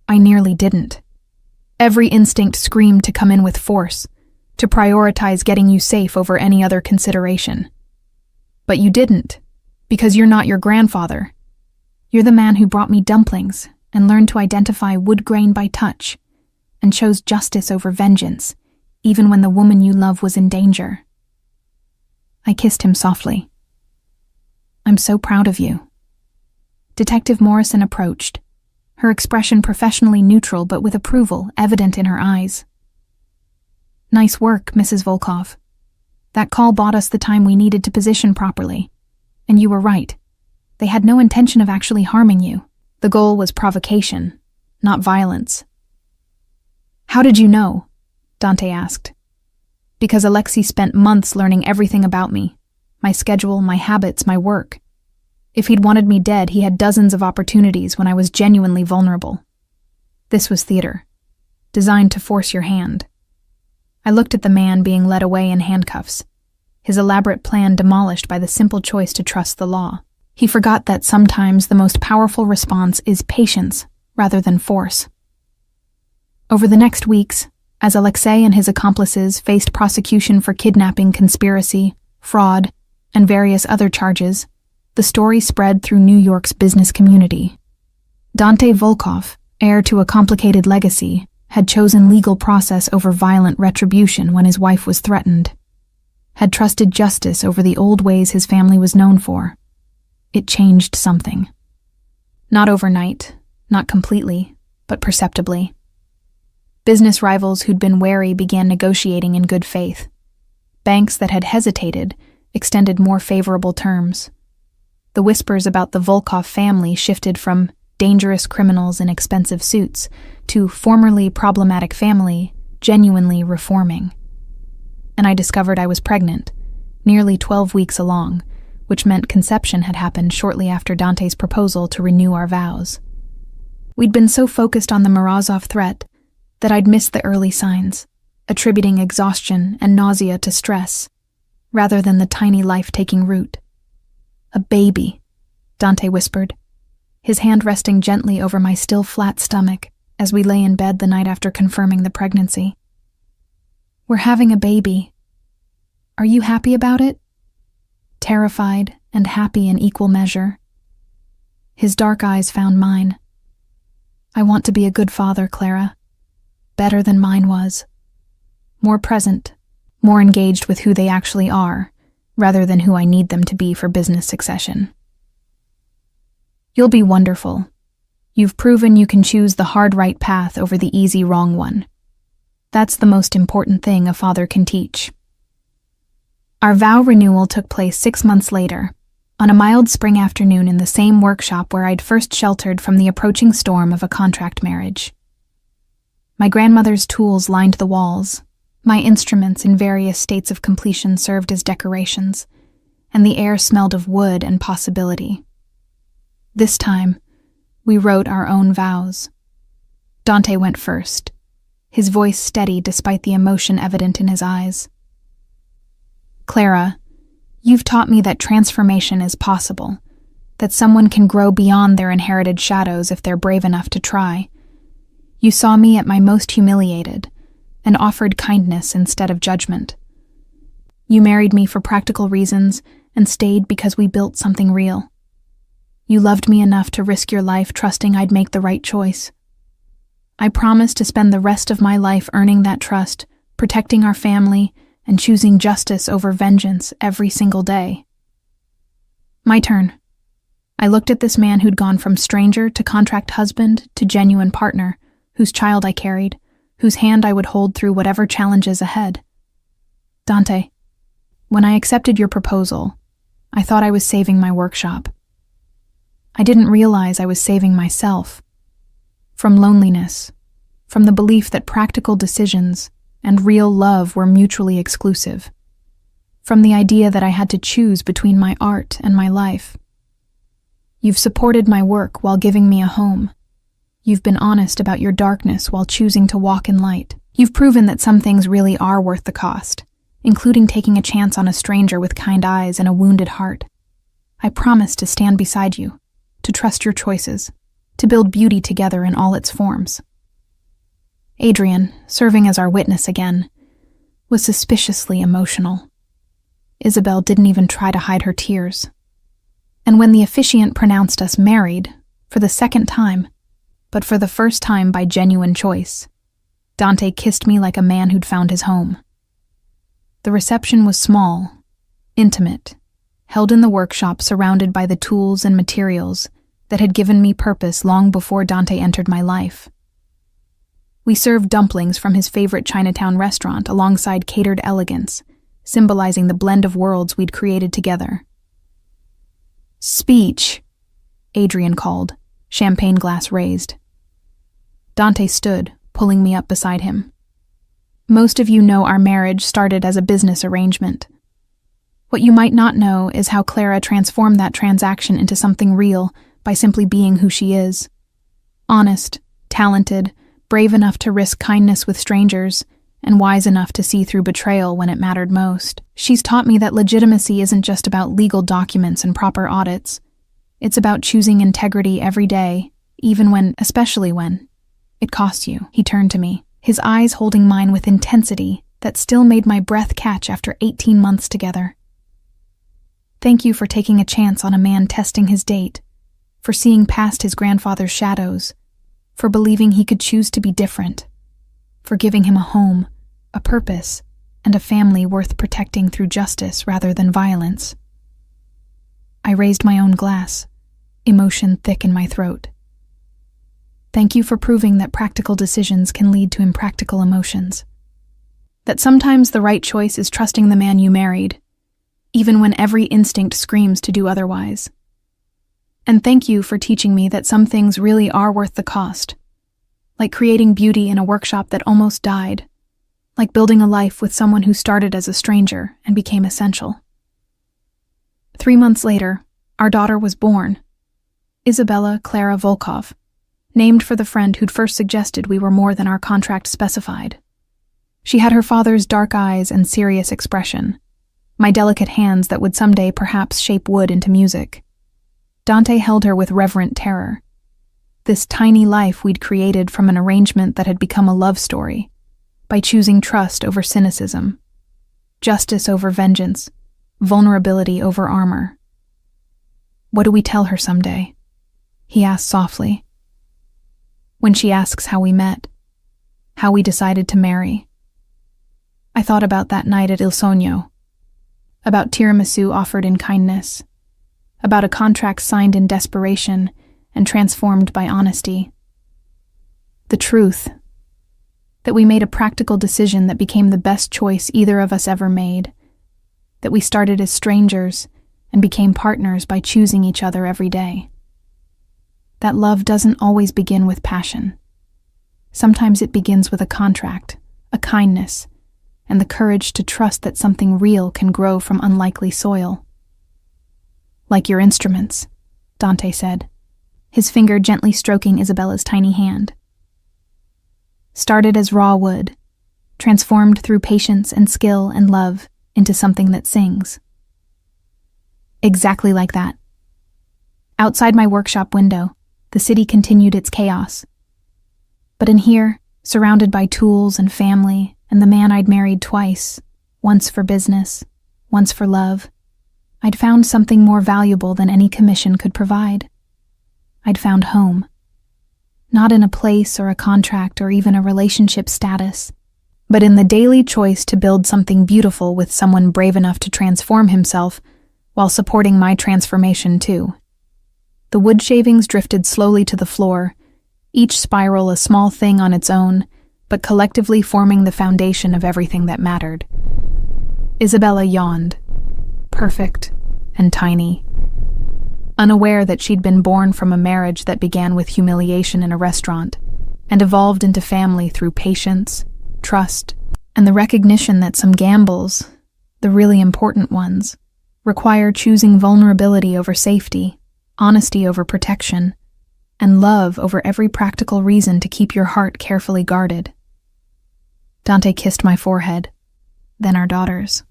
I nearly didn't. Every instinct screamed to come in with force, to prioritize getting you safe over any other consideration. But you didn't, because you're not your grandfather. You're the man who brought me dumplings and learned to identify wood grain by touch, and chose justice over vengeance, even when the woman you love was in danger. I kissed him softly. I'm so proud of you. Detective Morrison approached, her expression professionally neutral but with approval evident in her eyes. "Nice work, Mrs. Volkov. That call bought us the time we needed to position properly. And you were right. They had no intention of actually harming you. The goal was provocation, not violence." "How did you know?" Dante asked. "Because Alexei spent months learning everything about me, my schedule, my habits, my work. If he'd wanted me dead, he had dozens of opportunities when I was genuinely vulnerable. This was theater, designed to force your hand." I looked at the man being led away in handcuffs, his elaborate plan demolished by the simple choice to trust the law. He forgot that sometimes the most powerful response is patience rather than force. Over the next weeks, as Alexei and his accomplices faced prosecution for kidnapping, conspiracy, fraud, and various other charges, the story spread through New York's business community. Dante Volkov, heir to a complicated legacy, had chosen legal process over violent retribution when his wife was threatened, had trusted justice over the old ways his family was known for. It changed something. Not overnight, not completely, but perceptibly. Business rivals who'd been wary began negotiating in good faith. Banks that had hesitated extended more favorable terms. The whispers about the Volkov family shifted from dangerous criminals in expensive suits to formerly problematic family, genuinely reforming. And I discovered I was pregnant, nearly 12 weeks along, which meant conception had happened shortly after Dante's proposal to renew our vows. We'd been so focused on the Morozov threat that I'd missed the early signs, attributing exhaustion and nausea to stress, rather than the tiny life-taking root. "A baby," Dante whispered, his hand resting gently over my still flat stomach as we lay in bed the night after confirming the pregnancy. "We're having a baby. Are you happy about it?" Terrified and happy in equal measure. His dark eyes found mine. "I want to be a good father, Clara. Better than mine was. More present, more engaged with who they actually are, rather than who I need them to be for business succession." "You'll be wonderful. You've proven you can choose the hard right path over the easy wrong one. That's the most important thing a father can teach." Our vow renewal took place 6 months later, on a mild spring afternoon in the same workshop where I'd first sheltered from the approaching storm of a contract marriage. My grandmother's tools lined the walls, my instruments in various states of completion served as decorations, and the air smelled of wood and possibility. This time, we wrote our own vows. Dante went first, his voice steady despite the emotion evident in his eyes. "Clara, you've taught me that transformation is possible, that someone can grow beyond their inherited shadows if they're brave enough to try. You saw me at my most humiliated and offered kindness instead of judgment. You married me for practical reasons and stayed because we built something real. You loved me enough to risk your life trusting I'd make the right choice. I promise to spend the rest of my life earning that trust, protecting our family, and choosing justice over vengeance every single day." My turn. I looked at this man who'd gone from stranger to contract husband to genuine partner, whose child I carried, whose hand I would hold through whatever challenges ahead. "Dante, when I accepted your proposal, I thought I was saving my workshop. I didn't realize I was saving myself. From loneliness, from the belief that practical decisions and real love were mutually exclusive, from the idea that I had to choose between my art and my life. You've supported my work while giving me a home. You've been honest about your darkness while choosing to walk in light. You've proven that some things really are worth the cost, including taking a chance on a stranger with kind eyes and a wounded heart. I promise to stand beside you, to trust your choices, to build beauty together in all its forms." Adrian, serving as our witness again, was suspiciously emotional. Isabel didn't even try to hide her tears. And when the officiant pronounced us married, for the second time, but for the first time by genuine choice, Dante kissed me like a man who'd found his home. The reception was small, intimate, held in the workshop surrounded by the tools and materials that had given me purpose long before Dante entered my life. We served dumplings from his favorite Chinatown restaurant alongside catered elegance, symbolizing the blend of worlds we'd created together. "Speech," Adrian called, champagne glass raised. Dante stood, pulling me up beside him. "Most of you know our marriage started as a business arrangement. What you might not know is how Clara transformed that transaction into something real by simply being who she is. Honest, talented, brave enough to risk kindness with strangers, and wise enough to see through betrayal when it mattered most. She's taught me that legitimacy isn't just about legal documents and proper audits. It's about choosing integrity every day, especially when it costs you." He turned to me, his eyes holding mine with intensity that still made my breath catch after 18 months together. "Thank you for taking a chance on a man testing his date, for seeing past his grandfather's shadows, for believing he could choose to be different, for giving him a home, a purpose, and a family worth protecting through justice rather than violence." I raised my own glass, emotion thick in my throat. "Thank you for proving that practical decisions can lead to impractical emotions. That sometimes the right choice is trusting the man you married, even when every instinct screams to do otherwise. And thank you for teaching me that some things really are worth the cost, like creating beauty in a workshop that almost died, like building a life with someone who started as a stranger and became essential." 3 months later, our daughter was born, Isabella Clara Volkov, named for the friend who'd first suggested we were more than our contract specified. She had her father's dark eyes and serious expression, my delicate hands that would someday perhaps shape wood into music. Dante held her with reverent terror. This tiny life we'd created from an arrangement that had become a love story, by choosing trust over cynicism, justice over vengeance, vulnerability over armor. "What do we tell her someday?" he asked softly. "When she asks how we met, how we decided to marry." I thought about that night at Il Sogno, about tiramisu offered in kindness, about a contract signed in desperation and transformed by honesty. The truth, that we made a practical decision that became the best choice either of us ever made, that we started as strangers and became partners by choosing each other every day. That love doesn't always begin with passion. Sometimes it begins with a contract, a kindness, and the courage to trust that something real can grow from unlikely soil. "Like your instruments," Dante said, his finger gently stroking Isabella's tiny hand. "Started as raw wood, transformed through patience and skill and love into something that sings." Exactly like that. Outside my workshop window, the city continued its chaos. But in here, surrounded by tools and family, and the man I'd married twice, once for business, once for love, I'd found something more valuable than any commission could provide. I'd found home. Not in a place or a contract or even a relationship status, but in the daily choice to build something beautiful with someone brave enough to transform himself while supporting my transformation too. The wood shavings drifted slowly to the floor, each spiral a small thing on its own, but collectively forming the foundation of everything that mattered. Isabella yawned, perfect and tiny, unaware that she'd been born from a marriage that began with humiliation in a restaurant and evolved into family through patience, trust, and the recognition that some gambles, the really important ones, require choosing vulnerability over safety, honesty over protection, and love over every practical reason to keep your heart carefully guarded. Dante kissed my forehead, then our daughter's.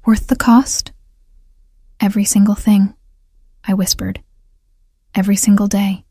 "Worth the cost?" "Every single thing," I whispered. "Every single day."